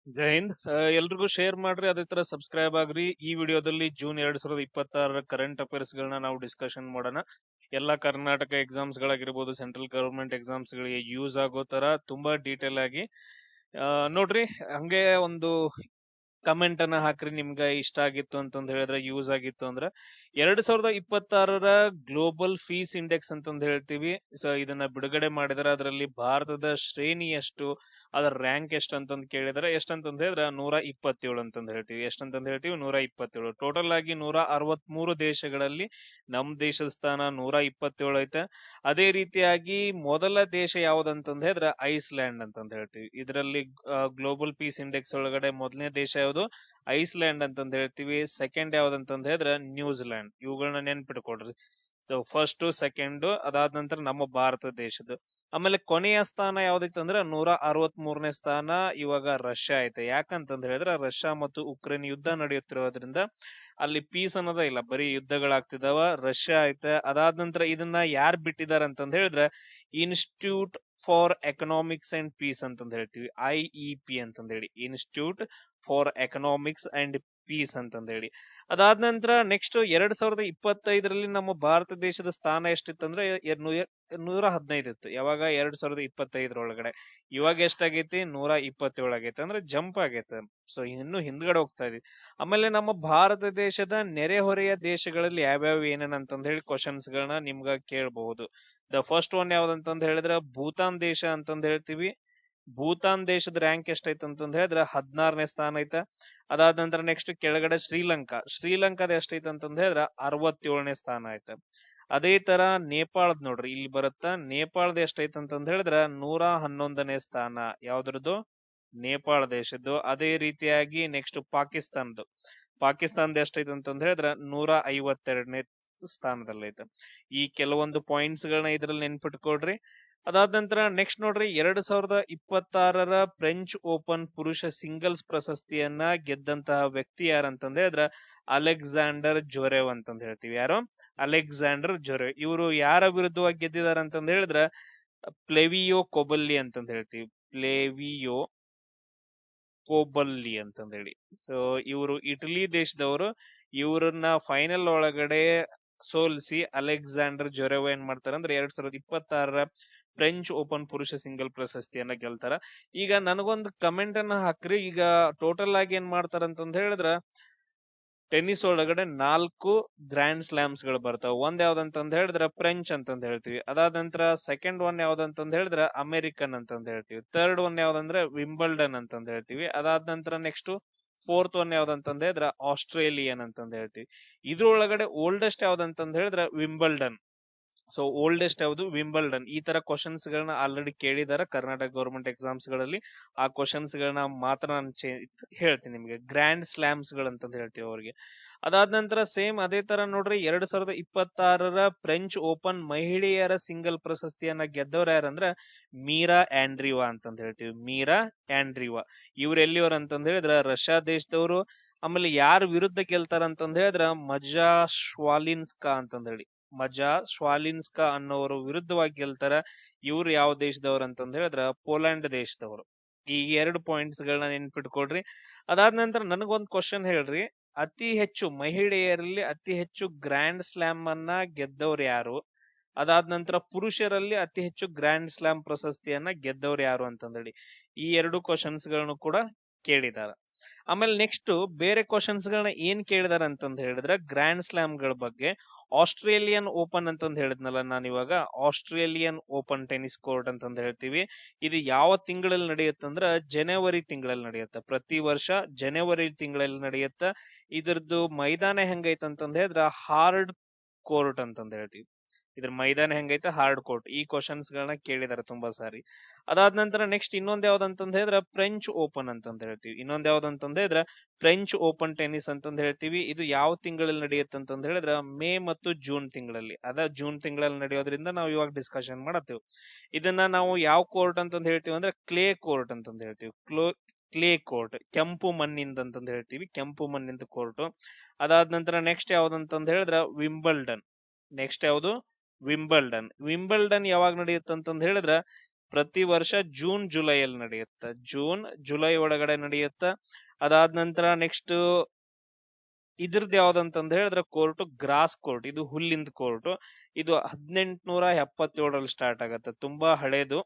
ಜೈ ಹಿಂದ್. ಎಲ್ರಿಗೂ ಶೇರ್ ಮಾಡ್ರಿ, ಅದೇ ತರ ಸಬ್ಸ್ಕ್ರೈಬ್ ಆಗ್ರಿ. ಈ ವಿಡಿಯೋದಲ್ಲಿ ಜೂನ್ 2026 ಕರೆಂಟ್ ಅಫೇರ್ಸ್ ಗಳನ್ನ ನಾವು ಡಿಸ್ಕಷನ್ ಮಾಡೋಣ. ಎಲ್ಲಾ ಕರ್ನಾಟಕ ಎಕ್ಸಾಮ್ಸ್ ಗಳಾಗಿರ್ಬೋದು, ಸೆಂಟ್ರಲ್ ಗವರ್ಮೆಂಟ್ ಎಕ್ಸಾಮ್ಸ್ ಗಳಿಗೆ ಯೂಸ್ ಆಗೋ ತರ ತುಂಬಾ ಡೀಟೇಲ್ ಆಗಿ ನೋಡ್ರಿ. ಹಂಗೆ ಒಂದು ಕಮೆಂಟ್ ಅನ್ನ ಹಾಕ್ರಿ, ನಿಮ್ಗೆ ಇಷ್ಟ ಆಗಿತ್ತು ಅಂತಂದ್ ಹೇಳಿದ್ರೆ, ಯೂಸ್ ಆಗಿತ್ತು ಅಂದ್ರೆ. 2026 ಗ್ಲೋಬಲ್ ಫೀಸ್ ಇಂಡೆಕ್ಸ್ ಅಂತಂದ್ ಹೇಳ್ತೀವಿ. ಸೊ ಇದನ್ನ ಬಿಡುಗಡೆ ಮಾಡಿದಾರೆ. ಅದರಲ್ಲಿ ಭಾರತದ ಶ್ರೇಣಿ ಎಷ್ಟು, ಅದರ ರ್ಯಾಂಕ್ ಎಷ್ಟು ಅಂತಂದ್ ಕೇಳಿದ್ರೆ ಎಷ್ಟಂತಂದ್ ಹೇಳಿದ್ರೆ 127 ಅಂತಂದ್ ಹೇಳ್ತೀವಿ. ಎಷ್ಟಂತಂದ್ ಹೇಳ್ತೀವಿ? 127. ಟೋಟಲ್ ಆಗಿ 163 ದೇಶಗಳಲ್ಲಿ ನಮ್ ದೇಶದ ಸ್ಥಾನ 127 ಐತೆ. ಅದೇ ರೀತಿಯಾಗಿ ಮೊದಲ ದೇಶ ಯಾವ್ದಂತಂದ್ ಹೇಳಿದ್ರೆ ಐಸ್ಲ್ಯಾಂಡ್ ಅಂತಂದ್ ಹೇಳ್ತೀವಿ. ಇದರಲ್ಲಿ ಗ್ಲೋಬಲ್ ಪೀಸ್ ಇಂಡೆಕ್ಸ್ ಒಳಗಡೆ ಮೊದಲನೇ ದೇಶ ಯಾವ್ದು? ಐಸ್ಲ್ಯಾಂಡ್ ಅಂತಂದ್ ಹೇಳ್ತೀವಿ. ಸೆಕೆಂಡ್ ಯಾವ್ದಂತಂದ್ ಹೇಳಿದ್ರೆ ನ್ಯೂಜಿಲ್ಯಾಂಡ್. ಇವುಗಳನ್ನ ನೆನ್ಪಿಟ್ಕೊಡ್ರಿ. ಫಸ್ಟ್, ಸೆಕೆಂಡ್, ಅದಾದ ನಂತರ ನಮ್ಮ ಭಾರತ ದೇಶದ್ದು. ಆಮೇಲೆ ಕೊನೆಯ ಸ್ಥಾನ ಯಾವ್ದೈತೆ ಅಂದ್ರೆ 163ನೇ ಸ್ಥಾನ ಇವಾಗ ರಷ್ಯಾ ಐತೆ. ಯಾಕಂತಂದ್ ಹೇಳಿದ್ರೆ ರಷ್ಯಾ ಮತ್ತು ಉಕ್ರೇನ್ ಯುದ್ಧ ನಡೆಯುತ್ತಿರೋದ್ರಿಂದ ಅಲ್ಲಿ ಪೀಸ್ ಅನ್ನೋದ ಇಲ್ಲ, ಬರೀ ಯುದ್ಧಗಳಾಗ್ತಿದಾವ. ರಷ್ಯಾ ಐತೆ. ಅದಾದ ನಂತರ ಇದನ್ನ ಯಾರು ಬಿಟ್ಟಿದಾರ ಅಂತಂದ್ ಹೇಳಿದ್ರೆ institute for economics and peace ಅಂತಂದ್ ಹೇಳ್ತೀವಿ. IEP ಅಂತಂದ್ ಹೇಳಿ, institute for economics and peace ಅಂತಂದ್ ಹೇಳಿ. ಅದಾದ ನಂತರ ನೆಕ್ಸ್ಟ್ 2025ರಲ್ಲಿ ನಮ್ಮ ಭಾರತ ದೇಶದ ಸ್ಥಾನ ಎಷ್ಟಿತ್ತಂದ್ರೆ 115 ಇತ್ತು. ಯಾವಾಗ? 2025 ಇವಾಗ ಎಷ್ಟಾಗೈತಿ? 127 ಆಗೈತೆ. ಅಂದ್ರೆ ಜಂಪ್ ಆಗೈತೆ. ಸೊ ಇನ್ನು ಹಿಂದ್ಗಡೆ ಹೋಗ್ತಾ ಇದೀವಿ. ಆಮೇಲೆ ನಮ್ಮ ಭಾರತ ದೇಶದ ನೆರೆಹೊರೆಯ ದೇಶಗಳಲ್ಲಿ ಯಾವ್ಯಾವ ಏನೇನಂತಂದ್ ಹೇಳಿ ಕ್ವಶನ್ಸ್ ಗಳನ್ನ ನಿಮ್ಗ ಕೇಳಬಹುದು. ದ ಫಸ್ಟ್ ಒನ್ ಯಾವ್ದಂತಂದ್ ಹೇಳಿದ್ರೆ ಭೂತಾನ್ ದೇಶ ಅಂತಂದ್ ಹೇಳ್ತೀವಿ. ಭೂತಾನ್ ದೇಶದ ರ್ಯಾಂಕ್ ಎಷ್ಟೈತೆ ಅಂತಂದ್ ಹೇಳಿದ್ರೆ 16ನೇ ಸ್ಥಾನ ಐತೆ. ಅದಾದ ನಂತರ ನೆಕ್ಸ್ಟ್ ಕೆಳಗಡೆ ಶ್ರೀಲಂಕಾದ ಎಷ್ಟೈತೆ ಅಂತಂದ್ ಹೇಳಿದ್ರೆ 67ನೇ ಸ್ಥಾನ ಐತೆ. ಅದೇ ತರ ನೇಪಾಳದ್ ನೋಡ್ರಿ, ಇಲ್ಲಿ ಬರುತ್ತಾ. ನೇಪಾಳದ ಎಷ್ಟೈತೆ ಅಂತಂದ್ ಹೇಳಿದ್ರೆ 111ನೇ ಸ್ಥಾನ. ಯಾವ್ದ್ರದ್ದು? ನೇಪಾಳ ದೇಶದ್ದು. ಅದೇ ರೀತಿಯಾಗಿ ನೆಕ್ಸ್ಟ್ ಪಾಕಿಸ್ತಾನದ ಎಷ್ಟೈತೆ ಅಂತಂದ್ ಹೇಳಿದ್ರೆ 152ನೇ ಸ್ಥಾನದಲ್ಲೈತೆ. ಈ ಕೆಲವೊಂದು ಪಾಯಿಂಟ್ಸ್ ಗಳನ್ನ ಇದ್ರಲ್ಲಿ ನೆನ್ಪಿಟ್ಕೊಡ್ರಿ. ಅದಾದ ನಂತರ ನೆಕ್ಸ್ಟ್ ನೋಡ್ರಿ, 2026 ಫ್ರೆಂಚ್ ಓಪನ್ ಪುರುಷ ಸಿಂಗಲ್ಸ್ ಪ್ರಶಸ್ತಿಯನ್ನ ಗೆದ್ದಂತಹ ವ್ಯಕ್ತಿ ಯಾರಂತಂದ್ ಹೇಳಿದ್ರೆ ಅಲೆಕ್ಸಾಂಡರ್ ಜೊರೆವ್ ಅಂತಂದ್ ಹೇಳ್ತೀವಿ. ಯಾರು? ಅಲೆಕ್ಸಾಂಡರ್ ಜೊರೆವ್. ಇವರು ಯಾರ ವಿರುದ್ಧವಾಗಿ ಗೆದ್ದಿದಾರ ಅಂತಂದ್ ಹೇಳಿದ್ರೆ ಪ್ಲೆವಿಯೋ ಕೊಬಲ್ಲಿ ಅಂತಂದ್ ಹೇಳ್ತೀವಿ. ಪ್ಲೆವಿಯೋ ಕೋಬಲ್ಲಿ ಅಂತಂದ್ ಹೇಳಿ. ಸೊ ಇವರು ಇಟಲಿ ದೇಶದವರು. ಇವ್ರನ್ನ ಫೈನಲ್ ಒಳಗಡೆ ಸೋಲಿಸಿ ಅಲೆಕ್ಸಾಂಡರ್ ಜೊರೆವ್ ಏನ್ ಮಾಡ್ತಾರೆ ಅಂದ್ರೆ 2026 ಫ್ರೆಂಚ್ ಓಪನ್ ಪುರುಷ ಸಿಂಗಲ್ ಪ್ರಶಸ್ತಿಯನ್ನ ಗೆಲ್ತಾರ. ಈಗ ನನಗೊಂದು ಕಮೆಂಟ್ ಅನ್ನ ಹಾಕ್ರಿ. ಈಗ ಟೋಟಲ್ ಆಗಿ ಏನ್ ಮಾಡ್ತಾರ ಅಂತಂದ್ ಹೇಳಿದ್ರ ಟೆನ್ನಿಸ್ ಒಳಗಡೆ 4 ಗ್ರ್ಯಾಂಡ್ ಸ್ಲಾಮ್ಸ್ ಗಳು ಬರ್ತಾವ. ಒಂದ್ ಯಾವ್ದಂತಂದ್ ಹೇಳಿದ್ರೆ ಫ್ರೆಂಚ್ ಅಂತಂದ್ ಹೇಳ್ತೀವಿ. ಅದಾದ ನಂತರ ಸೆಕೆಂಡ್ ಒನ್ ಯಾವ್ದಂತಂದ್ ಹೇಳಿದ್ರೆ ಅಮೆರಿಕನ್ ಅಂತಂದ್ ಹೇಳ್ತೀವಿ. ಥರ್ಡ್ ಒನ್ ಯಾವ್ದಂದ್ರೆ ವಿಂಬಲ್ಡನ್ ಅಂತಂದ್ ಹೇಳ್ತೀವಿ. ಅದಾದ ನಂತರ ನೆಕ್ಸ್ಟ್ ಫೋರ್ತ್ ಒನ್ ಯಾವ್ದಂತಂದ್ ಹೇಳಿದ್ರೆ ಆಸ್ಟ್ರೇಲಿಯನ್ ಅಂತಂದ್ ಹೇಳ್ತೀವಿ. ಇದ್ರೊಳಗಡೆ ಓಲ್ಡೆಸ್ಟ್ ಯಾವ್ದಂತಂದ್ ಹೇಳಿದ್ರೆ ವಿಂಬಲ್ಡನ್. ಸೊ ಓಲ್ಡೆಸ್ಟ್ ಯಾವುದು? ವಿಂಬಲ್ಡನ್. ಈ ತರ ಕ್ವಶನ್ಸ್ ಗಳನ್ನ ಆಲ್ರೆಡಿ ಕೇಳಿದಾರೆ ಕರ್ನಾಟಕ ಗೌರ್ಮೆಂಟ್ ಎಕ್ಸಾಮ್ಸ್ ಗಳಲ್ಲಿ. ಆ ಕ್ವಶನ್ಸ್ ಗಳನ್ನ ಮಾತ್ರ ನಾನು ಹೇಳ್ತೀನಿ ನಿಮಗೆ. ಗ್ರ್ಯಾಂಡ್ ಸ್ಲಾಮ್ಸ್ ಗಳಂತಂದ್ ಹೇಳ್ತೀವಿ ಅವ್ರಿಗೆ. ಅದಾದ ನಂತರ ಸೇಮ್ ಅದೇ ತರ ನೋಡ್ರಿ, 2026 ಫ್ರೆಂಚ್ ಓಪನ್ ಮಹಿಳೆಯರ ಸಿಂಗಲ್ ಪ್ರಶಸ್ತಿಯನ್ನ ಗೆದ್ದವ್ರು ಯಾರಂದ್ರ ಮೀರಾ ಆಂಡ್ರಿವಾ ಅಂತಂದ್ ಹೇಳ್ತೀವಿ. ಮೀರಾ ಆಂಡ್ರಿವಾ. ಇವ್ರು ಎಲ್ಲಿಯವ್ರು ಅಂತಂದ್ ಹೇಳಿದ್ರ ರಷ್ಯಾ ದೇಶದವರು. ಆಮೇಲೆ ಯಾರ ವಿರುದ್ಧ ಗೆಲ್ತಾರ ಅಂತಂದ್ ಹೇಳಿದ್ರ ಮಜಾ ಶ್ವಾಲಿನ್ಸ್ಕಾ ಅಂತಂದ್ ಹೇಳಿ. ಮಜಾ ಶ್ವಾಲಿನ್ಸ್ಕಾ ಅನ್ನೋರು ವಿರುದ್ಧವಾಗಿ ಗೆಲ್ತಾರ. ಇವ್ರು ಯಾವ ದೇಶದವ್ರು ಅಂತಂದ್ ಹೇಳಿದ್ರ ಪೋಲ್ಯಾಂಡ್ ದೇಶದವರು. ಈ 2 ಪಾಯಿಂಟ್ಸ್ ಗಳನ್ನ ನೆನ್ಪಿಟ್ಕೊಡ್ರಿ. ಅದಾದ ನಂತರ ನನಗೊಂದ್ ಕ್ವಶನ್ ಹೇಳ್ರಿ. ಅತಿ ಹೆಚ್ಚು ಮಹಿಳೆಯರಲ್ಲಿ ಅತಿ ಹೆಚ್ಚು ಗ್ರ್ಯಾಂಡ್ ಸ್ಲಾಮ್ ಅನ್ನ ಗೆದ್ದವ್ರು ಯಾರು? ಅದಾದ ನಂತರ ಪುರುಷರಲ್ಲಿ ಅತಿ ಹೆಚ್ಚು ಗ್ರ್ಯಾಂಡ್ ಸ್ಲಾಮ್ ಪ್ರಶಸ್ತಿಯನ್ನ ಗೆದ್ದವ್ರು ಯಾರು ಅಂತಂದೇಳಿ ಈ 2 ಕ್ವಶನ್ಸ್ ಗಳನ್ನು ಕೂಡ ಕೇಳಿದಾರ. ಆಮೇಲೆ ನೆಕ್ಸ್ಟ್ ಬೇರೆ ಕ್ವಶನ್ಸ್ ಗಳನ್ನ ಏನ್ ಕೇಳಿದಾರ ಅಂತಂದ್ ಹೇಳಿದ್ರೆ ಗ್ರ್ಯಾಂಡ್ ಸ್ಲಾಮ್ ಗಳ ಬಗ್ಗೆ. ಆಸ್ಟ್ರೇಲಿಯನ್ ಓಪನ್ ಅಂತಂದ್ ಹೇಳಿದ್ನಲ್ಲ ನಾನು ಇವಾಗ. ಆಸ್ಟ್ರೇಲಿಯನ್ ಓಪನ್ ಟೆನ್ನಿಸ್ ಕೋರ್ಟ್ ಅಂತಂದ್ ಹೇಳ್ತೀವಿ. ಇದು ಯಾವ ತಿಂಗಳಲ್ಲಿ ನಡೆಯುತ್ತಂದ್ರ ಜನವರಿ ತಿಂಗಳಲ್ಲಿ ನಡೆಯುತ್ತೆ. ಪ್ರತಿ ವರ್ಷ ಜನವರಿ ತಿಂಗಳಲ್ಲಿ ನಡೆಯುತ್ತ. ಇದ್ರದ್ದು ಮೈದಾನ ಹೆಂಗೈತೆ ಅಂತಂದ್ ಹೇಳಿದ್ರ ಹಾರ್ಡ್ ಕೋರ್ಟ್ ಅಂತಂದ್ ಹೇಳ್ತೀವಿ. ಇದ್ರ ಮೈದಾನ ಹೆಂಗೈತೆ? Hard court. ಈ ಕ್ವಶನ್ಸ್ ಗಳನ್ನ ಕೇಳಿದಾರೆ ತುಂಬಾ ಸಾರಿ. ಅದಾದ ನಂತರ ನೆಕ್ಸ್ಟ್ ಇನ್ನೊಂದ್ ಯಾವ್ದಂತಂದ್ ಹೇಳಿದ್ರೆ ಫ್ರೆಂಚ್ ಓಪನ್ ಅಂತಂದ್ ಹೇಳ್ತೀವಿ. ಇನ್ನೊಂದ್ ಯಾವ್ದಂತಂದ್ ಹೇಳಿದ್ರೆ ಫ್ರೆಂಚ್ ಓಪನ್ ಟೆನ್ನಿಸ್ ಅಂತಂದ್ ಹೇಳ್ತೀವಿ. ಇದು ಯಾವ ತಿಂಗಳಲ್ಲಿ ನಡೆಯುತ್ತೆ ಅಂತಂದ್ ಹೇಳಿದ್ರೆ ಮೇ ಮತ್ತು ಜೂನ್ ತಿಂಗಳಲ್ಲಿ. ಜೂನ್ ತಿಂಗಳಲ್ಲಿ ನಡೆಯೋದ್ರಿಂದ ನಾವು ಇವಾಗ ಡಿಸ್ಕಷನ್ ಮಾಡತ್ತೇವೆ. ಇದನ್ನ ನಾವು ಯಾವ ಕೋರ್ಟ್ ಅಂತಂದ್ ಹೇಳ್ತೀವಿ ಅಂದ್ರೆ ಕ್ಲೇ ಕೋರ್ಟ್ ಅಂತಂದ್ ಹೇಳ್ತೀವಿ. ಕ್ಲೇ ಕೋರ್ಟ್, ಕೆಂಪು ಮಣ್ಣಿಂದ ಅಂತಂದ್ ಹೇಳ್ತೀವಿ. ಕೆಂಪು ಮಣ್ಣಿಂದ ಕೋರ್ಟ್. ಅದಾದ ನಂತರ ನೆಕ್ಸ್ಟ್ ಯಾವ್ದಂತಂದ್ ಹೇಳಿದ್ರೆ ವಿಂಬಲ್ಡನ್. ನೆಕ್ಸ್ಟ್ ಯಾವ್ದು? ವಿಂಬಲ್ಡನ್ ಯಾವಾಗ ನಡೆಯುತ್ತೆ ಅಂತಂದ್ ಹೇಳಿದ್ರೆ ಪ್ರತಿ ವರ್ಷ ಜೂನ್ ಜುಲೈಯಲ್ಲಿ ನಡೆಯುತ್ತ. ಜೂನ್ ಜುಲೈ ಒಳಗಡೆ ನಡೆಯುತ್ತ. ಅದಾದ ನಂತರ ನೆಕ್ಸ್ಟ್ ಇದ್ರದ್ದು ಯಾವ್ದಂತಂದ್ ಹೇಳಿದ್ರೆ ಕೋರ್ಟ್ ಗ್ರಾಸ್ ಕೋರ್ಟ್, ಇದು ಹುಲ್ಲಿಂದ ಕೋರ್ಟ್. ಇದು 1877ರಲ್ಲಿ ಸ್ಟಾರ್ಟ್ ಆಗತ್ತೆ, ತುಂಬಾ ಹಳೇದು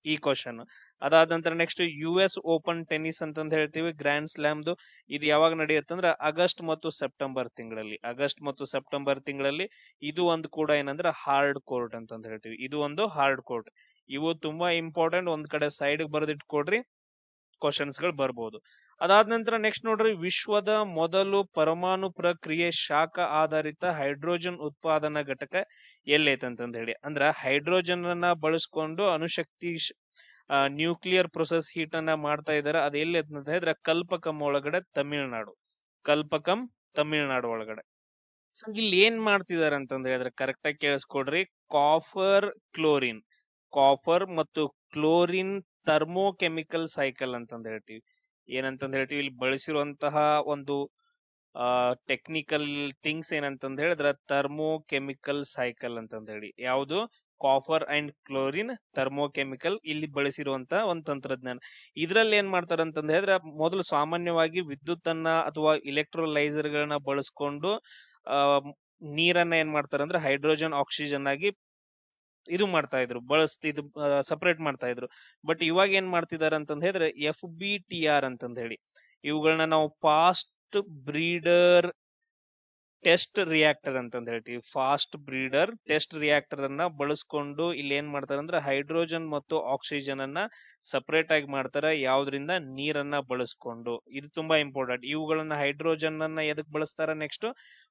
ಈ ಕ್ವಶನ್. ಅದಾದ ನಂತರ ನೆಕ್ಸ್ಟ್ US ಓಪನ್ ಟೆನ್ನಿಸ್ ಅಂತಂದ್ ಹೇಳ್ತೀವಿ, ಗ್ರ್ಯಾಂಡ್ ಸ್ಲಾಮ್ದು. ಇದು ಯಾವಾಗ ನಡೆಯುತ್ತೆ ಅಂದ್ರೆ ಆಗಸ್ಟ್ ಮತ್ತು ಸೆಪ್ಟೆಂಬರ್ ತಿಂಗಳಲ್ಲಿ. ಆಗಸ್ಟ್ ಮತ್ತು ಸೆಪ್ಟೆಂಬರ್ ತಿಂಗಳಲ್ಲಿ. ಇದು ಒಂದು ಕೂಡ ಏನಂದ್ರೆ ಹಾರ್ಡ್ ಕೋರ್ಟ್ ಅಂತಂದ್ ಹೇಳ್ತೀವಿ, ಇದು ಒಂದು ಹಾರ್ಡ್ ಕೋರ್ಟ್. ಇವು ತುಂಬಾ ಇಂಪಾರ್ಟೆಂಟ್, ಒಂದ್ ಕಡೆ ಸೈಡ್ ಬರೆದಿಟ್ಕೊಡ್ರಿ, ಕ್ವಶನ್ಸ್ ಗಳು ಬರ್ಬೋದು. ಅದಾದ ನಂತರ ನೆಕ್ಸ್ಟ್ ನೋಡ್ರಿ, ವಿಶ್ವದ ಮೊದಲು ಪರಮಾಣು ಪ್ರಕ್ರಿಯೆ ಶಾಖ ಆಧಾರಿತ ಹೈಡ್ರೋಜನ್ ಉತ್ಪಾದನಾ ಘಟಕ ಎಲ್ಲೈತಂತಂದ್ ಹೇಳಿ. ಅಂದ್ರ ಹೈಡ್ರೋಜನ್ ಅನ್ನ ಬಳಸ್ಕೊಂಡು ಅಣುಶಕ್ತಿ ನ್ಯೂಕ್ಲಿಯರ್ ಪ್ರೊಸೆಸ್ ಹೀಟ್ ಅನ್ನ ಮಾಡ್ತಾ ಇದಾರೆ. ಅದು ಎಲ್ಲಿ ಅಂತ ಹೇಳಿದ್ರೆ ಕಲ್ಪಕಂ ಒಳಗಡೆ, ತಮಿಳ್ನಾಡು. ಕಲ್ಪಕಂ ತಮಿಳ್ನಾಡು ಒಳಗಡೆ. ಸೊ ಇಲ್ಲಿ ಏನ್ ಮಾಡ್ತಿದಾರೆ ಅಂತಂದ್ ಹೇಳಿದ್ರೆ ಕರೆಕ್ಟ್ ಆಗಿ ಕೇಳಿಸ್ಕೊಡ್ರಿ. ಕಾಫರ್ ಕ್ಲೋರಿನ್, ಕಾಫರ್ ಮತ್ತು ಕ್ಲೋರಿನ್ ಥರ್ಮೋಕೆಮಿಕಲ್ ಸೈಕಲ್ ಅಂತಂದ್ ಹೇಳ್ತೀವಿ. ಏನಂತಂದ್ ಹೇಳ್ತೀವಿ, ಇಲ್ಲಿ ಬಳಸಿರುವಂತಹ ಒಂದು ಟೆಕ್ನಿಕಲ್ ಥಿಂಗ್ಸ್ ಏನಂತಂದ್ ಹೇಳಿದ್ರೆ ಥರ್ಮೋಕೆಮಿಕಲ್ ಸೈಕಲ್ ಅಂತಂದ್ ಹೇಳಿ. ಯಾವುದು? ಕಾಫರ್ ಅಂಡ್ ಕ್ಲೋರಿನ್ ಥರ್ಮೋಕೆಮಿಕಲ್, ಇಲ್ಲಿ ಬಳಸಿರುವಂತ ಒಂದು ತಂತ್ರಜ್ಞಾನ. ಇದ್ರಲ್ಲಿ ಏನ್ ಮಾಡ್ತಾರ ಅಂತಂದ್ ಹೇಳಿದ್ರೆ, ಮೊದಲು ಸಾಮಾನ್ಯವಾಗಿ ವಿದ್ಯುತ್ ಅನ್ನ ಅಥವಾ ಇಲೆಕ್ಟ್ರೋಲೈಸರ್ ಗಳನ್ನ ಬಳಸ್ಕೊಂಡು ನೀರನ್ನ ಏನ್ ಮಾಡ್ತಾರ ಅಂದ್ರೆ ಹೈಡ್ರೋಜನ್ ಆಕ್ಸಿಜನ್ ಆಗಿ ಇದು ಮಾಡ್ತಾ ಇದ್ರು, ಬಳಸ್ತಿದ್ ಸಪರೇಟ್ ಮಾಡ್ತಾ ಇದ್ರು. ಬಟ್ ಇವಾಗ ಏನ್ ಮಾಡ್ತಿದಾರೆ ಅಂತಂದ್ ಹೇಳಿದ್ರೆ FBTR ಅಂತಂದ್ ಹೇಳಿ, ಇವುಗಳನ್ನ ನಾವು ಫಾಸ್ಟ್ ಬ್ರೀಡರ್ ಟೆಸ್ಟ್ ರಿಯಾಕ್ಟರ್ ಅಂತಂದ್ ಹೇಳ್ತೀವಿ. ಫಾಸ್ಟ್ ಬ್ರೀಡರ್ ಟೆಸ್ಟ್ ರಿಯಾಕ್ಟರ್ ಅನ್ನ ಬಳಸ್ಕೊಂಡು ಇಲ್ಲಿ ಏನ್ ಮಾಡ್ತಾರೆ ಅಂದ್ರೆ ಹೈಡ್ರೋಜನ್ ಮತ್ತು ಆಕ್ಸಿಜನ್ ಅನ್ನ ಸಪರೇಟ್ ಆಗಿ ಮಾಡ್ತಾರೆ. ಯಾವ್ದ್ರಿಂದ? ನೀರನ್ನ ಬಳಸ್ಕೊಂಡು. ಇದು ತುಂಬಾ ಇಂಪಾರ್ಟೆಂಟ್. ಇವುಗಳನ್ನ ಹೈಡ್ರೋಜನ್ ಅನ್ನ ಎದಕ್ ಬಳಸ್ತಾರ? ನೆಕ್ಸ್ಟ್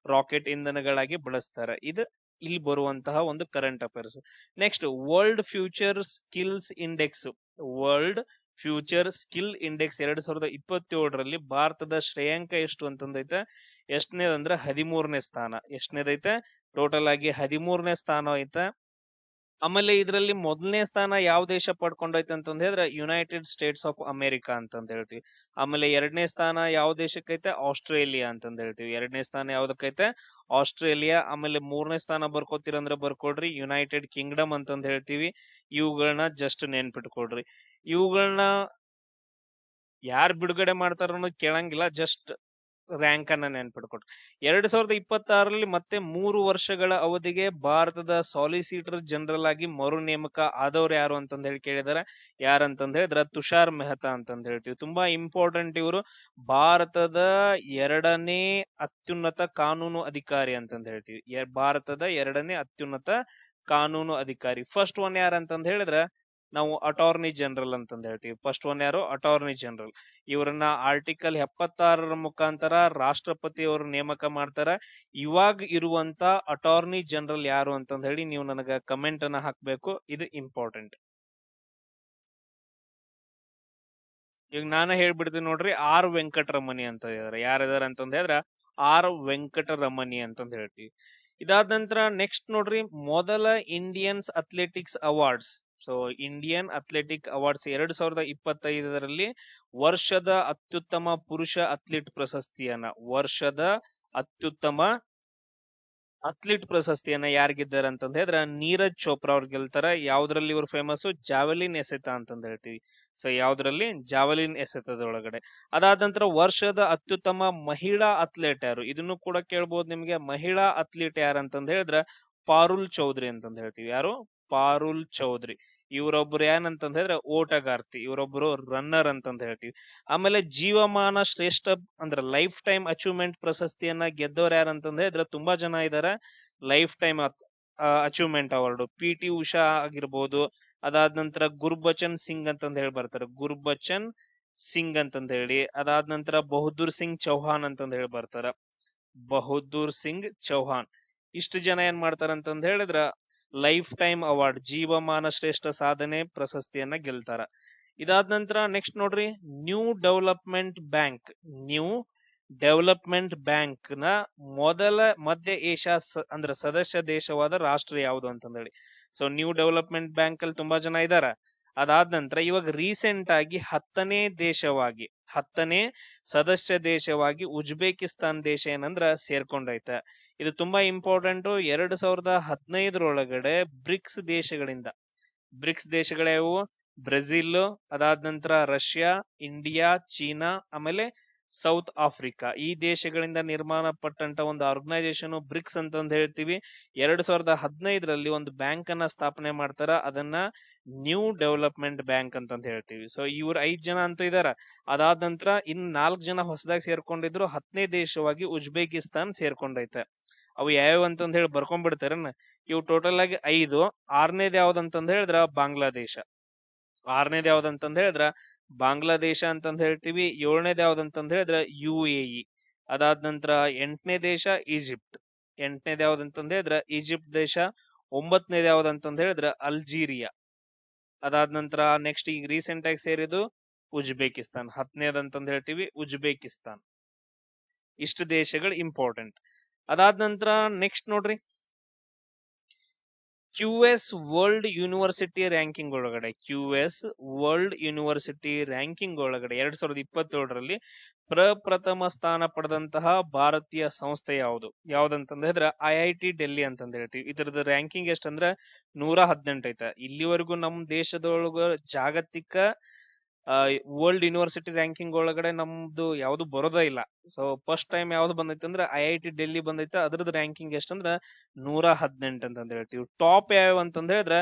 ರಾಕೆಟ್ ಇಂಧನಗಳಾಗಿ ಬಳಸ್ತಾರ. ಇದು ಇಲ್ಲಿ ಬರುವಂತಹ ಒಂದು current affairs. Next world future skills index. World future skill index 2027ರಲ್ಲಿ ಭಾರತದ ಶ್ರೇಯಾಂಕ ಎಷ್ಟು ಅಂತಂದೈತೆ? ಎಷ್ಟನೇದಂದ್ರೆ 13ನೇ ಸ್ಥಾನ. ಎಷ್ಟನೇದೈತೆ? ಟೋಟಲ್ ಆಗಿ 13ನೇ ಸ್ಥಾನ ಐತೆ. ಆಮೇಲೆ ಇದರಲ್ಲಿ ಮೊದಲನೇ ಸ್ಥಾನ ಯಾವ ದೇಶ ಪಡ್ಕೊಂಡೈತೆ ಅಂತಂದ್ ಹೇಳಿದ್ರೆ ಯುನೈಟೆಡ್ ಸ್ಟೇಟ್ಸ್ ಆಫ್ ಅಮೆರಿಕಾ ಅಂತಂದ್ ಹೇಳ್ತೀವಿ. ಆಮೇಲೆ 2ನೇ ಸ್ಥಾನ ಯಾವ ದೇಶಕ್ಕೈತೆ? ಆಸ್ಟ್ರೇಲಿಯಾ ಅಂತಂದ್ ಹೇಳ್ತೀವಿ. 2ನೇ ಸ್ಥಾನ ಯಾವ್ದಕ್ಕೈತೆ? ಆಸ್ಟ್ರೇಲಿಯಾ. ಆಮೇಲೆ 3ನೇ ಸ್ಥಾನ ಬರ್ಕೋತೀರಂದ್ರೆ ಬರ್ಕೊಡ್ರಿ, ಯುನೈಟೆಡ್ ಕಿಂಗ್ಡಮ್ ಅಂತಂದ್ ಹೇಳ್ತೀವಿ. ಇವುಗಳನ್ನ ಜಸ್ಟ್ ನೆನ್ಪಿಟ್ಕೊಡ್ರಿ. ಇವುಗಳನ್ನ ಯಾರು ಬಿಡುಗಡೆ ಮಾಡ್ತಾರ ಅನ್ನೋದು ಕೇಳಂಗಿಲ್ಲ, ಜಸ್ಟ್ ರ್ಯಾಂಕ್ ಅನ್ನ ನೆನ್ಪಿಟ್ಕೊಟ್ರಿ. 2026ರಲ್ಲಿ ಮತ್ತೆ 3 ವರ್ಷಗಳ ಅವಧಿಗೆ ಭಾರತದ ಸಾಲಿಸಿಟರ್ ಜನರಲ್ ಆಗಿ ಮರು ನೇಮಕ ಆದವ್ರು ಯಾರು ಅಂತಂದ್ ಹೇಳಿ ಕೇಳಿದಾರೆ. ಯಾರಂತಂದ್ ಹೇಳಿದ್ರೆ ತುಷಾರ್ ಮೆಹ್ತಾ ಅಂತಂದ್ ಹೇಳ್ತೀವಿ. ತುಂಬಾ ಇಂಪಾರ್ಟೆಂಟ್. ಇವರು ಭಾರತದ 2ನೇ ಅತ್ಯುನ್ನತ ಕಾನೂನು ಅಧಿಕಾರಿ ಅಂತಂದ್ ಹೇಳ್ತೀವಿ. ಭಾರತದ 2ನೇ ಅತ್ಯುನ್ನತ ಕಾನೂನು ಅಧಿಕಾರಿ. ಫಸ್ಟ್ ಒನ್ ಯಾರಂತಂದ್ ಹೇಳಿದ್ರೆ ನಾವು ಅಟಾರ್ನಿ ಜನರಲ್ ಅಂತಂದ್ ಹೇಳ್ತೀವಿ. ಫಸ್ಟ್ ಒನ್ ಯಾರು? Attorney general. ಇವರನ್ನ ಆರ್ಟಿಕಲ್ 76ರ ಮುಖಾಂತರ ರಾಷ್ಟ್ರಪತಿ ಅವರು ನೇಮಕ ಮಾಡ್ತಾರ. ಇವಾಗ ಇರುವಂತ ಅಟಾರ್ನಿ ಜನರಲ್ ಯಾರು ಅಂತಂದ್ ಹೇಳಿ ನೀವು ನನಗ ಕಮೆಂಟ್ ಅನ್ನ ಹಾಕ್ಬೇಕು. ಇದು ಇಂಪಾರ್ಟೆಂಟ್. ಈಗ ನಾನು ಹೇಳ್ಬಿಡ್ತೀನಿ ನೋಡ್ರಿ, ಆರ್ ವೆಂಕಟರಮಣಿ ಅಂತ ಇದಾರೆ. ಯಾರಿದಾರ ಅಂತಂದ್ ಹೇಳಿದ್ರ ಆರ್ ವೆಂಕಟರಮಣಿ ಅಂತಂದ್ ಹೇಳ್ತೀವಿ. ಇದಾದ ನಂತರ ನೆಕ್ಸ್ಟ್ ನೋಡ್ರಿ, ಮೊದಲ Indians athletics awards. So Indian athletic awards 2025ರಲ್ಲಿ ವರ್ಷದ ಅತ್ಯುತ್ತಮ ಪುರುಷ ಅಥ್ಲೀಟ್ ಪ್ರಶಸ್ತಿಯನ್ನ, ವರ್ಷದ ಅತ್ಯುತ್ತಮ ಅಥ್ಲೀಟ್ ಪ್ರಶಸ್ತಿಯನ್ನ ಯಾರು ಗೆದ್ದಾರ ಅಂತಂದ್ ಹೇಳಿದ್ರೆ ನೀರಜ್ ಚೋಪ್ರಾ ಅವ್ರು ಗೆಲ್ತಾರ. ಯಾವ್ದ್ರಲ್ಲಿ ಇವ್ರು ಫೇಮಸ್? ಜಾವೆಲಿನ್ ಎಸೆತ ಅಂತಂದ್ ಹೇಳ್ತೀವಿ. ಸೊ ಯಾವ್ದ್ರಲ್ಲಿ? ಜಾವೆಲಿನ್ ಎಸೆತದೊಳಗಡೆ. ಅದಾದ ನಂತರ ವರ್ಷದ ಅತ್ಯುತ್ತಮ ಮಹಿಳಾ ಅಥ್ಲೇಟ್ ಯಾರು? ಇದನ್ನು ಕೂಡ ಕೇಳ್ಬೋದು ನಿಮ್ಗೆ. ಮಹಿಳಾ ಅಥ್ಲೀಟ್ ಯಾರಂತಂದ್ ಹೇಳಿದ್ರೆ ಪಾರುಲ್ ಚೌಧರಿ ಅಂತಂದ್ ಹೇಳ್ತೀವಿ. ಯಾರು? ಪಾರುಲ್ ಚೌಧರಿ. ಇವರೊಬ್ರು ಏನಂತಂದ್ ಹೇಳಿದ್ರೆ ಓಟಗಾರ್ತಿ, ಇವರೊಬ್ರು ರನ್ನರ್ ಅಂತಂದ್ ಹೇಳ್ತೀವಿ. ಆಮೇಲೆ ಜೀವಮಾನ ಶ್ರೇಷ್ಠ ಅಂದ್ರೆ ಲೈಫ್ ಟೈಮ್ ಅಚೀವ್ಮೆಂಟ್ ಪ್ರಶಸ್ತಿಯನ್ನ ಗೆದ್ದವ್ರು ಯಾರಂತಂದ್ ಹೇಳಿದ್ರೆ ತುಂಬಾ ಜನ ಇದಾರೆ. Life time achievement award PT Usha ಆಗಿರ್ಬೋದು. ಅದಾದ ನಂತರ ಗುರ್ಬಚನ್ ಸಿಂಗ್ ಅಂತಂದ್ ಹೇಳಿ ಬರ್ತಾರೆ, ಗುರ್ಬಚನ್ ಸಿಂಗ್ ಅಂತಂದ್ ಹೇಳಿ. ಅದಾದ ನಂತರ ಬಹದ್ದೂರ್ ಸಿಂಗ್ ಚೌಹಾನ್ ಅಂತಂದ್ ಹೇಳಿ ಬರ್ತಾರ, ಬಹದ್ದೂರ್ ಸಿಂಗ್ ಚೌಹಾನ್. ಇಷ್ಟು ಜನ ಏನ್ ಮಾಡ್ತಾರ ಅಂತಂದ್ ಹೇಳಿದ್ರ ಲೈಫ್ ಟೈಮ್ ಅವಾರ್ಡ್, ಜೀವಮಾನ ಶ್ರೇಷ್ಠ ಸಾಧನೆ ಪ್ರಶಸ್ತಿಯನ್ನ ಗೆಲ್ತಾರ. ಇದಾದ ನಂತರ ನೆಕ್ಸ್ಟ್ ನೋಡ್ರಿ, new development bank. New development bank ನ ಮೊದಲ ಮಧ್ಯ ಏಷ್ಯಾ ಅಂದ್ರೆ ಸದಸ್ಯ ದೇಶವಾದ ರಾಷ್ಟ್ರ ಯಾವುದು ಅಂತಂದ್ ಹೇಳಿ. ಸೊ ನ್ಯೂ ಡೆವಲಪ್ಮೆಂಟ್ ಬ್ಯಾಂಕ್ ಅಲ್ಲಿ ತುಂಬಾ ಜನ ಇದಾರ. ಅದಾದ ನಂತರ ಇವಾಗ ರೀಸೆಂಟ್ ಆಗಿ 10ನೇ ದೇಶವಾಗಿ, 10ನೇ ಸದಸ್ಯ ದೇಶವಾಗಿ ಉಜ್ಬೇಕಿಸ್ತಾನ್ ದೇಶ ಏನಂದ್ರ ಸೇರ್ಕೊಂಡೈತೆ. ಇದು ತುಂಬಾ ಇಂಪಾರ್ಟೆಂಟ್. 2015ರೊಳಗಡೆ ಬ್ರಿಕ್ಸ್ ದೇಶಗಳಿಂದ, ಬ್ರಿಕ್ಸ್ ದೇಶಗಳ್ಯಾವು? ಬ್ರೆಜಿಲ್, ಅದಾದ ನಂತರ ರಷ್ಯಾ, ಇಂಡಿಯಾ, ಚೀನಾ, ಆಮೇಲೆ ಸೌತ್ ಆಫ್ರಿಕಾ. ಈ ದೇಶಗಳಿಂದ ನಿರ್ಮಾಣ ಪಟ್ಟಂತ ಒಂದು ಆರ್ಗನೈಸೇಷನ್ ಬ್ರಿಕ್ಸ್ ಅಂತಂದ್ ಹೇಳ್ತೀವಿ. 2015ರಲ್ಲಿ ಒಂದು ಬ್ಯಾಂಕ್ ಅನ್ನ ಸ್ಥಾಪನೆ ಮಾಡ್ತಾರ, ಅದನ್ನ ನ್ಯೂ ಡೆವಲಪ್ಮೆಂಟ್ ಬ್ಯಾಂಕ್ ಅಂತಂದ್ ಹೇಳ್ತೀವಿ. ಸೊ ಇವ್ರು 5 ಜನ ಅಂತೂ ಇದಾರ. ಅದಾದ ನಂತರ ಇನ್ 4 ಜನ ಹೊಸದಾಗಿ ಸೇರ್ಕೊಂಡಿದ್ರು. 10ನೇ ದೇಶವಾಗಿ ಉಜ್ಬೇಕಿಸ್ತಾನ್ ಸೇರ್ಕೊಂಡೈತೆ. ಅವು ಯಾವ್ಯಾವ ಅಂತಂದ್ ಹೇಳಿ ಬರ್ಕೊಂಡ್ಬಿಡ್ತಾರನ್ನ. ಇವು ಟೋಟಲ್ ಆಗಿ 5. 6ನೇದ್ ಯಾವ್ದಂತಂದ್ ಹೇಳಿದ್ರ ಬಾಂಗ್ಲಾದೇಶ. 6ನೇದ್ ಯಾವ್ದಂತಂದ್ ಹೇಳಿದ್ರ ಬಾಂಗ್ಲಾದೇಶ ಅಂತಂದ್ ಹೇಳ್ತೀವಿ. 7ನೇದ್ ಯಾವ್ದಂತಂದ್ ಹೇಳಿದ್ರ UAE. ಅದಾದ ನಂತರ 8ನೇ ದೇಶ ಈಜಿಪ್ಟ್. 8ನೇದ್ ಯಾವ್ದಂತಂದ್ ಹೇಳಿದ್ರ ಈಜಿಪ್ಟ್ ದೇಶ. 9ನೇದ್ ಯಾವ್ದಂತಂದ್ ಹೇಳಿದ್ರ ಅಲ್ಜೀರಿಯಾ. ಅದಾದ ನಂತರ ನೆಕ್ಸ್ಟ್ ಈಗ ರೀಸೆಂಟ್ ಆಗಿ ಸೇರಿದ್ದು ಉಜ್ಬೇಕಿಸ್ತಾನ್. 10ನೇದ್ ಅಂತಂದ್ ಹೇಳ್ತೀವಿ ಉಜ್ಬೇಕಿಸ್ತಾನ್. ಇಷ್ಟು ದೇಶಗಳು ಇಂಪಾರ್ಟೆಂಟ್. ಅದಾದ ನಂತರ ನೆಕ್ಸ್ಟ್ ನೋಡ್ರಿ, QS ವರ್ಲ್ಡ್ ಯೂನಿವರ್ಸಿಟಿ ರ್ಯಾಂಕಿಂಗ್ ಒಳಗಡೆ, QS ವರ್ಲ್ಡ್ ಯೂನಿವರ್ಸಿಟಿ ರ್ಯಾಂಕಿಂಗ್ ಒಳಗಡೆ 2027ರಲ್ಲಿ ಪ್ರಪ್ರಥಮ ಸ್ಥಾನ ಪಡೆದಂತಹ ಭಾರತೀಯ ಸಂಸ್ಥೆ ಯಾವ್ದಂತಂದ್ ಹೇಳಿದ್ರೆ IIT ಡೆಲ್ಲಿ ಅಂತಂದ್ ಹೇಳ್ತೀವಿ. ಇದ್ರದ್ದು ರ್ಯಾಂಕಿಂಗ್ ಎಷ್ಟಂದ್ರ 118 ಐತೆ. ಇಲ್ಲಿವರೆಗೂ ನಮ್ ದೇಶದೊಳಗ ಜಾಗತಿಕ ವರ್ಲ್ಡ್ ಯೂನಿವರ್ಸಿಟಿ ರ್ಯಾಂಕಿಂಗ್ ಒಳಗಡೆ ನಮ್ದು ಯಾವ್ದು ಬರೋದೇ ಇಲ್ಲ. ಸೊ ಫಸ್ಟ್ ಟೈಮ್ ಯಾವ್ದು ಬಂದೈತೆ ಅಂದ್ರೆ IIT ಡೆಲ್ಲಿ ಬಂದೈತೆ. ಅದ್ರದ್ದು ರ್ಯಾಂಕಿಂಗ್ ಎಷ್ಟಂದ್ರ 118 ಅಂತಂದ್ ಹೇಳ್ತೀವಿ. ಟಾಪ್ ಯಾವ ಅಂತಂದ್ ಹೇಳಿದ್ರ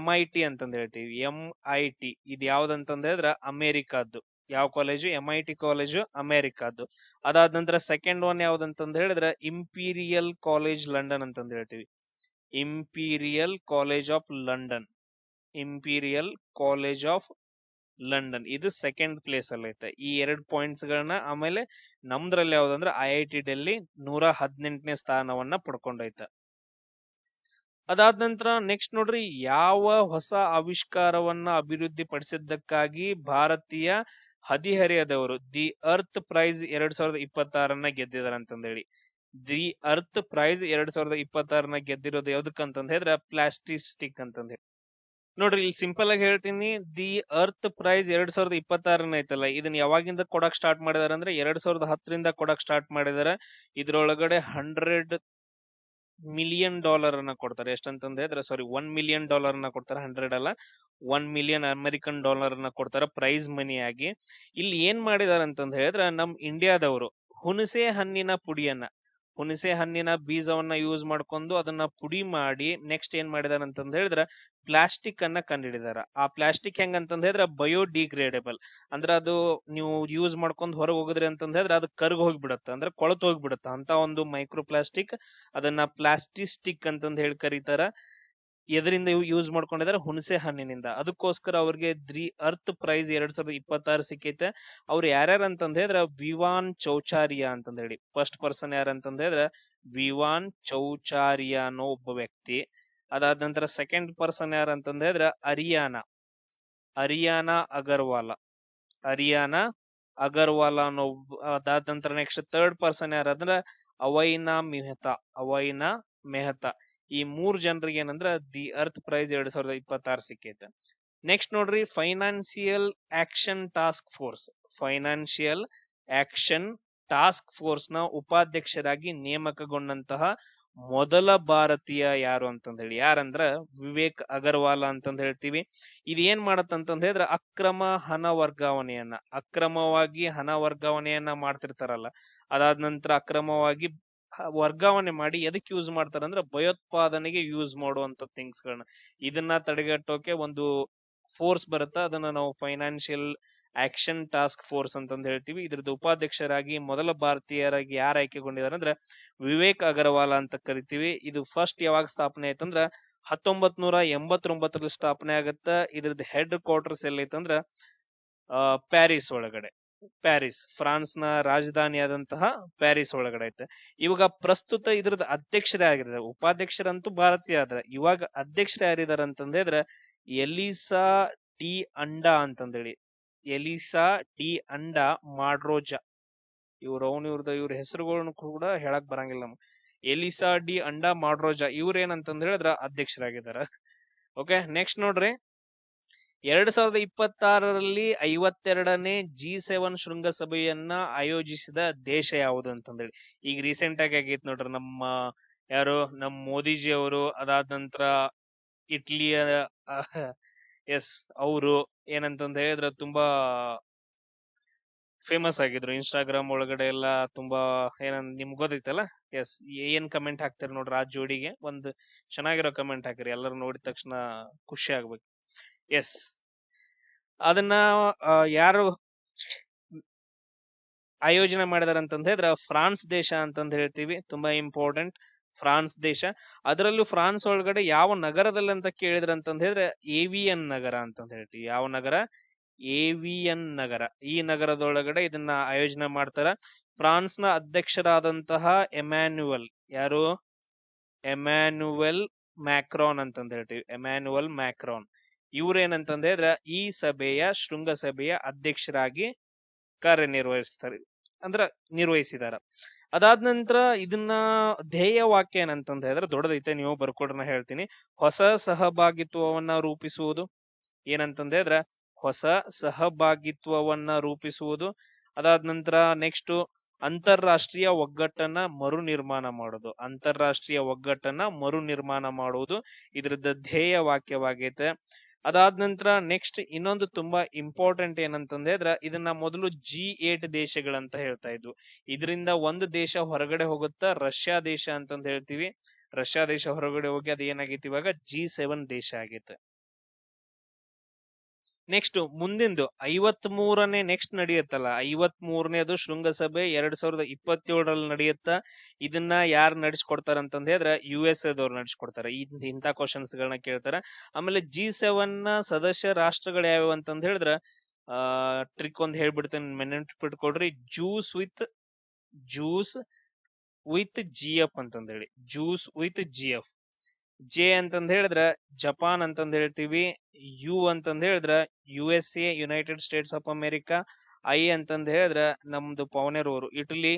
MIT ಅಂತಂದ್ ಹೇಳ್ತೀವಿ. MIT ಇದು ಯಾವ್ದಂತಂದ್ ಹೇಳಿದ್ರ ಅಮೆರಿಕಾದ್ದು. ಯಾವ ಕಾಲೇಜು? MIT college ಅಮೆರಿಕಾದ್ದು. ಅದಾದ ನಂತರ ಸೆಕೆಂಡ್ ಒನ್ ಯಾವ್ದಂತಂದ್ ಹೇಳಿದ್ರ ಇಂಪೀರಿಯಲ್ ಕಾಲೇಜ್ ಲಂಡನ್ ಅಂತಂದ್ ಹೇಳ್ತೀವಿ. Imperial college of London. Imperial college of London ಇದು ಸೆಕೆಂಡ್ ಪ್ಲೇಸ್ ಅಲ್ಲಿ ಐತೆ. ಈ 2 ಪಾಯಿಂಟ್ಸ್ ಗಳನ್ನ ಆಮೇಲೆ ನಮ್ದ್ರಲ್ಲಿ ಯಾವ್ದಂದ್ರೆ IIT ಡೆಲ್ಲಿ 118ನೇ ಸ್ಥಾನವನ್ನ ಪಡ್ಕೊಂಡೈತೆ. ಅದಾದ ನಂತರ ನೆಕ್ಸ್ಟ್ ನೋಡ್ರಿ, ಯಾವ ಹೊಸ ಆವಿಷ್ಕಾರವನ್ನ ಅಭಿವೃದ್ಧಿ ಪಡಿಸಿದ್ದಕ್ಕಾಗಿ ಭಾರತೀಯ ಹದಿಹರೆಯದವರು ದಿ ಅರ್ತ್ ಪ್ರೈಸ್ 2026 ಗೆದ್ದಿದಾರೆ ಅಂತಂದೇಳಿ. ದಿ ಅರ್ತ್ ಪ್ರೈಸ್ 2026 ಗೆದ್ದಿರೋದು ಯಾವ್ದಕ್ಕಂತಂದ್ ಹೇಳಿದ್ರೆ ಪ್ಲಾಸ್ಟಿಸ್ಟಿಕ್ ಅಂತಂದ್ ಹೇಳಿ. ನೋಡ್ರಿ ಇಲ್ಲಿ ಸಿಂಪಲ್ ಆಗಿ ಹೇಳ್ತೀನಿ, ದಿ ಅರ್ತ್ ಪ್ರೈಸ್ 2026 ಐತಲ್ಲ, ಇದನ್ನ ಯಾವಾಗಿಂದ ಕೊಡಕ್ ಸ್ಟಾರ್ಟ್ ಮಾಡಿದಾರೆ ಅಂದ್ರೆ 2010ರಿಂದ ಕೊಡಕ್ ಸ್ಟಾರ್ಟ್ ಮಾಡಿದಾರೆ. ಇದ್ರೊಳಗಡೆ $100 ಮಿಲಿಯನ್ ಅನ್ನ ಕೊಡ್ತಾರೆ. ಎಷ್ಟಂತಂದ್ ಹೇಳಿದ್ರೆ $1 ಮಿಲಿಯನ್ ಅನ್ನ ಕೊಡ್ತಾರೆ. 100 ಅಲ್ಲ, $1 ಮಿಲಿಯನ್ ಅಮೆರಿಕನ್ ಅನ್ನ ಕೊಡ್ತಾರೆ ಪ್ರೈಸ್ ಮನಿ ಆಗಿ. ಇಲ್ಲಿ ಏನ್ ಮಾಡಿದಾರೆ ಅಂತಂದ್ ಹೇಳಿದ್ರೆ, ನಮ್ ಇಂಡಿಯಾದವರು ಹುಣಸೆ ಹಣ್ಣಿನ ಬೀಜವನ್ನ ಯೂಸ್ ಮಾಡ್ಕೊಂಡು ಅದನ್ನ ಪುಡಿ ಮಾಡಿ ನೆಕ್ಸ್ಟ್ ಏನ್ ಮಾಡಿದಾರೆ ಅಂತಂದ್ ಹೇಳಿದ್ರೆ ಪ್ಲಾಸ್ಟಿಕ್ ಅನ್ನ ಕಂಡಿಡಿದಾರ. ಆ ಪ್ಲಾಸ್ಟಿಕ್ ಹೆಂಗಂತಂದ್ ಹೇಳಿದ್ರೆ ಬಯೋಡಿಗ್ರೇಡೇಬಲ್. ಅಂದ್ರೆ ಅದು ನೀವು ಯೂಸ್ ಮಾಡ್ಕೊಂಡ್ ಹೊರಗೆ ಹೋಗಿದ್ರಿ ಅಂತಂದ್ ಹೇಳಿದ್ರೆ ಅದು ಕರ್ಗ್ ಹೋಗ್ಬಿಡತ್ತ, ಅಂದ್ರೆ ಕೊಳತು ಹೋಗ್ಬಿಡತ್ತ. ಅಂತ ಒಂದು ಮೈಕ್ರೋ ಪ್ಲಾಸ್ಟಿಕ್, ಅದನ್ನ ಪ್ಲಾಸ್ಟಿಸ್ಟಿಕ್ ಅಂತಂದ್ ಹೇಳಿ ಕರೀತಾರ. ಎದರಿಂದ ಯೂಸ್ ಮಾಡ್ಕೊಂಡಿದ್ದಾರೆ? ಹುಣಸೆ ಹಣ್ಣಿನಿಂದ. ಅದಕ್ಕೋಸ್ಕರ ಅವ್ರಿಗೆ ದಿ ಅರ್ತ್ ಪ್ರೈಸ್ 2026 ಸಿಕ್ಕೈತೆ. ಅವ್ರು ಯಾರ್ಯಾರು ಅಂತಂದ್ ಹೇಳಿದ್ರೆ ವಿವಾನ್ ಚೌಚಾರಿಯಾ ಅಂತಂದ್ ಹೇಳಿ. ಫಸ್ಟ್ ಪರ್ಸನ್ ಯಾರಂತಂದ್ ಹೇಳಿದ್ರೆ ವಿವಾನ್ ಚೌಚಾರಿಯಾ ಅನ್ನೋ ಒಬ್ಬ ವ್ಯಕ್ತಿ. ಅದಾದ ನಂತರ ಸೆಕೆಂಡ್ ಪರ್ಸನ್ ಯಾರಂತಂದ್ ಹೇಳಿದ್ರೆ ಅರಿಯಾನಾ ಅಗರ್ವಾಲ ಅನ್ನೋ. ಅದಾದ ನಂತರ ನೆಕ್ಸ್ಟ್ ಥರ್ಡ್ ಪರ್ಸನ್ ಯಾರಂದ್ರೆ ಅವೈನಾ ಮೆಹ್ತಾ. ಈ 3 ಜನರಿಗೆ ಏನಂದ್ರ ದಿ ಅರ್ತ್ ಪ್ರೈಸ್ 2026 ಸಿಕ್ಕೈತೆ. ನೆಕ್ಸ್ಟ್ ನೋಡ್ರಿ, ಫೈನಾನ್ಸಿಯಲ್ ಆಕ್ಷನ್ ಟಾಸ್ಕ್ ಫೋರ್ಸ್ ನ ಉಪಾಧ್ಯಕ್ಷರಾಗಿ ನೇಮಕಗೊಂಡಂತಹ ಮೊದಲ ಭಾರತೀಯ ಯಾರು ಅಂತಂದ್ ಹೇಳಿ, ಯಾರಂದ್ರ ವಿವೇಕ್ ಅಗರ್ವಾಲ್ ಅಂತಂದ್ ಹೇಳ್ತೀವಿ. ಇದು ಏನ್ ಮಾಡತ್ತಂತಂದ್ ಹೇಳಿದ್ರೆ ಅಕ್ರಮವಾಗಿ ಹಣ ವರ್ಗಾವಣೆಯನ್ನ ಮಾಡ್ತಿರ್ತಾರಲ್ಲ, ಅದಾದ ನಂತರ ಅಕ್ರಮವಾಗಿ ವರ್ಗಾವಣೆ ಮಾಡಿ ಎದಕ್ ಯೂಸ್ ಮಾಡ್ತಾರಂದ್ರೆ ಭಯೋತ್ಪಾದನೆಗೆ ಯೂಸ್ ಮಾಡುವಂತ ಥಿಂಗ್ಸ್ ಗಳನ್ನ, ಇದನ್ನ ತಡೆಗಟ್ಟೋಕೆ ಒಂದು ಫೋರ್ಸ್ ಬರುತ್ತೆ. ಅದನ್ನ ನಾವು ಫೈನಾನ್ಷಿಯಲ್ ಆಕ್ಷನ್ ಟಾಸ್ಕ್ ಫೋರ್ಸ್ ಅಂತಂದ್ ಹೇಳ್ತೀವಿ. ಇದ್ರದ್ದು ಉಪಾಧ್ಯಕ್ಷರಾಗಿ ಮೊದಲ ಭಾರತೀಯರಾಗಿ ಯಾರು ಆಯ್ಕೆಗೊಂಡಿದ್ದಾರೆ ಅಂದ್ರೆ ವಿವೇಕ್ ಅಗರ್ವಾಲ್ ಅಂತ ಕರಿತೀವಿ. ಇದು ಫಸ್ಟ್ ಯಾವಾಗ ಸ್ಥಾಪನೆ ಆಯ್ತಂದ್ರ 1989ರಲ್ಲಿ ಸ್ಥಾಪನೆ ಆಗತ್ತ. ಇದ್ರದ್ದು ಹೆಡ್ ಕ್ವಾರ್ಟರ್ಸ್ ಎಲ್ಲೈತಂದ್ರ ಪ್ಯಾರಿಸ್, ಫ್ರಾನ್ಸ್ ನ ರಾಜಧಾನಿ ಆದಂತಹ ಪ್ಯಾರಿಸ್ ಒಳಗಡೆ ಐತೆ. ಇವಾಗ ಪ್ರಸ್ತುತ ಇದ್ರದ್ದು ಅಧ್ಯಕ್ಷರೇ ಆಗಿದ್ದಾರೆ. ಉಪಾಧ್ಯಕ್ಷರಂತೂ ಭಾರತೀಯ ಆದ್ರೆ ಇವಾಗ ಅಧ್ಯಕ್ಷರೇ ಯಾರಿದಾರೆ ಅಂತಂದ್ರೆ ಎಲಿಸಾ ಡಿ ಅಂಡಾ ಅಂತಂದೇಳಿ. Elisa de Anda Madrazo. ಇವ್ರ ಹೆಸರುಗಳನ್ನು ಕೂಡ ಹೇಳಕ್ ಬರಂಗಿಲ್ಲ ನಮ್ಗೆ. ಎಲಿಸಾ ಡಿ ಅಂಡಾ ಮಾಡ್ರೋಜಾ ಇವ್ರ ಏನಂತಂದ್ ಹೇಳಿದ್ರ ಅಧ್ಯಕ್ಷರಾಗಿದ್ದಾರ. ಓಕೆ, ನೆಕ್ಸ್ಟ್ ನೋಡ್ರಿ, 2026ರಲ್ಲಿ 52ನೇ G7 ಶೃಂಗಸಭೆಯನ್ನ ಆಯೋಜಿಸಿದ ದೇಶ ಯಾವುದು ಅಂತಂದೇಳಿ. ಈಗ ರೀಸೆಂಟ್ ಆಗಿ ಆಗೈತ್ ನೋಡ್ರಿ, ನಮ್ ಮೋದಿಜಿ ಅವರು. ಅದಾದ ನಂತರ ಇಟ್ಲಿಯ ಎಸ್, ಅವರು ಏನಂತಂದ ಹೇಳಿದ್ರೆ ತುಂಬಾ ಫೇಮಸ್ ಆಗಿದ್ರು ಇನ್ಸ್ಟಾಗ್ರಾಮ್ ಒಳಗಡೆ ಎಲ್ಲ. ತುಂಬಾ ನಿಮ್ಗೆ ಗೊತ್ತೈತಲ್ಲ. ಎಸ್, ಏನ್ ಕಮೆಂಟ್ ಹಾಕ್ತಿರಿ ನೋಡ್ರಿ ಆ ಜೋಡಿಗೆ, ಒಂದು ಚೆನ್ನಾಗಿರೋ ಕಮೆಂಟ್ ಹಾಕಿರಿ, ಎಲ್ಲರೂ ನೋಡಿದ ತಕ್ಷಣ ಖುಷಿ ಆಗ್ಬೇಕು. ಎಸ್, ಅದನ್ನ ಯಾರು ಆಯೋಜನೆ ಮಾಡಿದಾರೆ ಅಂತಂದ ಹೇಳಿದ್ರೆ ಫ್ರಾನ್ಸ್ ದೇಶ ಅಂತಂದ ಹೇಳ್ತೀವಿ. ತುಂಬಾ ಇಂಪಾರ್ಟೆಂಟ್, ಫ್ರಾನ್ಸ್ ದೇಶ. ಅದರಲ್ಲೂ ಫ್ರಾನ್ಸ್ ಒಳಗಡೆ ಯಾವ ನಗರದಲ್ಲಿ ಅಂತ ಕೇಳಿದ್ರ ಅಂತಂದ ಹೇಳಿದ್ರೆ ಏವಿಯನ್ ನಗರ ಅಂತಂದ ಹೇಳ್ತೀವಿ. ಯಾವ ನಗರ? ಏವಿಯನ್ ನಗರ. ಈ ನಗರದೊಳಗಡೆ ಇದನ್ನ ಆಯೋಜನೆ ಮಾಡ್ತಾರ. ಫ್ರಾನ್ಸ್ ನ ಅಧ್ಯಕ್ಷರಾದಂತಹ ಎಮ್ಯಾನ್ಯುಯಲ್, ಯಾರು? ಎಮ್ಯಾನ್ಯುಯಲ್ ಮ್ಯಾಕ್ರಾನ್ ಅಂತಂದ ಹೇಳ್ತೀವಿ. ಎಮ್ಯಾನ್ಯುಯಲ್ ಮ್ಯಾಕ್ರಾನ್ ಇವ್ರೇನಂತಂದ ಹೇಳಿದ್ರೆ ಈ ಸಭೆಯ ಶೃಂಗಸಭೆಯ ಅಧ್ಯಕ್ಷರಾಗಿ ಕಾರ್ಯನಿರ್ವಹಿಸ್ತಾರೆ, ಅಂದ್ರ ನಿರ್ವಹಿಸಿದಾರ. ಅದಾದ ನಂತರ ಇದನ್ನ ಧ್ಯೇಯ ವಾಕ್ಯ ಏನಂತಂದ ಹೇಳಿದ್ರೆ ದೊಡ್ಡದೈತೆ, ನೀವು ಬರ್ಕೊಡ್ರ ನಾ ಹೇಳ್ತೀನಿ. ಹೊಸ ಸಹಭಾಗಿತ್ವವನ್ನ ರೂಪಿಸುವುದು. ಏನಂತಂದ ಹೇಳಿದ್ರೆ ಹೊಸ ಸಹಭಾಗಿತ್ವವನ್ನ ರೂಪಿಸುವುದು. ಅದಾದ ನಂತರ ನೆಕ್ಸ್ಟ್ ಅಂತಾರಾಷ್ಟ್ರೀಯ ಒಗ್ಗಟ್ಟನ್ನ ಮರು ನಿರ್ಮಾಣ ಮಾಡೋದು. ಅಂತಾರಾಷ್ಟ್ರೀಯ ಒಗ್ಗಟ್ಟನ್ನ ಮರು ನಿರ್ಮಾಣ ಮಾಡುವುದು ಇದ್ರದ್ದು ಧ್ಯೇಯ ವಾಕ್ಯವಾಗೈತೆ. ಅದಾದ ನಂತರ ನೆಕ್ಸ್ಟ್ ಇನ್ನೊಂದು ತುಂಬಾ ಇಂಪಾರ್ಟೆಂಟ್ ಏನಂತಂದ್ರೆ ಇದನ್ನ ಮೊದಲು G8 ದೇಶಗಳಂತ ಹೇಳ್ತಾ ಇದ್ವು. ಇದರಿಂದ ಒಂದು ದೇಶ ಹೊರಗಡೆ ಹೋಗುತ್ತಾ, ರಷ್ಯಾ ದೇಶ ಅಂತಂದ ಹೇಳ್ತೀವಿ. ರಷ್ಯಾ ದೇಶ ಹೊರಗಡೆ ಹೋಗಿ ಅದು ಏನಾಗೈತಿ ಇವಾಗ G7 ದೇಶ ಆಗೈತೆ. ನೆಕ್ಸ್ಟ್ ಮುಂದಿಂದು 53ನೇ ನೆಕ್ಸ್ಟ್ ನಡೆಯುತ್ತಲ್ಲ, 53ನೇದು ಶೃಂಗಸಭೆ 2027ರಲ್ಲಿ ನಡೆಯುತ್ತ. ಇದನ್ನ ಯಾರು ನಡೆಸ್ಕೊಡ್ತಾರ ಅಂತಂದ ಹೇಳಿದ್ರೆ USA ದವ್ರು ನಡೆಸ್ಕೊಡ್ತಾರೆ. ಇಂಥ ಕ್ವಶನ್ಸ್ ಗಳನ್ನ ಕೇಳ್ತಾರ. ಆಮೇಲೆ G7 ನ ಸದಸ್ಯ ರಾಷ್ಟ್ರಗಳು ಯಾವ್ಯಾವ ಅಂತಂದ ಹೇಳಿದ್ರ ಟ್ರಿಕ್ ಒಂದ್ ಹೇಳ್ಬಿಡ್ತೇನೆ, ನೆನ್ಪಿಟ್ಕೊಡ್ರಿ. ಜ್ಯೂಸ್ ವಿತ್ GF ಅಂತಂದ ಹೇಳಿ, ಜ್ಯೂಸ್ ವಿತ್ GF. ಜೆ ಅಂತಂದ ಹೇಳಿದ್ರ ಜಪಾನ್ ಅಂತಂದ ಹೇಳ್ತೀವಿ. ಯು ಅಂತಂದ ಹೇಳಿದ್ರ USA, United States of America. I ಅಂತಂದ ಹೇಳಿದ್ರ ನಮ್ದು ಪವನೇರೂರು, ಇಟಲಿ.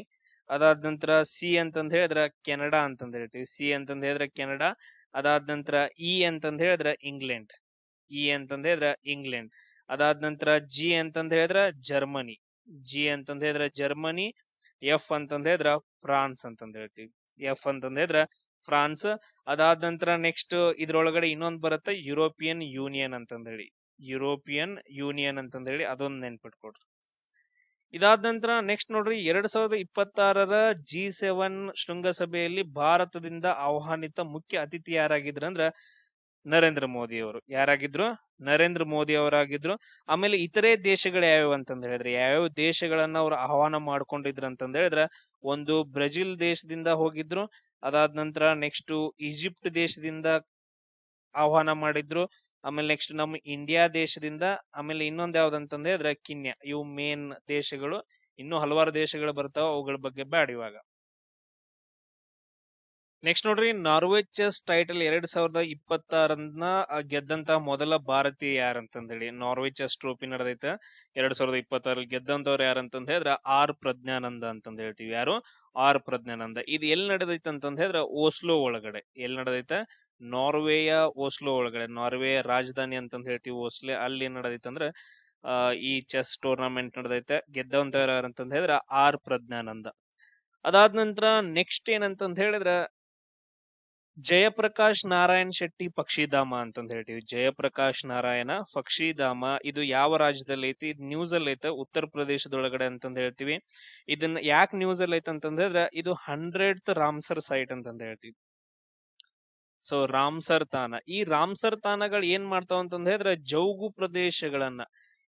ಅದಾದ ನಂತರ ಸಿ ಅಂತಂದ ಹೇಳಿದ್ರ ಕೆನಡಾ ಅಂತಂದ ಹೇಳ್ತೀವಿ. ಸಿ ಅಂತಂದ ಹೇಳಿದ್ರ ಕೆನಡಾ. ಅದಾದ ನಂತರ ಇ ಅಂತಂದ ಹೇಳಿದ್ರ ಇಂಗ್ಲೆಂಡ್. ಇ ಅಂತಂದ ಹೇಳಿದ್ರ ಇಂಗ್ಲೆಂಡ್. ಅದಾದ ನಂತರ ಜಿ ಅಂತಂದ ಹೇಳಿದ್ರ ಜರ್ಮನಿ. ಜಿ ಅಂತಂದ ಹೇಳಿದ್ರ ಜರ್ಮನಿ. ಎಫ್ ಅಂತಂದ ಹೇಳಿದ್ರ ಫ್ರಾನ್ಸ್ ಅಂತಂದ ಹೇಳ್ತೀವಿ. ಎಫ್ ಅಂತಂದ ಹೇಳಿದ್ರ ಫ್ರಾನ್ಸ್. ಅದಾದ ನಂತರ ನೆಕ್ಸ್ಟ್ ಇದ್ರೊಳಗಡೆ ಇನ್ನೊಂದು ಬರುತ್ತೆ, ಯುರೋಪಿಯನ್ ಯೂನಿಯನ್ ಅಂತಂದ ಹೇಳಿ. ಯುರೋಪಿಯನ್ ಯೂನಿಯನ್ ಅಂತಂದ ಹೇಳಿ ಅದೊಂದು ನೆನ್ಪಿಟ್ಕೊಡ್ರಿ. ಇದಾದ ನಂತರ ನೆಕ್ಸ್ಟ್ ನೋಡ್ರಿ, 2026ರ G7 ಶೃಂಗಸಭೆಯಲ್ಲಿ ಭಾರತದಿಂದ ಆಹ್ವಾನಿತ ಮುಖ್ಯ ಅತಿಥಿ ಯಾರಾಗಿದ್ರು ಅಂದ್ರ ನರೇಂದ್ರ ಮೋದಿ ಅವರು. ಯಾರಾಗಿದ್ರು? ನರೇಂದ್ರ ಮೋದಿ ಅವರಾಗಿದ್ರು. ಆಮೇಲೆ ಇತರೆ ದೇಶಗಳು ಯಾವ್ಯಾವ ಅಂತಂದ ಹೇಳಿದ್ರೆ, ಯಾವ್ಯಾವ ದೇಶಗಳನ್ನ ಅವ್ರು ಆಹ್ವಾನ ಮಾಡ್ಕೊಂಡಿದ್ರು ಅಂತಂದ ಹೇಳಿದ್ರೆ, ಒಂದು ಬ್ರೆಜಿಲ್ ದೇಶದಿಂದ ಹೋಗಿದ್ರು. ಅದಾದ ನಂತರ ನೆಕ್ಸ್ಟ್ ಈಜಿಪ್ಟ್ ದೇಶದಿಂದ ಆಹ್ವಾನ ಮಾಡಿದ್ರು. ಆಮೇಲೆ ನೆಕ್ಸ್ಟ್ ನಮ್ಮ ಇಂಡಿಯಾ ದೇಶದಿಂದ, ಆಮೇಲೆ ಇನ್ನೊಂದ್ ಯಾವ್ದಂತಂದ್ರೆ ಹೇಳಿದ್ರೆ ಕಿನ್ಯಾ. ಇವು ಮೇನ್ ದೇಶಗಳು. ಇನ್ನೂ ಹಲವಾರು ದೇಶಗಳು ಬರ್ತಾವ, ಅವುಗಳ ಬಗ್ಗೆ ಬ್ಯಾಡ ಇವಾಗ. ನೆಕ್ಸ್ಟ್ ನೋಡ್ರಿ, ನಾರ್ವೆ ಚೆಸ್ ಟೈಟಲ್ 2026 ಗೆದ್ದಂತ ಮೊದಲ ಭಾರತೀಯ ಯಾರಂತಂದ ಹೇಳಿ. ನಾರ್ವೆ ಚೆಸ್ ಟ್ರೋಫಿ ನಡೆದೈತೆ 2026 ಗೆದ್ದಂತವ್ರು ಯಾರಂತಂದ ಹೇಳಿದ್ರ ಆರ್ ಪ್ರಜ್ಞಾನಂದ ಅಂತಂದ ಹೇಳ್ತೀವಿ. ಯಾರು? ಆರ್ ಪ್ರಜ್ಞಾನಂದ. ಇದು ಎಲ್ಲಿ ನಡೆದೈತೆ ಅಂತಂದ ಹೇಳಿದ್ರ ಓಸ್ಲೋ ಒಳಗಡೆ. ಎಲ್ಲಿ ನಡೆದೈತೆ? ನಾರ್ವೆಯ ಓಸ್ಲೋ ಒಳಗಡೆ. ನಾರ್ವೆಯ ರಾಜಧಾನಿ ಅಂತಂದ ಹೇಳ್ತೀವಿ ಓಸ್ಲೆ. ಅಲ್ಲಿ ಏನ್ ನಡೆದೈತೆ ಅಂದ್ರೆ ಈ ಚೆಸ್ ಟೂರ್ನಮೆಂಟ್ ನಡೆದೈತೆ. ಗೆದ್ದಂತವ್ರು ಯಾರಂತಂದ ಹೇಳಿದ್ರ ಆರ್ ಪ್ರಜ್ಞಾನಂದ. ಅದಾದ ನಂತರ ನೆಕ್ಸ್ಟ್ ಏನಂತಂದ ಹೇಳಿದ್ರ ಜಯಪ್ರಕಾಶ್ ನಾರಾಯಣ್ ಶೆಟ್ಟಿ ಪಕ್ಷಿಧಾಮ ಅಂತಂದ ಹೇಳ್ತೀವಿ. ಜಯಪ್ರಕಾಶ್ ನಾರಾಯಣ ಪಕ್ಷಿಧಾಮ ಇದು ಯಾವ ರಾಜ್ಯದಲ್ಲಿ ಐತಿ? ಇದು ನ್ಯೂಸ್ ಅಲ್ಲಿ ಐತೆ, ಉತ್ತರ ಪ್ರದೇಶದೊಳಗಡೆ ಅಂತಂದ ಹೇಳ್ತೀವಿ. ಇದನ್ನ ಯಾಕೆ ನ್ಯೂಸ್ ಅಲ್ಲಿ ಐತೆ ಅಂತಂದ ಹೇಳಿದ್ರೆ ಇದು 100th ರಾಮ್ಸರ್ ಸೈಟ್ ಅಂತಂದ ಹೇಳ್ತೀವಿ. ಸೊ ರಾಮ್ಸರ್ ತಾಣ, ಈ ರಾಮ್ಸರ್ ತಾಣಗಳು ಏನ್ ಮಾಡ್ತಾವ ಅಂತಂದ ಹೇಳಿದ್ರೆ ಜೌಗು ಪ್ರದೇಶಗಳನ್ನ,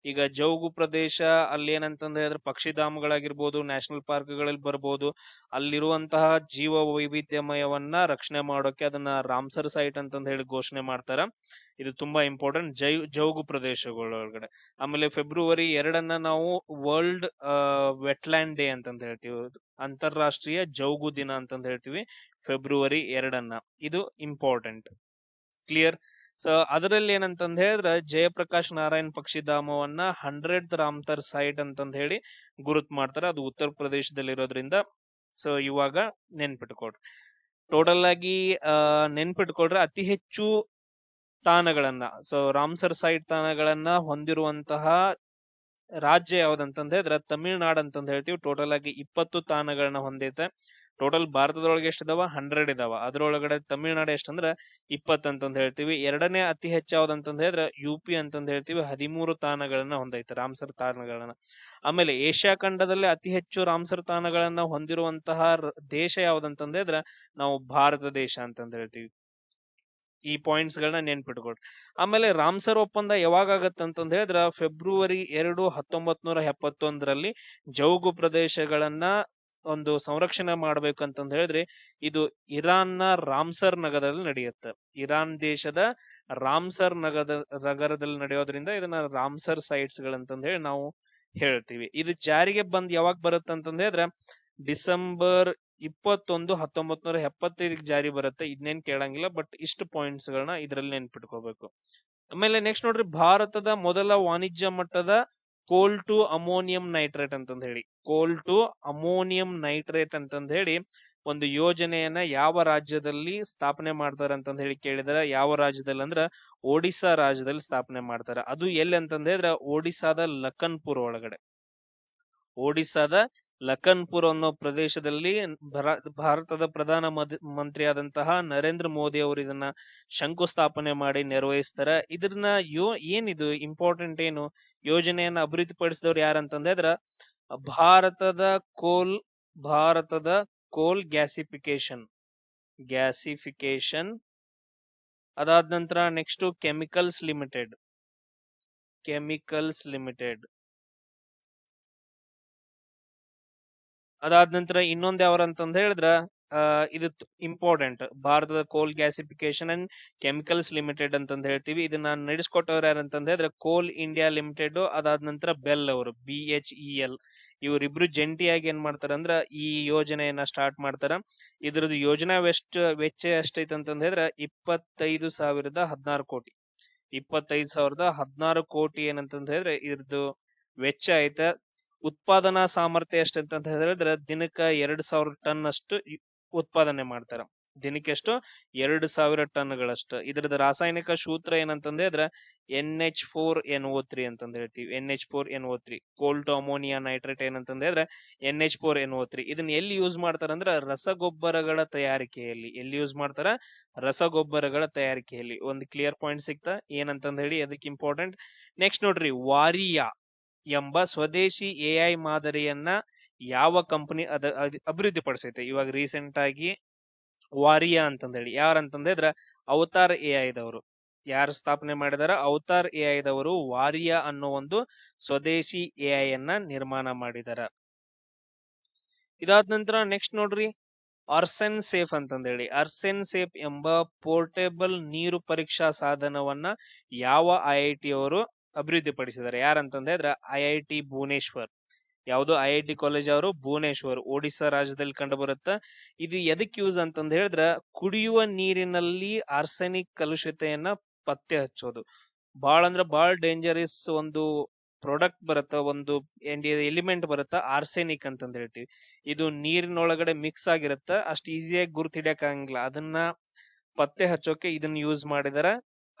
ಈಗ ಜೌಗು ಪ್ರದೇಶ ಅಲ್ಲಿ ಏನಂತಂದ ಹೇಳಿದ್ರೆ ಪಕ್ಷಿಧಾಮಗಳಾಗಿರ್ಬೋದು, ನ್ಯಾಷನಲ್ ಪಾರ್ಕ್ಗಳಲ್ಲಿ ಬರ್ಬೋದು, ಅಲ್ಲಿರುವಂತಹ ಜೀವ ವೈವಿಧ್ಯಮಯವನ್ನ ರಕ್ಷಣೆ ಮಾಡೋಕೆ ಅದನ್ನ ರಾಮ್ಸರ್ ಸೈಟ್ ಅಂತಂದ ಹೇಳಿ ಘೋಷಣೆ ಮಾಡ್ತಾರ. ಇದು ತುಂಬಾ ಇಂಪಾರ್ಟೆಂಟ್ ಜೌಗು ಪ್ರದೇಶಗಳೊಳಗಡೆ. ಆಮೇಲೆ ಫೆಬ್ರವರಿ 2 ನಾವು ವರ್ಲ್ಡ್ ವೆಟ್ಲ್ಯಾಂಡ್ ಡೇ ಅಂತಂದ ಹೇಳ್ತೀವಿ. ಅಂತಾರಾಷ್ಟ್ರೀಯ ಜೌಗು ದಿನ ಅಂತಂದ ಹೇಳ್ತೀವಿ ಫೆಬ್ರವರಿ 2. ಇದು ಇಂಪಾರ್ಟೆಂಟ್. ಕ್ಲಿಯರ್? ಸೊ ಅದರಲ್ಲಿ ಏನಂತಂದ ಹೇಳಿದ್ರೆ ಜಯಪ್ರಕಾಶ್ ನಾರಾಯಣ್ ಪಕ್ಷಿಧಾಮವನ್ನ 100th ರಾಮ್ಸರ್ ಸೈಟ್ ಅಂತಂದ ಹೇಳಿ ಗುರುತ್ ಮಾಡ್ತಾರೆ. ಅದು ಉತ್ತರ ಪ್ರದೇಶದಲ್ಲಿ ಇರೋದ್ರಿಂದ ಸೊ ಇವಾಗ ನೆನ್ಪಿಟ್ಕೊಡ್ರಿ. ಟೋಟಲ್ ಆಗಿ ನೆನ್ಪಿಟ್ಕೊಡ್ರಿ ಅತಿ ಹೆಚ್ಚು ತಾಣಗಳನ್ನ, ಸೊ ರಾಮ್ಸರ್ ಸೈಟ್ ತಾಣಗಳನ್ನ ಹೊಂದಿರುವಂತಹ ರಾಜ್ಯ ಯಾವ್ದಂತಂದ ಹೇಳಿದ್ರೆ ತಮಿಳ್ನಾಡು ಅಂತಂದ ಹೇಳ್ತೀವಿ. ಟೋಟಲ್ ಆಗಿ 20 ತಾಣಗಳನ್ನ ಹೊಂದೈತೆ. ಟೋಟಲ್ ಭಾರತದೊಳಗೆ ಎಷ್ಟಿದಾವ 100 ಇದಾವ. ಅದ್ರೊಳಗಡೆ ತಮಿಳ್ನಾಡು ಎಷ್ಟಂದ್ರ 20 ಅಂತಂದ್ ಹೇಳ್ತೀವಿ. ಎರಡನೇ ಅತಿ ಹೆಚ್ಚು ಯಾವ್ದಂತಂದ್ ಹೇಳಿದ್ರ UP ಅಂತಂದ್ ಹೇಳ್ತೀವಿ. 13 ತಾಣಗಳನ್ನ ಹೊಂದೈತೆ, ರಾಮ್ಸರ್ ತಾಣಗಳನ್ನ. ಆಮೇಲೆ ಏಷ್ಯಾ ಖಂಡದಲ್ಲಿ ಅತಿ ಹೆಚ್ಚು ರಾಮ್ಸರ್ ತಾಣಗಳನ್ನ ಹೊಂದಿರುವಂತಹ ದೇಶ ಯಾವ್ದಂತಂದ್ ಹೇಳಿದ್ರ ನಾವು ಭಾರತ ದೇಶ ಅಂತಂದ್ ಹೇಳ್ತೀವಿ. ಈ ಪಾಯಿಂಟ್ಸ್ ಗಳನ್ನ ನೆನ್ಪಿಟ್ಕೊಳ್ರಿ. ಆಮೇಲೆ ರಾಮ್ಸರ್ ಒಪ್ಪಂದ ಯಾವಾಗ ಆಗತ್ತಂತಂದ್ ಹೇಳಿದ್ರ ಫೆಬ್ರವರಿ 2, 1971ರಲ್ಲಿ ಜೌಗು ಪ್ರದೇಶಗಳನ್ನ ಒಂದು ಸಂರಕ್ಷಣೆ ಮಾಡ್ಬೇಕಂತಂದ್ ಹೇಳಿದ್ರೆ ಇದು ಇರಾನ್ನ ರಾಮ್ಸರ್ ನಗರದಲ್ಲಿ ನಡೆಯುತ್ತೆ. ಇರಾನ್ ದೇಶದ ರಾಮ್ಸರ್ ನಗರದಲ್ಲಿ ನಡೆಯೋದ್ರಿಂದ ಇದನ್ನ ರಾಮ್ಸರ್ ಸೈಟ್ಸ್ ಗಳಂತಂದ್ ಹೇಳಿ ನಾವು ಹೇಳ್ತೀವಿ. ಇದು ಜಾರಿಗೆ ಬಂದ್ ಯಾವಾಗ ಬರುತ್ತಂತಂದ್ ಹೇಳಿದ್ರೆ ಡಿಸೆಂಬರ್ 21, 1975 ಜಾರಿ ಬರುತ್ತೆ. ಇದನ್ನೇನ್ ಕೇಳಂಗಿಲ್ಲ, ಬಟ್ ಇಷ್ಟು ಪಾಯಿಂಟ್ಸ್ ಗಳನ್ನ ಇದ್ರಲ್ಲಿ ನೆನ್ಪಿಟ್ಕೋಬೇಕು. ಆಮೇಲೆ ನೆಕ್ಸ್ಟ್ ನೋಡ್ರಿ, ಭಾರತದ ಮೊದಲ ವಾಣಿಜ್ಯ ಮಟ್ಟದ ಕೋಲ್ ಟು ಅಮೋನಿಯಂ ನೈಟ್ರೇಟ್ ಅಂತಂದ್ ಹೇಳಿ, ಕೋಲ್ ಟು ಅಮೋನಿಯಂ ನೈಟ್ರೇಟ್ ಅಂತಂದ್ ಹೇಳಿ ಒಂದು ಯೋಜನೆಯನ್ನ ಯಾವ ರಾಜ್ಯದಲ್ಲಿ ಸ್ಥಾಪನೆ ಮಾಡ್ತಾರ ಅಂತಂದ್ ಹೇಳಿ ಕೇಳಿದಾರೆ. ಯಾವ ರಾಜ್ಯದಲ್ಲಿ ಅಂದ್ರ ಒಡಿಶಾ ರಾಜ್ಯದಲ್ಲಿ ಸ್ಥಾಪನೆ ಮಾಡ್ತಾರ. ಅದು ಎಲ್ಲಿ ಅಂತಂದ್ ಹೇಳಿದ್ರೆ ಒಡಿಶಾದ ಲಖನ್ಪುರ್ ಒಳಗಡೆ. ಒಡಿಶಾದ ಲಖನ್ಪುರ್ ಅನ್ನೋ ಪ್ರದೇಶದಲ್ಲಿ ಭಾರತದ ಪ್ರಧಾನ ಮಂತ್ರಿ ಆದಂತಹ ನರೇಂದ್ರ ಮೋದಿ ಅವರು ಇದನ್ನ ಶಂಕುಸ್ಥಾಪನೆ ಮಾಡಿ ನೆರವೇರಿಸ್ತಾರ. ಇದನ್ನ ಏನಿದು ಇಂಪಾರ್ಟೆಂಟ್ ಏನು, ಯೋಜನೆಯನ್ನ ಅಭಿವೃದ್ಧಿಪಡಿಸಿದವ್ರು ಯಾರಂತಂದ್ರೆ ಭಾರತದ ಕೋಲ್ ಗ್ಯಾಸಿಫಿಕೇಶನ್ ಅದಾದ ನಂತರ ನೆಕ್ಸ್ಟ್ ಕೆಮಿಕಲ್ಸ್ ಲಿಮಿಟೆಡ್ ಅದಾದ ನಂತರ ಇನ್ನೊಂದ್ ಯಾವ್ರ ಅಂತಂದ್ ಹೇಳಿದ್ರ ಇದು ಇಂಪಾರ್ಟೆಂಟ್, ಭಾರತದ ಕೋಲ್ ಗ್ಯಾಸಿಫಿಕೇಶನ್ ಅಂಡ್ ಕೆಮಿಕಲ್ಸ್ ಲಿಮಿಟೆಡ್ ಅಂತಂದ್ ಹೇಳ್ತೀವಿ. ಇದನ್ನ ನಡೆಸ್ಕೊಟ್ಟವ್ರು ಯಾರಂತಂದ್ ಹೇಳಿದ್ರೆ ಕೋಲ್ ಇಂಡಿಯಾ ಲಿಮಿಟೆಡ್, ಅದಾದ ನಂತರ ಬೆಲ್ ಅವರು BHEL. ಇವರಿಬ್ರು ಜಂಟಿಯಾಗಿ ಏನ್ ಮಾಡ್ತಾರ ಅಂದ್ರ ಈ ಯೋಜನೆಯನ್ನ ಸ್ಟಾರ್ಟ್ ಮಾಡ್ತಾರ. ಇದ್ರದ್ದು ಯೋಜನಾ ವೆಚ್ಚ ಎಷ್ಟೈತೆ ಅಂತಂದ್ ಹೇಳಿದ್ರೆ 25,016 ಕೋಟಿ. 25,016 ಕೋಟಿ ಏನಂತಂದ್ ಹೇಳಿದ್ರೆ ಇದ್ರದ್ದು ವೆಚ್ಚ ಐತೆ. ಉತ್ಪಾದನಾ ಸಾಮರ್ಥ್ಯ ಎಷ್ಟಂತ ಹೇಳಿದ್ರೆ ದಿನಕ್ಕ 2,000 ಟನ್ ಅಷ್ಟು ಉತ್ಪಾದನೆ ಮಾಡ್ತಾರ. ದಿನಕ್ಕೆ ಎಷ್ಟು? 2,000 ಟನ್ಗಳಷ್ಟು. ಇದ್ರದ್ದು ರಾಸಾಯನಿಕ ಸೂತ್ರ ಏನಂತಂದ್ ಹೇಳಿದ್ರೆ NH4NO3 ಅಂತಂದ್ ಹೇಳ್ತೀವಿ. NH4NO3 equal to ammonia nitrate ಏನಂತಂದ್ ಹೇಳಿದ್ರೆ NH4NO3. ಇದನ್ನ ಎಲ್ಲಿ ಯೂಸ್ ಮಾಡ್ತಾರ ಅಂದ್ರೆ ರಸಗೊಬ್ಬರಗಳ ತಯಾರಿಕೆಯಲ್ಲಿ. ಎಲ್ಲಿ ಯೂಸ್ ಮಾಡ್ತಾರ? ರಸಗೊಬ್ಬರಗಳ ತಯಾರಿಕೆಯಲ್ಲಿ. ಒಂದು ಕ್ಲಿಯರ್ ಪಾಯಿಂಟ್ ಸಿಗ್ತಾ ಏನಂತಂದ್ ಹೇಳಿ ಅದಕ್ಕೆ ಇಂಪಾರ್ಟೆಂಟ್. ನೆಕ್ಸ್ಟ್ ನೋಡ್ರಿ, ವಾರಿಯಾ ಎಂಬ ಸ್ವದೇಶಿ AI ಮಾದರಿಯನ್ನ ಯಾವ ಕಂಪನಿ ಅಭಿವೃದ್ಧಿ ಪಡಿಸೈತೆ? ಇವಾಗ ರೀಸೆಂಟ್ ಆಗಿ ವಾರಿಯಾ ಅಂತಂದ್ ಹೇಳಿ ಯಾರಂತಂದ್ ಹೇಳಿದ್ರ ಅವತಾರ್ AI ದವರು. ಯಾರು ಸ್ಥಾಪನೆ ಮಾಡಿದಾರ? ಅವತಾರ್ AI ದವರು ವಾರಿಯಾ ಅನ್ನೋ ಒಂದು ಸ್ವದೇಶಿ AI ಅನ್ನ ನಿರ್ಮಾಣ ಮಾಡಿದಾರ. ಇದಾದ ನಂತರ ನೆಕ್ಸ್ಟ್ ನೋಡ್ರಿ, ಅರ್ಸೆನ್ ಸೇಫ್ ಅಂತಂದ್ ಹೇಳಿ. ಅರ್ಸೆನ್ ಸೇಫ್ ಎಂಬ ಪೋರ್ಟೇಬಲ್ ನೀರು ಪರೀಕ್ಷಾ ಸಾಧನವನ್ನ ಯಾವ IIT ಅವರು ಅಭಿವೃದ್ಧಿ ಪಡಿಸಿದ್ದಾರೆ? ಯಾರಂತಂದ್ ಹೇಳಿದ್ರೆ IIT ಭುವನೇಶ್ವರ್. ಯಾವುದು? IIT ಕಾಲೇಜ್ ಅವರು ಭುವನೇಶ್ವರ್, ಒಡಿಶಾ ರಾಜ್ಯದಲ್ಲಿ ಕಂಡು ಬರುತ್ತ. ಇದು ಎದಕ್ ಯೂಸ್ ಅಂತಂದ್ ಹೇಳಿದ್ರ ಕುಡಿಯುವ ನೀರಿನಲ್ಲಿ ಆರ್ಸೆನಿಕ್ ಕಲುಷಿತೆಯನ್ನ ಪತ್ತೆ ಹಚ್ಚೋದು. ಬಾಳ ಅಂದ್ರ ಬಾಳ ಡೇಂಜರಸ್ ಒಂದು ಪ್ರಾಡಕ್ಟ್ ಬರುತ್ತ, ಒಂದು ಎಲಿಮೆಂಟ್ ಬರುತ್ತ, ಆರ್ಸೆನಿಕ್ ಅಂತಂದ್ ಹೇಳ್ತೀವಿ. ಇದು ನೀರಿನೊಳಗಡೆ ಮಿಕ್ಸ್ ಆಗಿರುತ್ತ, ಅಷ್ಟು ಈಸಿಯಾಗಿ ಗುರ್ತಿಡಿಯಕ್ ಆಗಂಗಿಲ್ಲ. ಅದನ್ನ ಪತ್ತೆ ಹಚ್ಚೋಕೆ ಇದನ್ನ ಯೂಸ್ ಮಾಡಿದಾರ,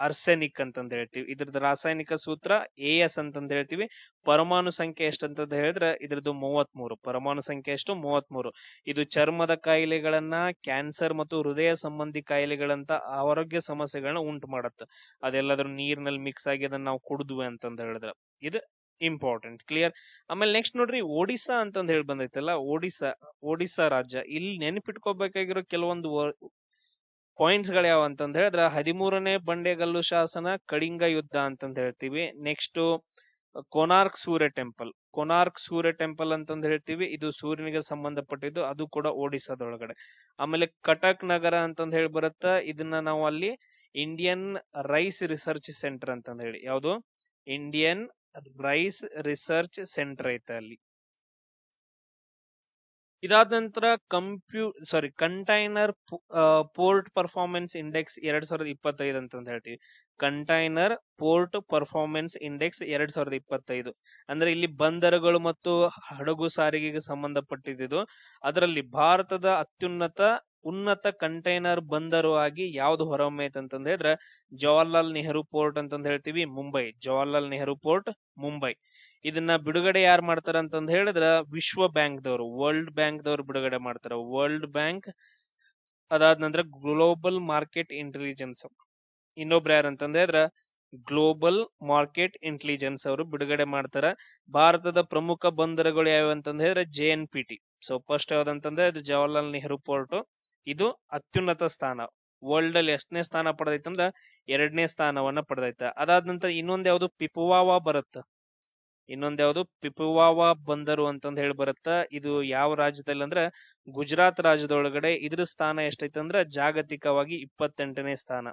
ಅರ್ಸೆನಿಕ್ ಅಂತಂದ್ ಹೇಳ್ತೀವಿ. ಇದ್ರದ್ದು ರಾಸಾಯನಿಕ ಸೂತ್ರ AS ಅಂತಂದ್ ಹೇಳ್ತೀವಿ. ಪರಮಾಣು ಸಂಖ್ಯೆ ಎಷ್ಟಂತಂದ್ ಹೇಳಿದ್ರೆ ಇದ್ರದ್ದು 33. ಪರಮಾಣು ಸಂಖ್ಯೆ ಎಷ್ಟು? 33. ಇದು ಚರ್ಮದ ಕಾಯಿಲೆಗಳನ್ನ, ಕ್ಯಾನ್ಸರ್ ಮತ್ತು ಹೃದಯ ಸಂಬಂಧಿ ಕಾಯಿಲೆಗಳಂತ ಆರೋಗ್ಯ ಸಮಸ್ಯೆಗಳನ್ನ ಉಂಟು ಮಾಡತ್ತ. ಅದೆಲ್ಲದ್ರೂ ನೀರಿನಲ್ಲಿ ಮಿಕ್ಸ್ ಆಗಿ ಅದನ್ನ ನಾವು ಕುಡಿದ್ವಿ ಅಂತಂದ್ ಹೇಳಿದ್ರೆ ಇದು ಇಂಪಾರ್ಟೆಂಟ್. ಕ್ಲಿಯರ್? ಆಮೇಲೆ ನೆಕ್ಸ್ಟ್ ನೋಡ್ರಿ, ಒಡಿಶಾ ಅಂತಂದ್ ಹೇಳಿ ಬಂದೈತಲ್ಲ, ಒಡಿಶಾ ರಾಜ್ಯ. ಇಲ್ಲಿ ನೆನಪಿಟ್ಕೋಬೇಕಾಗಿರೋ ಕೆಲವೊಂದು ಪಾಯಿಂಟ್ಸ್ ಗಳು ಯಾವ ಅಂತಂದ್ ಹೇಳಿದ್ರ 13ನೇ ಬಂಡೆಗಲ್ಲು ಶಾಸನ, ಕಳಿಂಗ ಯುದ್ಧ ಅಂತಂದ್ ಹೇಳ್ತೀವಿ. ನೆಕ್ಸ್ಟ್ ಕೋನಾರ್ಕ್ ಸೂರ್ಯ ಟೆಂಪಲ್ ಅಂತಂದ್ ಹೇಳ್ತೀವಿ. ಇದು ಸೂರ್ಯನಿಗೆ ಸಂಬಂಧಪಟ್ಟಿದ್ದು, ಅದು ಕೂಡ ಒಡಿಶಾದೊಳಗಡೆ. ಆಮೇಲೆ ಕಟಕ್ ನಗರ ಅಂತಂದ್ ಹೇಳಿ ಬರುತ್ತ. ಇದನ್ನ ನಾವು ಅಲ್ಲಿ ಇಂಡಿಯನ್ ರೈಸ್ ರಿಸರ್ಚ್ ಸೆಂಟರ್ ಅಂತಂದ್ ಹೇಳಿ, ಯಾವುದು? ಇಂಡಿಯನ್ ರೈಸ್ ರಿಸರ್ಚ್ ಸೆಂಟರ್ ಐತೆ ಅಲ್ಲಿ. ಇದಾದ ನಂತರ ಕಂಟೈನರ್ ಪೋರ್ಟ್ ಪರ್ಫಾರ್ಮೆನ್ಸ್ ಇಂಡೆಕ್ಸ್ 2025 ಅಂತಂದ್ ಹೇಳ್ತೀವಿ. ಕಂಟೈನರ್ ಪೋರ್ಟ್ ಪರ್ಫಾರ್ಮೆನ್ಸ್ ಇಂಡೆಕ್ಸ್ 2025 ಅಂದ್ರೆ ಇಲ್ಲಿ ಬಂದರುಗಳು ಮತ್ತು ಹಡಗು ಸಾರಿಗೆಗೆ ಸಂಬಂಧಪಟ್ಟಿದ್ದು. ಅದರಲ್ಲಿ ಭಾರತದ ಉನ್ನತ ಕಂಟೈನರ್ ಬಂದರು ಆಗಿ ಯಾವ್ದು ಹೊರಹೊಮ್ಮೈತೆ ಅಂತಂದ್ ಹೇಳಿದ್ರೆ ಜವಾಹರ್ಲಾಲ್ ನೆಹರು ಪೋರ್ಟ್ ಅಂತಂದ್ ಹೇಳ್ತೀವಿ, ಮುಂಬೈ. ಜವಾಹರ್ಲಾಲ್ ನೆಹರು ಪೋರ್ಟ್, ಮುಂಬೈ. ಇದನ್ನ ಬಿಡುಗಡೆ ಯಾರು ಮಾಡ್ತಾರ ಅಂತಂದ್ ಹೇಳಿದ್ರ ವಿಶ್ವ ಬ್ಯಾಂಕ್ ದವರು, ವರ್ಲ್ಡ್ ಬ್ಯಾಂಕ್ ದವರು ಬಿಡುಗಡೆ ಮಾಡ್ತಾರ. ವರ್ಲ್ಡ್ ಬ್ಯಾಂಕ್, ಅದಾದ ನಂತರ ಗ್ಲೋಬಲ್ ಮಾರ್ಕೆಟ್ ಇಂಟೆಲಿಜೆನ್ಸ್, ಇನ್ನೊಬ್ರು ಯಾರಂತಂದ ಹೇಳಿದ್ರ ಗ್ಲೋಬಲ್ ಮಾರ್ಕೆಟ್ ಇಂಟೆಲಿಜೆನ್ಸ್ ಅವರು ಬಿಡುಗಡೆ ಮಾಡ್ತಾರ. ಭಾರತದ ಪ್ರಮುಖ ಬಂದರುಗಳು ಯಾವ್ಯಾವ ಅಂತಂದ ಹೇಳಿದ್ರೆ JNPT. ಸೊ ಫಸ್ಟ್ ಯಾವ್ದಂತಂದ್ರೆ ಇದು ಜವಾಹರ್ಲಾಲ್ ನೆಹರು ಪೋರ್ಟ್. ಇದು ಅತ್ಯುನ್ನತ ಸ್ಥಾನ, ವರ್ಲ್ಡ್ ಅಲ್ಲಿ ಎಷ್ಟನೇ ಸ್ಥಾನ ಪಡೆದೈತಂದ್ರ 2ನೇ ಸ್ಥಾನವನ್ನ ಪಡೆದೈತ. ಅದಾದ ನಂತರ ಇನ್ನೊಂದ್ ಯಾವ್ದು ಪಿಪವಾವ ಬರುತ್ತ. ಇನ್ನೊಂದ್ ಯಾವ್ದು ಪಿಪವಾವ ಬಂದರು ಅಂತಂದ್ ಹೇಳಿ ಬರುತ್ತ. ಇದು ಯಾವ ರಾಜ್ಯದಲ್ಲಿ ಅಂದ್ರ ಗುಜರಾತ್ ರಾಜ್ಯದೊಳಗಡೆ. ಇದ್ರ ಸ್ಥಾನ ಎಷ್ಟೈತಂದ್ರ ಜಾಗತಿಕವಾಗಿ 28ನೇ ಸ್ಥಾನ.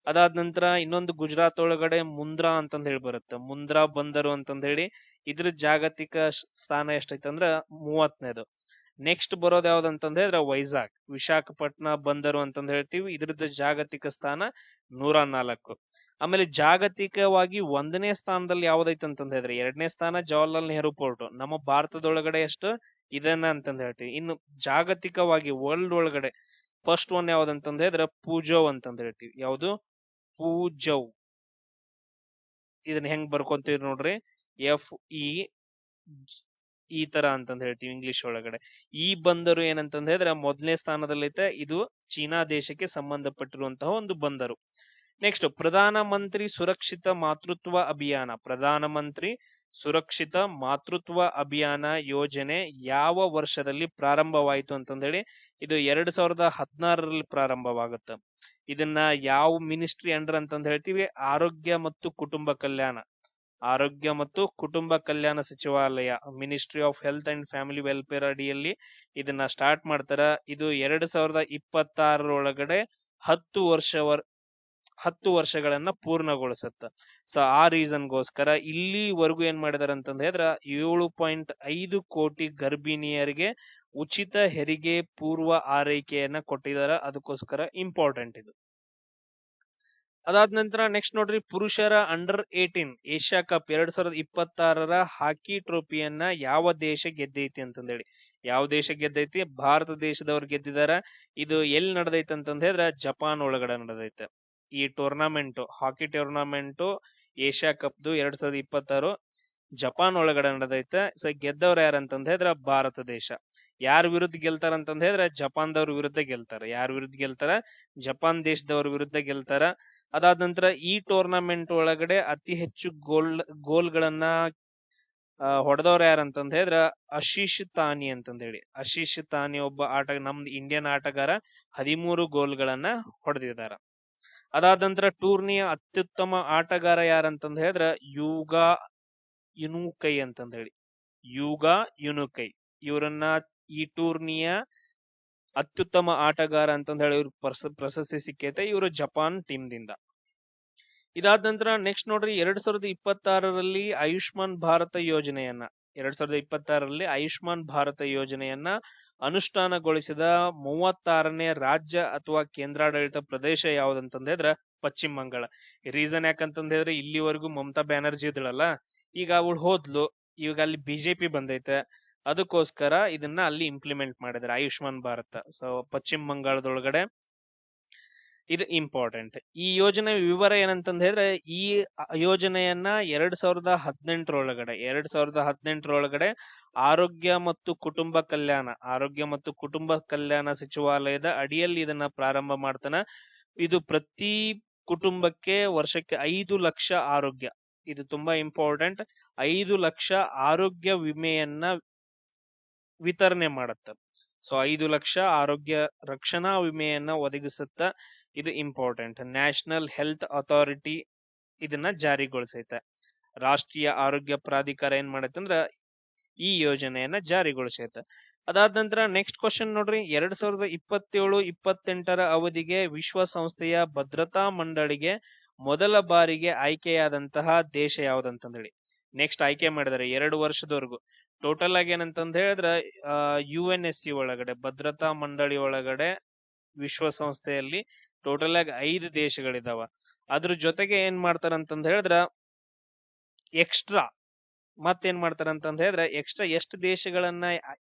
ಅದಾದ ನಂತರ ಇನ್ನೊಂದು ಗುಜರಾತ್ ಒಳಗಡೆ ಮುಂದ್ರಾ ಅಂತಂದ್ ಹೇಳಿ ಬರುತ್ತೆ. ಮುಂದ್ರಾ ಬಂದರು ಅಂತಂದ್ ಹೇಳಿ, ಇದ್ರ ಜಾಗತಿಕ ಸ್ಥಾನ ಎಷ್ಟೈತಂದ್ರ 30ನೇದು. ನೆಕ್ಸ್ಟ್ ಬರೋದು ಯಾವ್ದಂತಂದ್ ಹೇಳಿದ್ರೆ ವೈಜಾಗ್, ವಿಶಾಖಪಟ್ಟಣ ಬಂದರು ಅಂತಂದ್ ಹೇಳ್ತೀವಿ. ಇದ್ರದ್ದು ಜಾಗತಿಕ ಸ್ಥಾನ 104. ಆಮೇಲೆ ಜಾಗತಿಕವಾಗಿ 1ನೇ ಸ್ಥಾನದಲ್ಲಿ ಯಾವ್ದೈತೆ ಅಂತಂದ್ ಹೇಳಿದ್ರೆ 2ನೇ ಸ್ಥಾನ ಜವಾಹರ್ಲಾಲ್ ನೆಹರು ಪೋರ್ಟ್. ನಮ್ಮ ಭಾರತದೊಳಗಡೆ ಎಷ್ಟು ಇದನ್ನ ಅಂತಂದ್ ಹೇಳ್ತೀವಿ. ಇನ್ನು ಜಾಗತಿಕವಾಗಿ ವರ್ಲ್ಡ್ ಒಳಗಡೆ ಫಸ್ಟ್ ಒನ್ ಯಾವ್ದಂತಂದ್ ಹೇಳಿದ್ರೆ ಪೂಜೋ ಅಂತಂದ್ ಹೇಳ್ತೀವಿ. ಯಾವ್ದು? ಪೂಜೌ. ಇದನ್ನ ಹೆಂಗ್ ಬರ್ಕೊಂತೀವಿ ನೋಡ್ರಿ, FE ಈ ತರ ಅಂತಂದ್ ಹೇಳ್ತೀವಿ ಇಂಗ್ಲಿಷ್ ಒಳಗಡೆ. ಈ ಬಂದರು ಏನಂತಂದ್ ಹೇಳಿದ್ರೆ 1ನೇ ಸ್ಥಾನದಲ್ಲೈತೆ. ಇದು ಚೀನಾ ದೇಶಕ್ಕೆ ಸಂಬಂಧಪಟ್ಟಿರುವಂತಹ ಒಂದು ಬಂದರು. ನೆಕ್ಸ್ಟ್ ಪ್ರಧಾನ ಮಂತ್ರಿ ಸುರಕ್ಷಿತ ಮಾತೃತ್ವ ಅಭಿಯಾನ. ಪ್ರಧಾನ ಮಂತ್ರಿ ಸುರಕ್ಷಿತ ಮಾತೃತ್ವ ಅಭಿಯಾನ ಯೋಜನೆ ಯಾವ ವರ್ಷದಲ್ಲಿ ಪ್ರಾರಂಭವಾಯಿತು ಅಂತಂದ್ ಹೇಳಿ, ಇದು 2016ರಲ್ಲಿ ಪ್ರಾರಂಭವಾಗುತ್ತೆ. ಇದನ್ನ ಯಾವ ಮಿನಿಸ್ಟ್ರಿ ಅಂಡರ್ ಅಂತಂದ್ ಹೇಳ್ತೀವಿ? ಆರೋಗ್ಯ ಮತ್ತು ಕುಟುಂಬ ಕಲ್ಯಾಣ. ಆರೋಗ್ಯ ಮತ್ತು ಕುಟುಂಬ ಕಲ್ಯಾಣ ಸಚಿವಾಲಯ, ministry of health and family welfare ಅಡಿಯಲ್ಲಿ ಇದನ್ನ ಸ್ಟಾರ್ಟ್ ಮಾಡ್ತಾರ. ಇದು 2026 10 ವರ್ಷಗಳನ್ನ ಪೂರ್ಣಗೊಳಿಸತ್ತ. ಸೊ ಆ ರೀಸನ್ಗೋಸ್ಕರ ಇಲ್ಲಿವರೆಗೂ ಏನ್ ಮಾಡಿದಾರೆ ಅಂತಂದ ಹೇಳಿದ್ರ 7.5 ಕೋಟಿ ಗರ್ಭಿಣಿಯರಿಗೆ ಉಚಿತ ಹೆರಿಗೆ ಪೂರ್ವ ಆರೈಕೆಯನ್ನ ಕೊಟ್ಟಿದಾರ. ಅದಕ್ಕೋಸ್ಕರ ಇಂಪಾರ್ಟೆಂಟ್ ಇದು. ಅದಾದ ನಂತರ ನೆಕ್ಸ್ಟ್ ನೋಡ್ರಿ, ಪುರುಷರ ಅಂಡರ್-18 ಏಷ್ಯಾ ಕಪ್ 2026 ಹಾಕಿ ಟ್ರೋಫಿಯನ್ನ ಯಾವ ದೇಶ ಗೆದ್ದೈತಿ ಅಂತಂದೇಳಿ. ಯಾವ ದೇಶ ಗೆದ್ದೈತಿ? ಭಾರತ ದೇಶದವ್ರು ಗೆದ್ದಿದಾರ. ಇದು ಎಲ್ಲಿ ನಡೆದೈತೆ ಅಂತಂದ ಹೇಳಿದ್ರೆ ಜಪಾನ್ ಒಳಗಡೆ ನಡೆದೈತೆ. ಈ ಟೂರ್ನಮೆಂಟ್, ಹಾಕಿ ಟೂರ್ನಮೆಂಟ್ ಏಷ್ಯಾ ಕಪ್ದು 2026 ಜಪಾನ್ ಒಳಗಡೆ ನಡೆದೈತೆ. ಸೊ ಗೆದ್ದವ್ರು ಯಾರಂತಂದ ಹೇಳಿದ್ರ ಭಾರತ ದೇಶ. ಯಾರ ವಿರುದ್ಧ ಗೆಲ್ತಾರ ಅಂತಂದ ಹೇಳಿದ್ರೆ ಜಪಾನ್ದವ್ರ ವಿರುದ್ಧ ಗೆಲ್ತಾರ. ಯಾರ ವಿರುದ್ಧ ಗೆಲ್ತಾರ? ಜಪಾನ್ ದೇಶದವ್ರ ವಿರುದ್ಧ ಗೆಲ್ತಾರ. ಅದಾದ ನಂತರ ಈ ಟೂರ್ನಮೆಂಟ್ ಒಳಗಡೆ ಅತಿ ಹೆಚ್ಚು ಗೋಲ್ಗಳನ್ನ ಹೊಡೆದವ್ರ ಯಾರಂತಂದ ಹೇಳಿದ್ರ ಆಶೀಶ್ ತಾನಿ ಅಂತಂದ ಹೇಳಿ. ಆಶೀಶ್ ತಾನಿ ಒಬ್ಬ ನಮ್ದು ಇಂಡಿಯನ್ ಆಟಗಾರ 13 ಗೋಲ್ಗಳನ್ನ ಹೊಡೆದಿದಾರ. ಅದಾದ ನಂತರ ಟೂರ್ನಿಯ ಅತ್ಯುತ್ತಮ ಆಟಗಾರ ಯಾರಂತಂದ ಹೇಳಿದ್ರ ಯೂಗಾ ಯುನುಕೈ ಅಂತಂದ ಹೇಳಿ. ಯೂಗಾ ಯುನುಕೈ ಇವರನ್ನ ಈ ಟೂರ್ನಿಯ ಅತ್ಯುತ್ತಮ ಆಟಗಾರ ಅಂತಂದ ಹೇಳಿ ಇವ್ರ ಪ್ರಶಸ್ತಿ ಸಿಕ್ಕೈತೆ. ಇವರು ಜಪಾನ್ ಟೀಮ್ ದಿಂದ. ಇದಾದ ನಂತರ ನೆಕ್ಸ್ಟ್ ನೋಡ್ರಿ, 2026ರಲ್ಲಿ ಆಯುಷ್ಮಾನ್ ಭಾರತ ಯೋಜನೆಯನ್ನ 2026ರಲ್ಲಿ ಆಯುಷ್ಮಾನ್ ಭಾರತ ಯೋಜನೆಯನ್ನ ಅನುಷ್ಠಾನಗೊಳಿಸಿದ 36ನೇ ರಾಜ್ಯ ಅಥವಾ ಕೇಂದ್ರಾಡಳಿತ ಪ್ರದೇಶ ಯಾವ್ದಂತಂದ ಹೇಳಿದ್ರ ಪಶ್ಚಿಮ ಬಂಗಾಳ. ರೀಸನ್ ಯಾಕಂತಂದ ಹೇಳಿದ್ರೆ ಇಲ್ಲಿವರೆಗೂ ಮಮತಾ ಬ್ಯಾನರ್ಜಿ ಇದ್ಳಲ್ಲ, ಈಗ ಅವಳು ಹೋದ್ಲು, ಈಗ ಅಲ್ಲಿ ಬಿಜೆಪಿ ಬಂದೈತೆ. ಅದಕ್ಕೋಸ್ಕರ ಇದನ್ನ ಅಲ್ಲಿ ಇಂಪ್ಲಿಮೆಂಟ್ ಮಾಡಿದ್ರೆ ಆಯುಷ್ಮಾನ್ ಭಾರತ. ಸೊ ಪಶ್ಚಿಮ ಬಂಗಾಳದೊಳಗಡೆ ಇದು ಇಂಪಾರ್ಟೆಂಟ್. ಈ ಯೋಜನೆ ವಿವರ ಏನಂತಂದ ಹೇಳಿದ್ರೆ, ಈ ಯೋಜನೆಯನ್ನ 2018ರೊಳಗಡೆ ಆರೋಗ್ಯ ಮತ್ತು ಕುಟುಂಬ ಕಲ್ಯಾಣ ಸಚಿವಾಲಯದ ಅಡಿಯಲ್ಲಿ ಇದನ್ನ ಪ್ರಾರಂಭ ಮಾಡ್ತಾನ. ಇದು ಪ್ರತಿ ಕುಟುಂಬಕ್ಕೆ ವರ್ಷಕ್ಕೆ 5 ಲಕ್ಷ ಆರೋಗ್ಯ, ಇದು ತುಂಬಾ ಇಂಪಾರ್ಟೆಂಟ್, 5 ಲಕ್ಷ ಆರೋಗ್ಯ ವಿಮೆಯನ್ನ ವಿತರಣೆ ಮಾಡತ್ತ. ಸೊ 5 ಲಕ್ಷ ಆರೋಗ್ಯ ರಕ್ಷಣಾ ವಿಮೆಯನ್ನ ಒದಗಿಸುತ್ತ. ಇದು ಇಂಪಾರ್ಟೆಂಟ್. ನ್ಯಾಷನಲ್ ಹೆಲ್ತ್ ಅಥಾರಿಟಿ ಇದನ್ನ ಜಾರಿಗೊಳಿಸೈತೆ. ರಾಷ್ಟ್ರೀಯ ಆರೋಗ್ಯ ಪ್ರಾಧಿಕಾರ ಏನ್ ಮಾಡೈತೆ ಅಂದ್ರ ಈ ಯೋಜನೆಯನ್ನ ಜಾರಿಗೊಳಿಸೈತೆ. ಅದಾದ ನಂತರ ನೆಕ್ಸ್ಟ್ ಕ್ವಶನ್ ನೋಡ್ರಿ, 2027-28 ಅವಧಿಗೆ ವಿಶ್ವಸಂಸ್ಥೆಯ ಭದ್ರತಾ ಮಂಡಳಿಗೆ ಮೊದಲ ಬಾರಿಗೆ ಆಯ್ಕೆಯಾದಂತಹ ದೇಶ ಯಾವ್ದಂತಂದೇಳಿ. ನೆಕ್ಸ್ಟ್ ಆಯ್ಕೆ ಮಾಡಿದಾರೆ 2 ವರ್ಷದವರೆಗೂ. ಟೋಟಲ್ ಆಗಿ ಏನಂತಂದ ಹೇಳಿದ್ರೆ UNSC ಒಳಗಡೆ, ಭದ್ರತಾ ಮಂಡಳಿ ಒಳಗಡೆ ವಿಶ್ವಸಂಸ್ಥೆಯಲ್ಲಿ ಟೋಟಲ್ ಆಗಿ 5 ದೇಶಗಳಿದಾವ. ಅದ್ರ ಜೊತೆಗೆ ಏನ್ ಮಾಡ್ತಾರಂತಂದ ಹೇಳಿದ್ರ ಎಕ್ಸ್ಟ್ರಾ ಮತ್ತೇನ್ ಮಾಡ್ತಾರಂತಂದ ಹೇಳಿದ್ರೆ ಎಕ್ಸ್ಟ್ರಾ ಎಷ್ಟು ದೇಶಗಳನ್ನ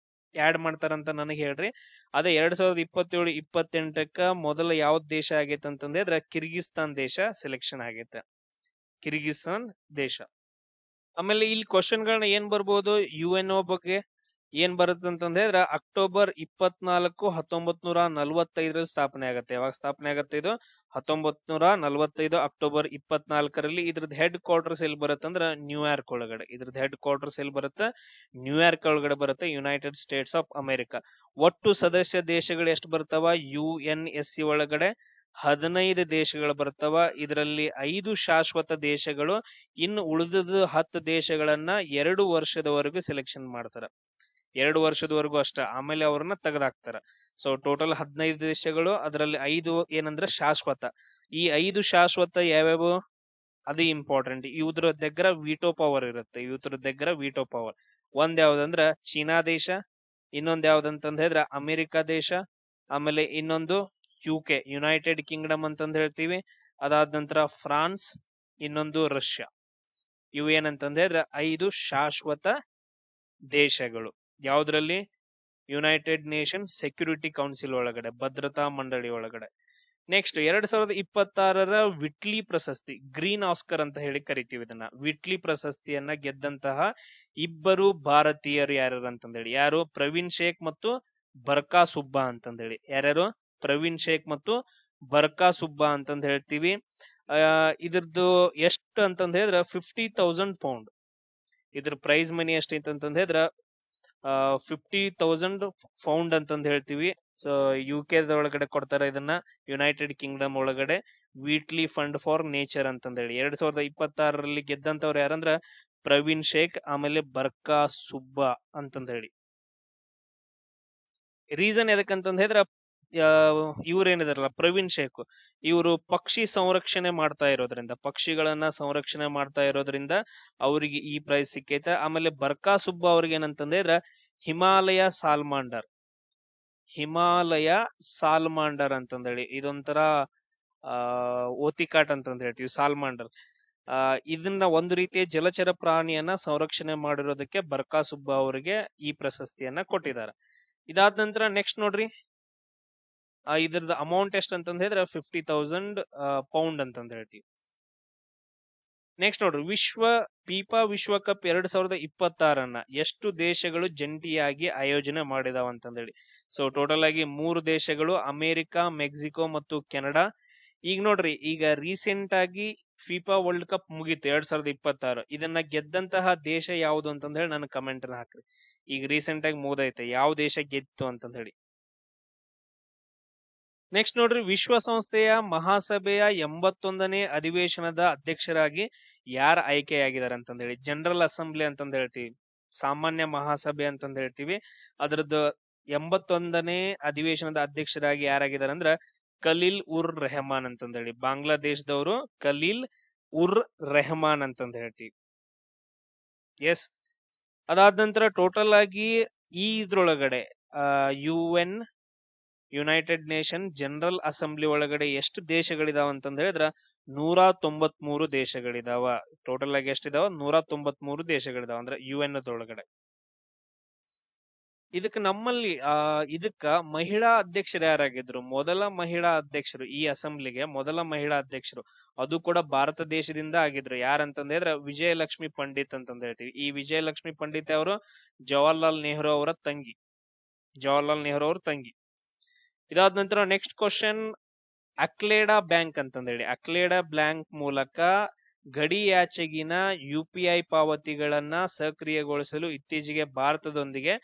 ಆಡ್ ಮಾಡ್ತಾರಂತ ನನಗೆ ಹೇಳ್ರಿ. ಅದೇ 2027-28 ಮೊದಲ ಯಾವ್ದ್ ದೇಶ ಆಗೈತೆ ಅಂತಂದ ಹೇಳಿದ್ರೆ ಕಿರ್ಗಿಸ್ತಾನ್ ದೇಶ ಸೆಲೆಕ್ಷನ್ ಆಗೈತೆ. ಕಿರ್ಗಿಸ್ತಾನ್ ದೇಶ. ಆಮೇಲೆ ಇಲ್ಲಿ ಕ್ವಶನ್ಗಳನ್ನ ಏನ್ ಬರ್ಬೋದು, UNO ಬಗ್ಗೆ ಏನ್ ಬರುತ್ತೆ ಅಂತಂದ್ ಹೇಳಿದ್ರೆ ಅಕ್ಟೋಬರ್ 24, 1945 ಸ್ಥಾಪನೆ ಆಗತ್ತೆ. ಯಾವಾಗ ಸ್ಥಾಪನೆ ಆಗತ್ತೆ ಇದು? 1945 ಅಕ್ಟೋಬರ್ 24ರಲ್ಲಿ. ಇದ್ರದ್ದು ಹೆಡ್ ಕ್ವಾರ್ಟರ್ಸ್ ಎಲ್ಲಿ ಬರುತ್ತೆ ಅಂದ್ರೆ ನ್ಯೂಯಾರ್ಕ್ ಒಳಗಡೆ. ಇದ್ರದ್ದು ಹೆಡ್ ಕ್ವಾರ್ಟರ್ಸ್ ಎಲ್ಲಿ ಬರುತ್ತೆ? ನ್ಯೂಯಾರ್ಕ್ ಒಳಗಡೆ ಬರುತ್ತೆ, ಯುನೈಟೆಡ್ ಸ್ಟೇಟ್ಸ್ ಆಫ್ ಅಮೆರಿಕ. ಒಟ್ಟು ಸದಸ್ಯ ದೇಶಗಳು ಎಷ್ಟು ಬರ್ತಾವ UNSC ಒಳಗಡೆ? 15 ದೇಶಗಳು ಬರ್ತಾವ. ಇದರಲ್ಲಿ 5 ಶಾಶ್ವತ ದೇಶಗಳು, ಇನ್ನು ಉಳಿದ 10 ದೇಶಗಳನ್ನ 2 ವರ್ಷದವರೆಗೂ ಸೆಲೆಕ್ಷನ್ ಮಾಡ್ತಾರ. 2 ವರ್ಷದವರೆಗೂ ಅಷ್ಟ, ಆಮೇಲೆ ಅವ್ರನ್ನ ತೆಗೆದಾಕ್ತಾರ. ಸೊ ಟೋಟಲ್ 15 ದೇಶಗಳು, ಅದರಲ್ಲಿ 5 ಏನಂದ್ರೆ ಶಾಶ್ವತ. ಈ 5 ಶಾಶ್ವತ ಯಾವ್ಯಾವು? ಅದು ಇಂಪಾರ್ಟೆಂಟ್. ಇವ್ರ దగ్గర ವಿಟೋ ಪವರ್ ಇರುತ್ತೆ. ಇವ್ರ దగ్గర ವಿಟೋ ಪವರ್. ಒಂದ್ ಯಾವ್ದಂದ್ರ ಚೀನಾ ದೇಶ, ಇನ್ನೊಂದ್ ಯಾವ್ದಂತಂದ್ ಹೇಳಿದ್ರೆ ಅಮೆರಿಕ ದೇಶ, ಆಮೇಲೆ ಇನ್ನೊಂದು UK ಯುನೈಟೆಡ್ ಕಿಂಗ್ಡಮ್ ಅಂತಂದ್ ಹೇಳ್ತೀವಿ. ಅದಾದ ನಂತರ ಫ್ರಾನ್ಸ್, ಇನ್ನೊಂದು ರಷ್ಯಾ. ಇವು ಏನಂತಂದ್ ಹೇಳಿದ್ರೆ 5 ಶಾಶ್ವತ ದೇಶಗಳು. ಯಾವ್ದ್ರಲ್ಲಿ? ಯುನೈಟೆಡ್ ನೇಷನ್ ಸೆಕ್ಯೂರಿಟಿ ಕೌನ್ಸಿಲ್ ಒಳಗಡೆ, ಭದ್ರತಾ ಮಂಡಳಿ ಒಳಗಡೆ. ನೆಕ್ಸ್ಟ್ 2026 ವಿಟ್ಲಿ ಪ್ರಶಸ್ತಿ, ಗ್ರೀನ್ ಆಸ್ಕರ್ ಅಂತ ಹೇಳಿ ಕರಿತೀವಿ ಇದನ್ನ. ವಿಟ್ಲಿ ಪ್ರಶಸ್ತಿಯನ್ನ ಗೆದ್ದಂತಹ ಇಬ್ಬರು ಭಾರತೀಯರು ಯಾರ್ಯಾರು ಅಂತಂದೇಳಿ, ಯಾರು? ಪ್ರವೀಣ್ ಶೇಖ್ ಮತ್ತು ಬರ್ಕಾ ಸುಬ್ಬಾ ಅಂತಂದೇಳಿ. ಯಾರ್ಯಾರು? ಪ್ರವೀಣ್ ಶೇಖ್ ಮತ್ತು ಬರ್ಕಾ ಸುಬ್ಬಾ ಅಂತಂದ್ ಹೇಳ್ತೀವಿ. ಇದ್ರದ್ದು ಎಷ್ಟು ಅಂತಂದ್ ಹೇಳಿದ್ರೆ 50,000 ಪೌಂಡ್. ಇದ್ರ ಪ್ರೈಸ್ ಮನಿ ಎಷ್ಟೈತಂತಂದ್ ಹೇಳಿದ್ರ 50,000 ಪೌಂಡ್ ಅಂತಂದ್ ಹೇಳ್ತೀವಿ. ಸೊ UK ಒಳಗಡೆ ಕೊಡ್ತಾರೆ ಇದನ್ನ. ಯುನೈಟೆಡ್ ಕಿಂಗ್ಡಮ್ ಒಳಗಡೆ ವೀಟ್ಲಿ ಫಂಡ್ ಫಾರ್ ನೇಚರ್ ಅಂತಂದ್ ಹೇಳಿ 2026ರಲ್ಲಿ ಗೆದ್ದಂತವ್ರು ಯಾರಂದ್ರ ಪ್ರವೀಣ್ ಶೇಖ್, ಆಮೇಲೆ ಬರ್ಕಾ ಸುಬ್ಬಾ ಅಂತಂದ್ ಹೇಳಿ. ರೀಸನ್ ಎದಕ್ಕಂತಂದ್ ಹೇಳಿದ್ರ ಇವ್ರೇನಿದಾರಲ್ಲ ಪ್ರವೀಣ್ ಶೇಖ್, ಇವರು ಪಕ್ಷಿ ಸಂರಕ್ಷಣೆ ಮಾಡ್ತಾ ಇರೋದ್ರಿಂದ, ಪಕ್ಷಿಗಳನ್ನ ಸಂರಕ್ಷಣೆ ಮಾಡ್ತಾ ಇರೋದ್ರಿಂದ ಅವರಿಗೆ ಈ ಪ್ರೈಸ್ ಸಿಕ್ಕೈತೆ. ಆಮೇಲೆ ಬರ್ಕಾ ಸುಬ್ಬಾ ಅವ್ರಿಗೆ ಏನಂತಂದ್ರೆ ಹಿಮಾಲಯ ಸಾಲ್ಮಾಂಡರ್ ಅಂತಂದೇಳಿ, ಇದೊಂಥರ ಓತಿಕಾಟ್ ಅಂತಂದ್ ಹೇಳ್ತೀವಿ, ಸಾಲ್ಮಾಂಡರ್. ಇದನ್ನ ಒಂದು ರೀತಿಯ ಜಲಚರ ಪ್ರಾಣಿಯನ್ನ ಸಂರಕ್ಷಣೆ ಮಾಡಿರೋದಕ್ಕೆ ಬರ್ಕಾ ಸುಬ್ಬಾ ಅವರಿಗೆ ಈ ಪ್ರಶಸ್ತಿಯನ್ನ ಕೊಟ್ಟಿದ್ದಾರೆ. ಇದಾದ ನಂತರ ನೆಕ್ಸ್ಟ್ ನೋಡ್ರಿ, ಇದ್ರದ್ದು ಅಮೌಂಟ್ ಎಷ್ಟು ಅಂತಂದ್ ಹೇಳಿದ್ರೆ 50,000 ಪೌಂಡ್ ಅಂತಂದ್ ಹೇಳ್ತೀವಿ. ನೆಕ್ಸ್ಟ್ ನೋಡ್ರಿ, ಫಿಫಾ ವಿಶ್ವಕಪ್ 2026 ಎಷ್ಟು ದೇಶಗಳು ಜಂಟಿಯಾಗಿ ಆಯೋಜನೆ ಮಾಡಿದಾವ ಅಂತಂದೇಳಿ. ಸೊ ಟೋಟಲ್ ಆಗಿ 3 ದೇಶಗಳು, ಅಮೆರಿಕ, ಮೆಕ್ಸಿಕೋ ಮತ್ತು ಕೆನಡಾ. ಈಗ ನೋಡ್ರಿ, ಈಗ ರೀಸೆಂಟ್ ಆಗಿ ಫಿಫಾ ವರ್ಲ್ಡ್ ಕಪ್ ಮುಗೀತು 2026. ಇದನ್ನ ಗೆದ್ದಂತಹ ದೇಶ ಯಾವುದು ಅಂತಂದ್ ಹೇಳಿ ನನ್ನ ಕಮೆಂಟ್ ಹಾಕ್ರಿ. ಈಗ ರೀಸೆಂಟ್ ಆಗಿ ಮುಗ್ದೈತೆ, ಯಾವ ದೇಶ ಗೆದ್ದು ಅಂತಂದ್ ಹೇಳಿ. ನೆಕ್ಸ್ಟ್ ನೋಡ್ರಿ, ವಿಶ್ವಸಂಸ್ಥೆಯ ಮಹಾಸಭೆಯ 81ನೇ ಅಧಿವೇಶನದ ಅಧ್ಯಕ್ಷರಾಗಿ ಯಾರು ಆಯ್ಕೆಯಾಗಿದ್ದಾರೆ ಅಂತಂದ್ ಹೇಳಿ. ಜನರಲ್ ಅಸೆಂಬ್ಲಿ ಅಂತಂದ್ ಹೇಳ್ತೀವಿ, ಸಾಮಾನ್ಯ ಮಹಾಸಭೆ ಅಂತಂದ್ ಹೇಳ್ತೀವಿ. ಅದ್ರದ್ದು 81ನೇ ಅಧಿವೇಶನದ ಅಧ್ಯಕ್ಷರಾಗಿ ಯಾರಾಗಿದ್ದಾರೆ ಅಂದ್ರ ಖಲೀಲ್ ಉರ್ ರೆಹಮಾನ್ ಅಂತಂದ್ ಹೇಳಿ. ಬಾಂಗ್ಲಾದೇಶದವರು ಖಲೀಲ್ ಉರ್ ರೆಹಮಾನ್ ಅಂತಂದ್ ಹೇಳ್ತೀವಿ. ಎಸ್. ಅದಾದ ನಂತರ ಟೋಟಲ್ ಆಗಿ ಈ ಇದ್ರೊಳಗಡೆ ಯುನೈಟೆಡ್ ನೇಷನ್ ಜನರಲ್ ಅಸೆಂಬ್ಲಿ ಒಳಗಡೆ ಎಷ್ಟು ದೇಶಗಳಿದಾವ ಅಂತಂದ್ ಹೇಳಿದ್ರ 193 ದೇಶಗಳಿದಾವ. ಟೋಟಲ್ ಆಗಿ ಎಷ್ಟಿದಾವ? 193 ದೇಶಗಳಿದಾವ ಅಂದ್ರೆ UN ಒಳಗಡೆ. ಇದಕ್ಕೆ ನಮ್ಮಲ್ಲಿ ಇದಕ್ಕ ಮಹಿಳಾ ಅಧ್ಯಕ್ಷರು ಯಾರಾಗಿದ್ರು? ಮೊದಲ ಮಹಿಳಾ ಅಧ್ಯಕ್ಷರು, ಈ ಅಸೆಂಬ್ಲಿಗೆ ಮೊದಲ ಮಹಿಳಾ ಅಧ್ಯಕ್ಷರು, ಅದು ಕೂಡ ಭಾರತ ದೇಶದಿಂದ ಆಗಿದ್ರು. ಯಾರಂತಂದ್ರೆ ವಿಜಯಲಕ್ಷ್ಮಿ ಪಂಡಿತ್ ಅಂತಂದ್ ಹೇಳ್ತೀವಿ. ಈ ವಿಜಯಲಕ್ಷ್ಮಿ ಪಂಡಿತ್ ಅವರು ಜವಾಹರ್ಲಾಲ್ ನೆಹರು ಅವರ ತಂಗಿ. ಇದಾದ ನಂತರ ನೆಕ್ಸ್ಟ್ ಕ್ವಶನ್, ಅಕ್ಲೇಡಾ ಬ್ಯಾಂಕ್ ಅಂತಂದೇಳಿ. ಅಕ್ಲೇಡಾ ಬ್ಯಾಂಕ್ ಮೂಲಕ ಗಡಿಯಾಚೆಗಿನ UPI ಪಾವತಿಗಳನ್ನ ಸಕ್ರಿಯಗೊಳಿಸಲು ಇತ್ತೀಚೆಗೆ ಭಾರತದೊಂದಿಗೆ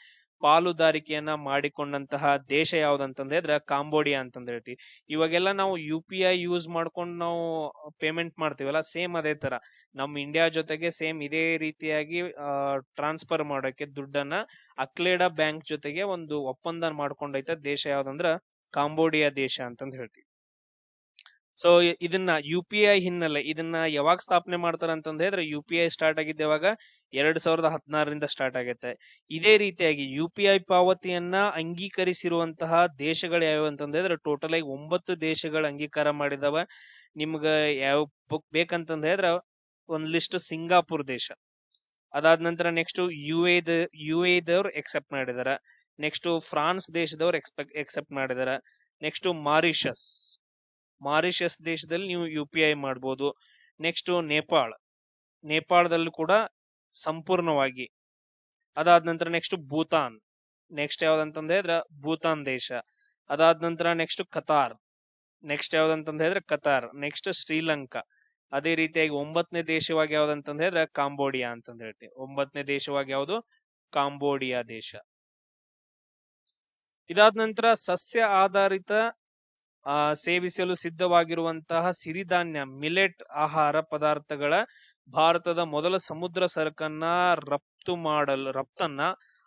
ಪಾಲುದಾರಿಕೆಯನ್ನ ಮಾಡಿಕೊಂಡಂತಹ ದೇಶ ಯಾವ್ದಂತಂದ್ರೆ ಇದ್ರ ಕಾಂಬೋಡಿಯಾ ಅಂತಂದ್ ಹೇಳ್ತೀವಿ. ಇವಾಗೆಲ್ಲ ನಾವು UPI ಯೂಸ್ ಮಾಡ್ಕೊಂಡು ನಾವು ಪೇಮೆಂಟ್ ಮಾಡ್ತೀವಲ್ಲ, ಸೇಮ್ ಅದೇ ತರ ನಮ್ ಇಂಡಿಯಾ ಜೊತೆಗೆ ಸೇಮ್ ಇದೇ ರೀತಿಯಾಗಿ ಟ್ರಾನ್ಸ್ಫರ್ ಮಾಡೋಕೆ ದುಡ್ಡನ್ನ ಅಕ್ಲೇಡಾ ಬ್ಯಾಂಕ್ ಜೊತೆಗೆ ಒಂದು ಒಪ್ಪಂದ ಮಾಡ್ಕೊಂಡೈತೆ ದೇಶ ಯಾವ್ದಂದ್ರ ಕಾಂಬೋಡಿಯಾ ದೇಶ ಅಂತಂದ್ ಹೇಳ್ತೀವಿ. ಸೊ ಇದನ್ನ UPI ಹಿನ್ನೆಲೆ ಇದನ್ನ ಯಾವಾಗ ಸ್ಥಾಪನೆ ಮಾಡ್ತಾರ ಅಂತಂದ್ ಹೇಳಿದ್ರೆ UPI ಸ್ಟಾರ್ಟ್ ಆಗಿದ್ದೆ ಯಾವಾಗ? 2016ರಿಂದ ಸ್ಟಾರ್ಟ್ ಆಗೈತೆ. ಇದೇ ರೀತಿಯಾಗಿ UPI ಪಾವತಿಯನ್ನ ಅಂಗೀಕರಿಸಿರುವಂತಹ ದೇಶಗಳು ಯಾವ್ಯಾವ ಅಂತಂದ್ ಹೇಳಿದ್ರೆ ಟೋಟಲ್ ಆಗಿ 9 ದೇಶಗಳು ಅಂಗೀಕಾರ ಮಾಡಿದಾವ. ನಿಮ್ಗ ಯಾವ ಬುಕ್ ಬೇಕಂತಂದ್ ಹೇಳಿದ್ರೆ ಒಂದ್ ಲಿಸ್ಟ್ ಸಿಂಗಾಪುರ್ ದೇಶ. ಅದಾದ ನಂತರ ನೆಕ್ಸ್ಟ್ UAE ದವ್ರು ಎಕ್ಸೆಪ್ಟ್ ಮಾಡಿದಾರ. ನೆಕ್ಸ್ಟ್ ಫ್ರಾನ್ಸ್ ದೇಶದವ್ರು ಎಕ್ಸೆಪ್ಟ್ ಮಾಡಿದಾರ. ನೆಕ್ಸ್ಟ್ ಮಾರಿಷಸ್ ದೇಶದಲ್ಲಿ ನೀವು UPI ಮಾಡ್ಬೋದು. ನೆಕ್ಸ್ಟ್ ನೇಪಾಳದಲ್ಲೂ ಕೂಡ ಸಂಪೂರ್ಣವಾಗಿ. ಅದಾದ ನಂತರ ನೆಕ್ಸ್ಟ್ ಭೂತಾನ್, ನೆಕ್ಸ್ಟ್ ಯಾವ್ದಂತಂದ ಹೇಳಿದ್ರ ಭೂತಾನ್ ದೇಶ. ಅದಾದ ನಂತರ ನೆಕ್ಸ್ಟ್ ಕತಾರ್, ನೆಕ್ಸ್ಟ್ ಯಾವ್ದಂತಂದ ಹೇಳಿದ್ರೆ ಕತಾರ್, ನೆಕ್ಸ್ಟ್ ಶ್ರೀಲಂಕಾ. ಅದೇ ರೀತಿಯಾಗಿ 9ನೇ ದೇಶವಾಗಿ ಯಾವ್ದಂತಂದ ಹೇಳಿದ್ರೆ ಕಾಂಬೋಡಿಯಾ ಅಂತಂದ ಹೇಳ್ತೀವಿ. 9ನೇ ದೇಶವಾಗಿ ಯಾವುದು? ಕಾಂಬೋಡಿಯಾ ದೇಶ. ಇದಾದ ನಂತರ ಸಸ್ಯ ಆಧಾರಿತ ಸೇವಿಸಲು ಸಿದ್ಧವಾಗಿರುವಂತಹ ಸಿರಿಧಾನ್ಯ ಮಿಲೆಟ್ ಆಹಾರ ಪದಾರ್ಥಗಳ ಭಾರತದ ಮೊದಲ ಸಮುದ್ರ ಸರಕನ್ನ ರಫ್ತನ್ನ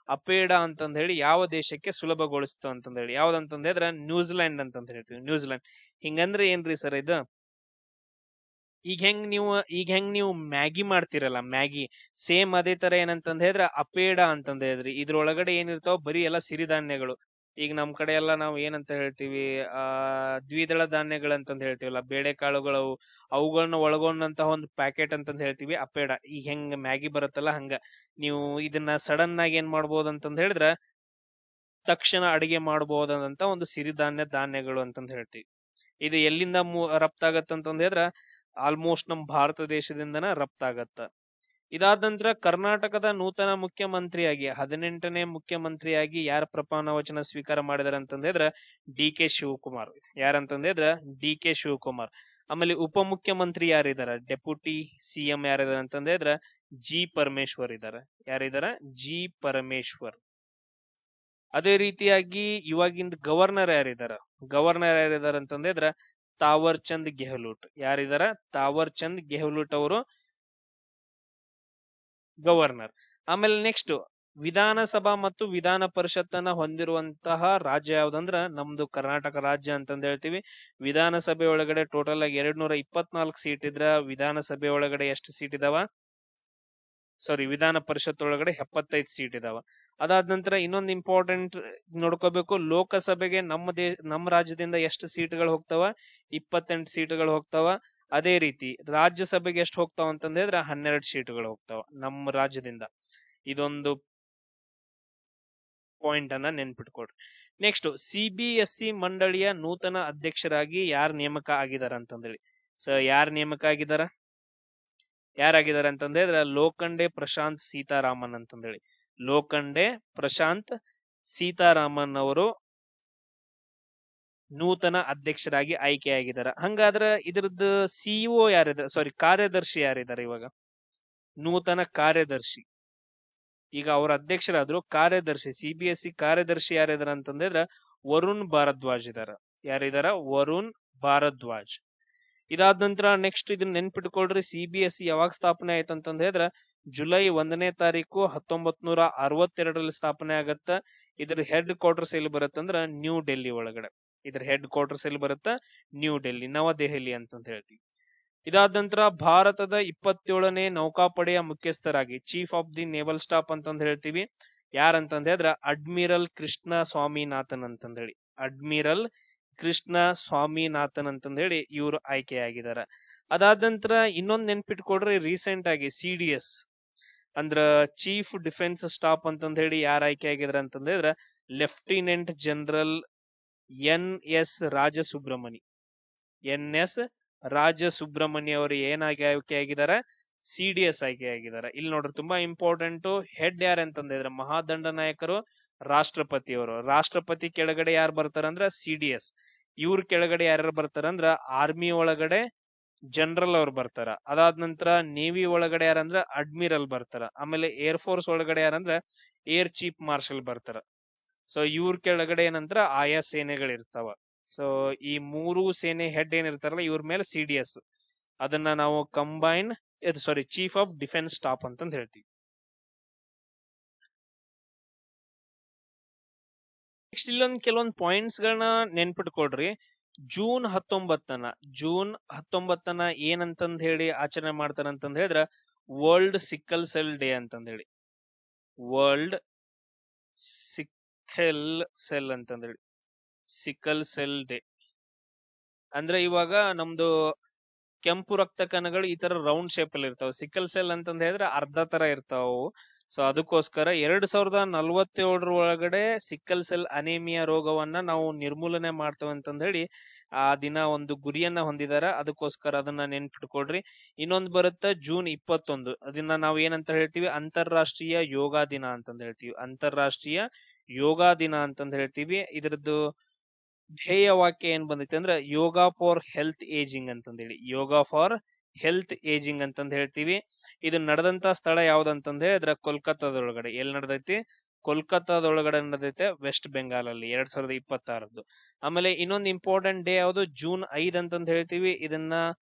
ಅಪೇಡ ಅಂತಂದ ಹೇಳಿ ಯಾವ ದೇಶಕ್ಕೆ ಸುಲಭಗೊಳಿಸ್ತು ಅಂತಂದ ಹೇಳಿ. ಯಾವ್ದಂತಂದ ಹೇಳಿದ್ರೆ ನ್ಯೂಜಿಲೆಂಡ್ ಅಂತಂದ ಹೇಳ್ತೀವಿ. ನ್ಯೂಜಿಲೆಂಡ್. ಹಿಂಗಂದ್ರೆ ಏನ್ರಿ ಸರ್ ಇದು? ಈಗ ಹೆಂಗ್ ನೀವು ಮ್ಯಾಗಿ ಮಾಡ್ತಿರಲ್ಲ, ಮ್ಯಾಗಿ ಸೇಮ್ ಅದೇ ತರ ಏನಂತಂದ ಹೇಳಿದ್ರೆ ಅಪೇಡ ಅಂತಂದ ಹೇಳಿದ್ರಿ. ಇದ್ರೊಳಗಡೆ ಏನಿರ್ತಾವ? ಬರೀ ಎಲ್ಲ ಸಿರಿಧಾನ್ಯಗಳು. ಈಗ ನಮ್ ಕಡೆ ಎಲ್ಲ ನಾವು ಏನಂತ ಹೇಳ್ತೀವಿ, ದ್ವಿದಳ ಧಾನ್ಯಗಳಂತಂದ ಹೇಳ್ತೀವಲ್ಲ, ಬೇಳೆಕಾಳುಗಳು, ಅವುಗಳನ್ನ ಒಳಗೊಂಡಂತಹ ಒಂದು ಪ್ಯಾಕೆಟ್ ಅಂತಂದ ಹೇಳ್ತೀವಿ ಅಪೇಡ. ಈಗ ಹೆಂಗ್ ಮ್ಯಾಗಿ ಬರುತ್ತಲ್ಲ ಹಂಗ ನೀವು ಇದನ್ನ ಸಡನ್ ಆಗಿ ಏನ್ ಮಾಡ್ಬೋದು ಅಂತಂದ ಹೇಳಿದ್ರ ತಕ್ಷಣ ಅಡಿಗೆ ಮಾಡಬಹುದಾದಂತ ಒಂದು ಧಾನ್ಯಗಳು ಅಂತಂದ ಹೇಳ್ತೀವಿ. ಇದು ಎಲ್ಲಿಂದ ರಫ್ತಾಗತ್ತಂತಂದ ಹೇಳಿದ್ರ ಆಲ್ಮೋಸ್ಟ್ ನಮ್ ಭಾರತ ದೇಶದಿಂದನ ರಫ್ತಾಗತ್ತ. ಇದಾದ ನಂತರ ಕರ್ನಾಟಕದ ನೂತನ ಮುಖ್ಯಮಂತ್ರಿಯಾಗಿ 18ನೇ ಮುಖ್ಯಮಂತ್ರಿಯಾಗಿ ಯಾರ ಪ್ರಮಾಣ ವಚನ ಸ್ವೀಕಾರ ಮಾಡಿದಾರೆ ಅಂತಂದ್ರೆ ಡಿ.ಕೆ. ಶಿವಕುಮಾರ್. ಯಾರಂತಂದ್ರೆ ಡಿ.ಕೆ. ಶಿವಕುಮಾರ್. ಆಮೇಲೆ ಉಪಮುಖ್ಯಮಂತ್ರಿ ಯಾರಿದಾರ? ಡೆಪ್ಯೂಟಿ ಸಿಎಂ ಯಾರಿದಾರ ಅಂತಂದ್ರೆ ಜಿ ಪರಮೇಶ್ವರ್ ಇದಾರೆ. ಯಾರಿದಾರ? ಜಿ ಪರಮೇಶ್ವರ್. ಅದೇ ರೀತಿಯಾಗಿ ಇವಾಗಿಂದ ಗವರ್ನರ್ ಯಾರಿದಾರ ಅಂತಂದ್ರೆ ತಾವರ್ ಚಂದ್ ಗೆಹ್ಲೋಟ್. ಯಾರಿದಾರ? ತಾವರ್ ಚಂದ್ ಗೆಹ್ಲೋಟ್ ಅವರು ಗವರ್ನರ್. ಆಮೇಲೆ ನೆಕ್ಸ್ಟ್ ವಿಧಾನಸಭಾ ಮತ್ತು ವಿಧಾನ ಪರಿಷತ್ತನ್ನ ಹೊಂದಿರುವಂತಹ ರಾಜ್ಯ ಯಾವ್ದಂದ್ರ ನಮ್ದು ಕರ್ನಾಟಕ ರಾಜ್ಯ ಅಂತಂದ ಹೇಳ್ತೀವಿ. ವಿಧಾನಸಭೆ ಒಳಗಡೆ ಟೋಟಲ್ ಆಗಿ 224 ಸೀಟ್ ಇದ್ರ ವಿಧಾನಸಭೆ ಒಳಗಡೆ ಎಷ್ಟು ಸೀಟ್ ಇದಾವ? ವಿಧಾನ ಪರಿಷತ್ ಒಳಗಡೆ 75 ಸೀಟ್ ಇದಾವ. ಅದಾದ ನಂತರ ಇನ್ನೊಂದು ಇಂಪಾರ್ಟೆಂಟ್ ನೋಡ್ಕೋಬೇಕು, ಲೋಕಸಭೆಗೆ ನಮ್ಮ ರಾಜ್ಯದಿಂದ ಎಷ್ಟು ಸೀಟ್ಗಳು ಹೋಗ್ತಾವ? 28 ಸೀಟ್ಗಳು ಹೋಗ್ತಾವ. ಅದೇ ರೀತಿ ರಾಜ್ಯಸಭೆಗೆ ಎಷ್ಟು ಹೋಗ್ತಾವ ಅಂತಂದ್ರೆ 12 ಸೀಟ್ಗಳು ಹೋಗ್ತಾವ ನಮ್ಮ ರಾಜ್ಯದಿಂದ. ಇದೊಂದು ಪಾಯಿಂಟ್ ಅನ್ನ ನೆನ್ಪಿಟ್ಕೊಡ್ರಿ. ನೆಕ್ಸ್ಟ್ CBSE ಮಂಡಳಿಯ ನೂತನ ಅಧ್ಯಕ್ಷರಾಗಿ ಯಾರು ನೇಮಕ ಆಗಿದಾರ ಅಂತಂದೇಳಿ. ಯಾರು ನೇಮಕ ಆಗಿದಾರ? ಯಾರಾಗಿದ್ದಾರೆ ಅಂತಂದ್ರೆ ಲೋಖಂಡೆ ಪ್ರಶಾಂತ್ ಸೀತಾರಾಮನ್ ಅಂತಂದೇಳಿ. ಲೋಖಂಡೆ ಪ್ರಶಾಂತ್ ಸೀತಾರಾಮನ್ ಅವರು ನೂತನ ಅಧ್ಯಕ್ಷರಾಗಿ ಆಯ್ಕೆಯಾಗಿದ್ದಾರೆ. ಹಂಗಾದ್ರೆ ಇದ್ರದ್ದು ಸಿಇಒ ಯಾರಿದ್ದಾರೆ? ಕಾರ್ಯದರ್ಶಿ ಯಾರಿದ್ದಾರೆ ಇವಾಗ? ನೂತನ ಕಾರ್ಯದರ್ಶಿ. ಈಗ ಅವ್ರ ಅಧ್ಯಕ್ಷರಾದ್ರು, ಕಾರ್ಯದರ್ಶಿ CBSE ಕಾರ್ಯದರ್ಶಿ ಯಾರಿದಾರ ಅಂತಂದ್ರೆ ವರುಣ್ ಭಾರದ್ವಾಜ್ ಇದಾರ. ಯಾರಿದಾರ? ವರುಣ್ ಭಾರದ್ವಾಜ್. ಇದಾದ ನಂತರ ನೆಕ್ಸ್ಟ್ ಇದನ್ನ ನೆನ್ಪಿಟ್ಕೊಳ್ರಿ, CBSE ಯಾವಾಗ ಸ್ಥಾಪನೆ ಆಯ್ತಂತಂದ ಹೇಳಿದ್ರ ಜುಲೈ 1ನೇ ತಾರೀಕು 1962ರಲ್ಲಿ ಸ್ಥಾಪನೆ ಆಗತ್ತ. ಇದ್ರ ಹೆಡ್ ಕ್ವಾರ್ಟರ್ಸ್ ಎಲ್ಲಿ ಬರುತ್ತಂದ್ರ ನ್ಯೂ ಡೆಲ್ಲಿ ಒಳಗಡೆ. ಇದ್ರ ಹೆಡ್ ಕ್ವಾರ್ಟರ್ಸ್ ಎಲ್ಲಿ ಬರುತ್ತ? ನ್ಯೂ ಡೆಲ್ಲಿ, ನವದೆಹಲಿ ಅಂತಂತ ಹೇಳ್ತೀವಿ. ಇದಾದ ನಂತರ ಭಾರತದ 27ನೇ ನೌಕಾಪಡೆಯ ಮುಖ್ಯಸ್ಥರಾಗಿ chief of the naval staff ಅಂತಂದ ಹೇಳ್ತೀವಿ. ಯಾರಂತಂದ ಹೇಳಿದ್ರ ಅಡ್ಮಿರಲ್ ಕೃಷ್ಣ ಸ್ವಾಮಿನಾಥನ್ ಅಂತಂದ ಹೇಳಿ. ಅಡ್ಮಿರಲ್ ಕೃಷ್ಣ ಸ್ವಾಮಿನಾಥನ್ ಅಂತಂದ ಹೇಳಿ ಇವರು ಆಯ್ಕೆಯಾಗಿದಾರ. ಅದಾದ ನಂತರ ಇನ್ನೊಂದ್ ನೆನ್ಪಿಟ್ಕೊಡ್ರಿ, ರೀಸೆಂಟ್ ಆಗಿ CDS ಅಂದ್ರ ಚೀಫ್ ಡಿಫೆನ್ಸ್ ಸ್ಟಾಫ್ ಅಂತಂದ ಹೇಳಿ ಯಾರು ಆಯ್ಕೆ ಆಗಿದ್ರ ಅಂತಂದ ಹೇಳಿದ್ರ lieutenant general NS Rajasubramani. NS ರಾಜಸುಬ್ರಹ್ಮಣ್ಯ ಅವರು ಏನಾಗಿ ಆಯ್ಕೆ ಆಗಿದಾರ? CDS ಆಯ್ಕೆ ಆಗಿದಾರ. ಇಲ್ಲಿ ನೋಡ್ರಿ ತುಂಬಾ ಇಂಪಾರ್ಟೆಂಟ್, ಹೆಡ್ ಯಾರ ಅಂತಂದ್ರೆ ಮಹಾದಂಡ ನಾಯಕರು ರಾಷ್ಟ್ರಪತಿಯವರು. ರಾಷ್ಟ್ರಪತಿ ಕೆಳಗಡೆ ಯಾರು ಬರ್ತಾರಂದ್ರ CDS. ಇವ್ರ ಕೆಳಗಡೆ ಯಾರ್ಯಾರು ಬರ್ತಾರಂದ್ರ ಆರ್ಮಿ ಒಳಗಡೆ ಜನರಲ್ ಅವ್ರು ಬರ್ತಾರ. ಅದಾದ ನಂತರ ನೇವಿ ಒಳಗಡೆ ಯಾರಂದ್ರ ಅಡ್ಮಿರಲ್ ಬರ್ತಾರ. ಆಮೇಲೆ ಏರ್ ಫೋರ್ಸ್ ಒಳಗಡೆ ಯಾರಂದ್ರ ಏರ್ ಚೀಫ್ ಮಾರ್ಷಲ್ ಬರ್ತಾರ. ಇವ್ರ ಕೆಳಗಡೆ ಏನಂದ್ರ ಆಯಾ ಸೇನೆಗಳಿರ್ತಾವ. ಈ ಮೂರು ಸೇನೆ ಹೆಡ್ ಏನಿರ್ತಾರಲ್ಲ ಇವ್ರ ಮೇಲೆ CDS. ಅದನ್ನ ನಾವು ಚೀಫ್ ಆಫ್ ಡಿಫೆನ್ಸ್ ಸ್ಟಾಫ್ ಅಂತಂದ ಹೇಳ್ತೀವಿ. ನೆಕ್ಸ್ಟ್ ಇಲ್ಲೊಂದ್ ಕೆಲವೊಂದ್ ಪಾಯಿಂಟ್ಸ್ ಗಳನ್ನ ನೆನ್ಪಿಟ್ಕೊಡ್ರಿ. ಜೂನ್ 19 ಏನಂತಂದ್ ಹೇಳಿ ಆಚರಣೆ ಮಾಡ್ತಾರ ಅಂತಂದ್ ಹೇಳಿದ್ರ ವರ್ಲ್ಡ್ ಸಿಕ್ಕಲ್ ಸೆಲ್ ಡೇ ಅಂತಂದ್ ಹೇಳಿ. ವರ್ಲ್ಡ್ ಸಿಕ್ಕಲ್ ಸೆಲ್ ಅಂತಂದ್ ಹೇಳಿ, ಸಿಕ್ಕಲ್ ಸೆಲ್ ಡೇ ಅಂದ್ರೆ ಇವಾಗ ನಮ್ದು ಕೆಂಪು ರಕ್ತ ಕಣಗಳು ಈ ತರ ರೌಂಡ್ ಶೇಪ್ ಅಲ್ಲಿ ಇರ್ತಾವ. ಸಿಕ್ಕಲ್ ಸೆಲ್ ಅಂತಂದ್ ಹೇಳಿದ್ರೆ ಅರ್ಧ ತರ ಇರ್ತಾವ. ಸೊ ಅದಕ್ಕೋಸ್ಕರ 2047 ಒಳಗಡೆ ಸಿಕ್ಕಲ್ ಸೆಲ್ ಅನೇಮಿಯಾ ರೋಗವನ್ನ ನಾವು ನಿರ್ಮೂಲನೆ ಮಾಡ್ತೇವೆ ಅಂತಂದ ಹೇಳಿ ಆ ದಿನ ಒಂದು ಗುರಿಯನ್ನ ಹೊಂದಿದಾರ. ಅದಕ್ಕೋಸ್ಕರ ಅದನ್ನ ನೆನ್ಪಿಟ್ಕೊಡ್ರಿ. ಇನ್ನೊಂದು ಬರುತ್ತೆ June 21, ಅದನ್ನ ನಾವು ಏನಂತ ಹೇಳ್ತೀವಿ, ಅಂತಾರಾಷ್ಟ್ರೀಯ ಯೋಗ ದಿನ ಅಂತಂದ ಹೇಳ್ತೀವಿ. ಅಂತಾರಾಷ್ಟ್ರೀಯ ಯೋಗ ದಿನ ಅಂತಂದ ಹೇಳ್ತೀವಿ. ಇದ್ರದ್ದು ಧ್ಯೇಯ ವಾಕ್ಯ ಏನ್ ಬಂದೈತೆ ಅಂದ್ರೆ ಯೋಗ ಫಾರ್ ಹೆಲ್ತ್ ಏಜಿಂಗ್ ಅಂತಂದೇಳಿ, ಯೋಗ ಫಾರ್ ಹೆಲ್ತ್ ಏಜಿಂಗ್ ಅಂತಂದ್ ಹೇಳ್ತೀವಿ. ಇದು ನಡೆದಂತ ಸ್ಥಳ ಯಾವ್ದಂತಂದ್ ಹೇಳಿದ್ರೆ ಕೋಲ್ಕತ್ತಾದೊಳಗಡೆ. ಎಲ್ಲಿ ನಡೆದೈತಿ? ಕೋಲ್ಕತ್ತಾದೊಳಗಡೆ ನಡೆದೈತೆ, ವೆಸ್ಟ್ ಬೆಂಗಾಲ್ ಅಲ್ಲಿ 2026. ಆಮೇಲೆ ಇನ್ನೊಂದು ಇಂಪಾರ್ಟೆಂಟ್ ಡೇ ಯಾವುದು? June 5 ಅಂತಂದ್ ಹೇಳ್ತೀವಿ. ಇದನ್ನ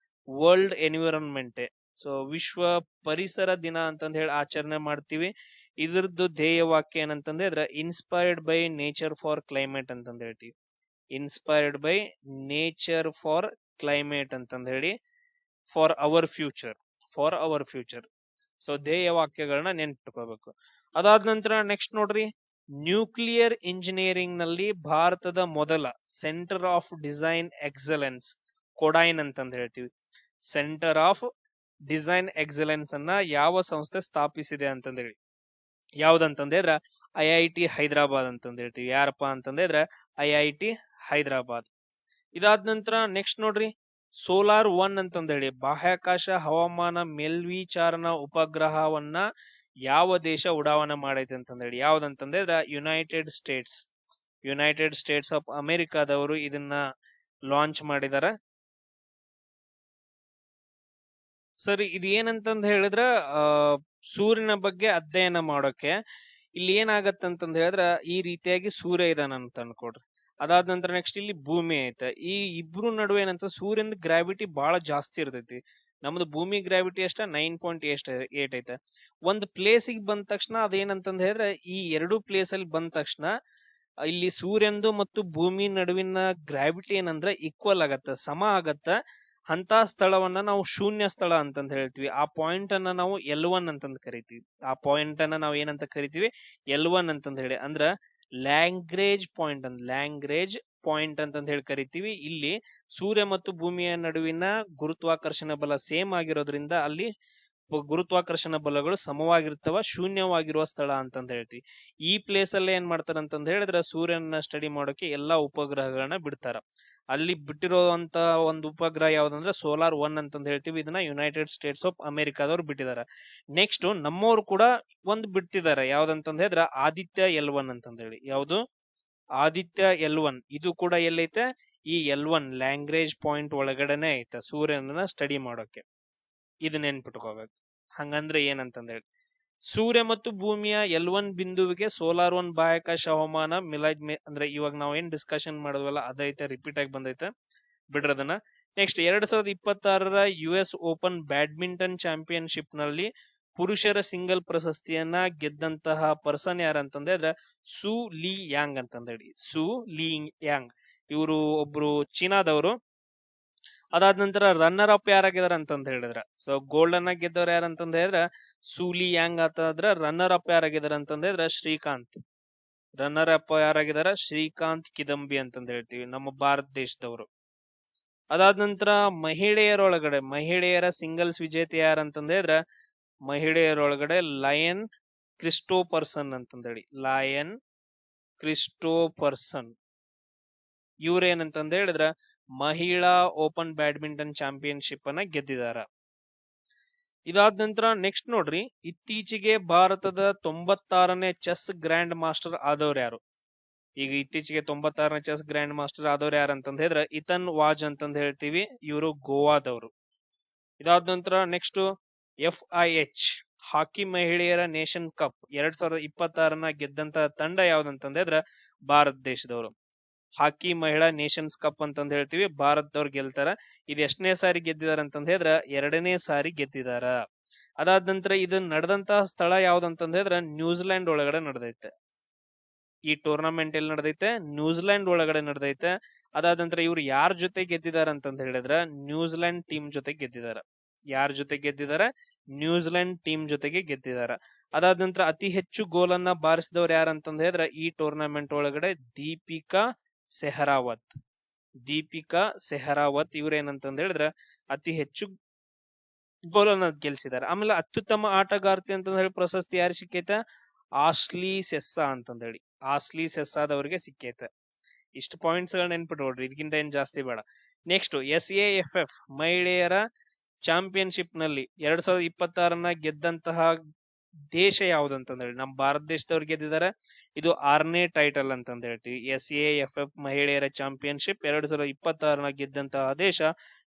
ವರ್ಲ್ಡ್ ಎನ್ವಿರಾನ್ಮೆಂಟ್ ಡೇ, ಸೊ ವಿಶ್ವ ಪರಿಸರ ದಿನ ಅಂತಂದ್ ಹೇಳಿ ಆಚರಣೆ ಮಾಡ್ತೀವಿ. ಇದ್ರದ್ದು ಧ್ಯೇಯ ವಾಕ್ಯ ಏನಂತಂದ್ ಹೇಳಿದ್ರೆ inspired by nature for climate ಅಂತಂದ್ ಹೇಳ್ತೀವಿ. Inspired by nature for climate ಅಂತಂದ್ ಹೇಳಿ, for our future, for our future. So ಧ್ಯೇಯ ವಾಕ್ಯಗಳನ್ನ ನೆನ್ಪಿಟ್ಕೋಬೇಕು. ಅದಾದ ನಂತರ ನೆಕ್ಸ್ಟ್ ನೋಡ್ರಿ, ನ್ಯೂಕ್ಲಿಯರ್ ಇಂಜಿನಿಯರಿಂಗ್ ನಲ್ಲಿ ಭಾರತದ ಮೊದಲ ಸೆಂಟರ್ ಆಫ್ ಡಿಸೈನ್ ಎಕ್ಸಲೆನ್ಸ್, ಕೊಡೈನ್ ಅಂತಂದ್ ಹೇಳ್ತೀವಿ. ಸೆಂಟರ್ ಆಫ್ ಡಿಸೈನ್ ಎಕ್ಸಲೆನ್ಸ್ ಅನ್ನ ಯಾವ ಸಂಸ್ಥೆ ಸ್ಥಾಪಿಸಿದೆ ಅಂತಂದೇಳಿ, ಯಾವ್ದಂತಂದ್ರೆ IIT ಹೈದರಾಬಾದ್ ಅಂತಂದ್ ಹೇಳ್ತೀವಿ. ಯಾರಪ್ಪ ಅಂತಂದ್ರೆ IIT ಹೈದರಾಬಾದ್. ಇದಾದ ನಂತರ ನೆಕ್ಸ್ಟ್ ನೋಡ್ರಿ, ಸೋಲಾರ್ 1 ಅಂತಂದ್ ಹೇಳಿ ಬಾಹ್ಯಾಕಾಶ ಹವಾಮಾನ ಮೇಲ್ವಿಚಾರಣಾ ಉಪಗ್ರಹವನ್ನ ಯಾವ ದೇಶ ಉಡಾವಣೆ ಮಾಡೈತೆ ಅಂತಂದ್ ಹೇಳಿ, ಯಾವ್ದಂತಂದ್ರೆ United States, United States of ಅಮೆರಿಕಾದವರು ಇದನ್ನ ಲಾಂಚ್ ಮಾಡಿದಾರ. ಸರಿ, ಇದು ಏನಂತಂದ್ ಹೇಳಿದ್ರ ಸೂರ್ಯನ ಬಗ್ಗೆ ಅಧ್ಯಯನ ಮಾಡೋಕೆ. ಇಲ್ಲಿ ಏನಾಗತ್ತಂತಂದ್ ಹೇಳಿದ್ರ ಈ ರೀತಿಯಾಗಿ ಸೂರ್ಯ ಇದಾನ ಅಂತ ಅನ್ಕೊಡ್ರಿ. ಅದಾದ ನಂತರ ನೆಕ್ಸ್ಟ್ ಇಲ್ಲಿ ಭೂಮಿ ಐತೆ. ಈ ಇಬ್ರು ನಡುವೆ ಏನಂತ ಸೂರ್ಯನ ಗ್ರಾವಿಟಿ ಬಹಳ ಜಾಸ್ತಿ ಇರ್ತೈತಿ. ನಮ್ದು ಭೂಮಿ ಗ್ರಾವಿಟಿ ಅಷ್ಟ 9.8 ಐತೆ. ಒಂದ್ ಪ್ಲೇಸಿಗೆ ಬಂದ ತಕ್ಷಣ ಅದೇನಂತಂದ್ ಹೇಳಿದ್ರೆ ಈ ಎರಡು ಪ್ಲೇಸ್ ಅಲ್ಲಿ ಬಂದ ತಕ್ಷಣ ಇಲ್ಲಿ ಸೂರ್ಯಂದು ಮತ್ತು ಭೂಮಿ ನಡುವಿನ ಗ್ರಾವಿಟಿ ಏನಂದ್ರೆ ಈಕ್ವಲ್ ಆಗತ್ತ, ಸಮ ಆಗತ್ತ. ಅಂತ ಸ್ಥಳವನ್ನ ನಾವು ಶೂನ್ಯ ಸ್ಥಳ ಅಂತಂದ್ ಹೇಳ್ತೀವಿ. ಆ ಪಾಯಿಂಟ್ ಅನ್ನ ನಾವು L1 ಅಂತಂದ್ ಕರಿತೀವಿ. ಆ ಪಾಯಿಂಟ್ ಅನ್ನ ನಾವು ಏನಂತ ಕರಿತೀವಿ? L1 ಅಂತಂದ್ ಹೇಳಿ, ಅಂದ್ರ ಲ್ಯಾಂಗ್ರೇಜ್ ಪಾಯಿಂಟ್ ಅಂತ, ಲ್ಯಾಂಗ್ರೇಜ್ ಪಾಯಿಂಟ್ ಅಂತಂದ್ ಹೇಳಿ ಕರಿತೀವಿ. ಇಲ್ಲಿ ಸೂರ್ಯ ಮತ್ತು ಭೂಮಿಯ ನಡುವಿನ ಗುರುತ್ವಾಕರ್ಷಣ ಬಲ ಸೇಮ್ ಆಗಿರೋದ್ರಿಂದ ಅಲ್ಲಿ ಗುರುತ್ವಾಕರ್ಷಣ ಬಲಗಳು ಸಮವಾಗಿರ್ತವ, ಶೂನ್ಯವಾಗಿರುವ ಸ್ಥಳ ಅಂತಂದ್ ಹೇಳ್ತೀವಿ. ಈ ಪ್ಲೇಸ್ ಅಲ್ಲಿ ಏನ್ ಮಾಡ್ತಾರ ಅಂತಂದ್ ಹೇಳಿದ್ರೆ ಸೂರ್ಯನ ಸ್ಟಡಿ ಮಾಡೋಕೆ ಎಲ್ಲಾ ಉಪಗ್ರಹಗಳನ್ನ ಬಿಡ್ತಾರ. ಅಲ್ಲಿ ಬಿಟ್ಟಿರೋಂತ ಒಂದು ಉಪಗ್ರಹ ಯಾವ್ದಂದ್ರೆ ಸೋಲಾರ್ 1 ಅಂತಂದ್ ಹೇಳ್ತೀವಿ. ಇದನ್ನ ಯುನೈಟೆಡ್ ಸ್ಟೇಟ್ಸ್ ಆಫ್ ಅಮೆರಿಕಾದವ್ರು ಬಿಟ್ಟಿದ್ದಾರೆ. ನೆಕ್ಸ್ಟ್ ನಮ್ಮವ್ರು ಕೂಡ ಒಂದು ಬಿಡ್ತಿದ್ದಾರೆ, ಯಾವ್ದಂತಂದ್ ಹೇಳಿದ್ರೆ ಆದಿತ್ಯ L1 ಅಂತಂದ್ ಹೇಳಿ. ಯಾವ್ದು? ಆದಿತ್ಯ L1. ಇದು ಕೂಡ ಎಲ್ಲೈತೆ? ಈ L1 ಲ್ಯಾಂಗ್ರೇಜ್ ಪಾಯಿಂಟ್ ಒಳಗಡೆನೆ ಐತೆ ಸೂರ್ಯನ ಸ್ಟಡಿ ಮಾಡೋಕೆ. ಇದು ನೆನ್ಪಿಟ್ಕೋಬೇಕು. ಹಂಗಂದ್ರೆ ಏನಂತಂದ್ ಹೇಳಿ, ಸೂರ್ಯ ಮತ್ತು ಭೂಮಿಯ L1 ಬಿಂದುವಿಗೆ ಸೋಲಾರ್ 1 ಬಾಹ್ಯಾಕಾಶ ಹವಾಮಾನ ಅಂದ್ರೆ ಇವಾಗ ನಾವ್ ಏನ್ ಡಿಸ್ಕಷನ್ ಮಾಡಿದ್ವಲ್ಲ ಅದೈತೆ, ರಿಪೀಟ್ ಆಗಿ ಬಂದೈತೆ, ಬಿಡ್ರದನ್ನ. Next 2026 US open badminton championship ನಲ್ಲಿ ಪುರುಷರ ಸಿಂಗಲ್ ಪ್ರಶಸ್ತಿಯನ್ನ ಗೆದ್ದಂತಹ ಪರ್ಸನ್ ಯಾರಂತಂದ್ರೆ ಸು ಲೀ ಯಾಂಗ್ ಅಂತಂದ್ ಹೇಳಿ. ಸು ಲೀ ಯಾಂಗ್ ಇವರು ಒಬ್ರು ಚೀನಾದವರು. ಅದಾದ ನಂತರ ರನ್ನರ್ ಅಪ್ ಯಾರಾಗಿದಾರ ಅಂತಂದ್ ಹೇಳಿದ್ರ, ಸೊ ಗೋಲ್ಡನ್ ಆಗಿ ಗೆದ್ದವ್ರು ಯಾರಂತಂದ್ ಹೇಳಿದ್ರ ಸೂಲಿ ಯಾಂಗ್ ಆತಾದ್ರ. ರನ್ನರ್ ಅಪ್ ಯಾರಾಗಿದಾರ ಅಂತಂದ್ ಹೇಳಿದ್ರ ಶ್ರೀಕಾಂತ್. ರನ್ನರ್ ಅಪ್ ಯಾರಾಗಿದಾರ? ಶ್ರೀಕಾಂತ್ ಕಿದಂಬಿ ಅಂತಂದ್ ಹೇಳ್ತೀವಿ, ನಮ್ಮ ಭಾರತ ದೇಶದವರು. ಅದಾದ ನಂತರ ಮಹಿಳೆಯರೊಳಗಡೆ ಮಹಿಳೆಯರ ಸಿಂಗಲ್ಸ್ ವಿಜೇತ ಯಾರಂತಂದ್ ಹೇಳಿದ್ರ ಮಹಿಳೆಯರೊಳಗಡೆ ಲಯನ್ ಕ್ರಿಸ್ಟೋಪರ್ಸನ್ ಅಂತಂದ್ ಹೇಳಿ, ಲಯನ್ ಕ್ರಿಸ್ಟೋಪರ್ಸನ್. ಇವ್ರೇನಂತಂದ್ ಹೇಳಿದ್ರ ಮಹಿಳಾ ಓಪನ್ ಬ್ಯಾಡ್ಮಿಂಟನ್ ಚಾಂಪಿಯನ್ಶಿಪ್ ಅನ್ನ ಗೆದ್ದಿದಾರ. ಇದಾದ ನಂತರ ನೆಕ್ಸ್ಟ್ ನೋಡ್ರಿ, ಇತ್ತೀಚೆಗೆ ಭಾರತದ 96ನೇ ಚೆಸ್ ಗ್ರ್ಯಾಂಡ್ ಮಾಸ್ಟರ್ ಆದವ್ರು ಯಾರು? ಈಗ ಇತ್ತೀಚೆಗೆ 96ನೇ ಚೆಸ್ ಗ್ರ್ಯಾಂಡ್ ಮಾಸ್ಟರ್ ಆದವ್ರು ಯಾರಂತಂದ್ ಹೇಳಿದ್ರೆ ಇತನ್ ವಾಜ್ ಅಂತಂದ್ ಹೇಳ್ತೀವಿ. ಇವರು ಗೋವಾದವರು. ಇದಾದ ನಂತರ ನೆಕ್ಸ್ಟ್ FIH ಹಾಕಿ ಮಹಿಳೆಯರ ನೇಷನ್ ಕಪ್ 2026ನ ಗೆದ್ದಂತ ತಂಡ ಯಾವ್ದಂತಂದ್ ಹೇಳಿದ್ರೆ ಭಾರತ ದೇಶದವರು. ಹಾಕಿ ಮಹಿಳಾ ನೇಷನ್ಸ್ ಕಪ್ ಅಂತಂದ್ ಹೇಳ್ತೀವಿ, ಭಾರತದವ್ರು ಗೆಲ್ತಾರ. ಇದು ಎಷ್ಟನೇ ಸಾರಿ ಗೆದ್ದಿದಾರ ಅಂತಂದ್ ಹೇಳಿದ್ರ 2ನೇ ಸಾರಿ ಗೆದ್ದಿದಾರ. ಅದಾದ ನಂತರ ಇದು ನಡೆದಂತಹ ಸ್ಥಳ ಯಾವ್ದಂತಂದ್ ಹೇಳಿದ್ರ ನ್ಯೂಜಿಲೆಂಡ್ ಒಳಗಡೆ ನಡೆದೈತೆ. ಈ ಟೂರ್ನಮೆಂಟ್ ಎಲ್ಲಿ ನಡೆದೈತೆ? ನ್ಯೂಜಿಲೆಂಡ್ ಒಳಗಡೆ ನಡೆದೈತೆ. ಅದಾದ ನಂತರ ಇವ್ರು ಯಾರ ಜೊತೆ ಗೆದ್ದಿದಾರ ಅಂತಂದ್ ಹೇಳಿದ್ರ ನ್ಯೂಜಿಲೆಂಡ್ ಟೀಮ್ ಜೊತೆ ಗೆದ್ದಿದಾರ. ಯಾರ ಜೊತೆ ಗೆದ್ದಿದಾರ? ನ್ಯೂಜಿಲೆಂಡ್ ಟೀಮ್ ಜೊತೆಗೆ ಗೆದ್ದಿದಾರ. ಅದಾದ ನಂತರ ಅತಿ ಹೆಚ್ಚು ಗೋಲನ್ನ ಬಾರಿಸಿದವ್ರು ಯಾರಂತಂದ್ ಹೇಳಿದ್ರ ಈ ಟೂರ್ನಮೆಂಟ್ ಒಳಗಡೆ ದೀಪಿಕಾ ಸೆಹರಾವತ್. ದೀಪಿಕಾ ಸೆಹರಾವತ್ ಇವ್ರೇನಂತಂದ್ ಹೇಳಿದ್ರ ಅತಿ ಹೆಚ್ಚು ಗೋಲನ್ನ ಗೆಲ್ಸಿದಾರೆ. ಆಮೇಲೆ ಅತ್ಯುತ್ತಮ ಆಟಗಾರ್ತಿ ಅಂತ ಹೇಳಿ ಪ್ರಶಸ್ತಿ ಯಾರು ಸಿಕ್ಕೈತೆ? ಆಶ್ಲಿ ಸೆಸ್ಸಾ ಅಂತಂದ ಹೇಳಿ, ಆಶ್ಲಿ ಸೆಸ್ಸಾದವರಿಗೆ ಸಿಕ್ಕೈತೆ. ಇಷ್ಟು ಪಾಯಿಂಟ್ಸ್ ಗಳನ್ನ ನೆನ್ಪಿಟ್ಕೊಡ್ರಿ, ಇದಕ್ಕಿಂತ ಏನ್ ಜಾಸ್ತಿ ಬೇಡ. ನೆಕ್ಸ್ಟ್ SAFF ಮಹಿಳೆಯರ ಚಾಂಪಿಯನ್ಶಿಪ್ ನಲ್ಲಿ 2026 ಗೆದ್ದಂತಹ ದೇಶ ಯಾವ್ದು ಅಂತಂದೇಳಿ ನಮ್ಮ ಭಾರತ ದೇಶದವ್ರು ಗೆದ್ದಿದ್ದಾರೆ. ಇದು 6ನೇ ಟೈಟಲ್ ಅಂತಂದ ಹೇಳ್ತೀವಿ. SAFF ಮಹಿಳೆಯರ ಚಾಂಪಿಯನ್ಶಿಪ್ 2026 ಗೆದ್ದಂತಹ ದೇಶ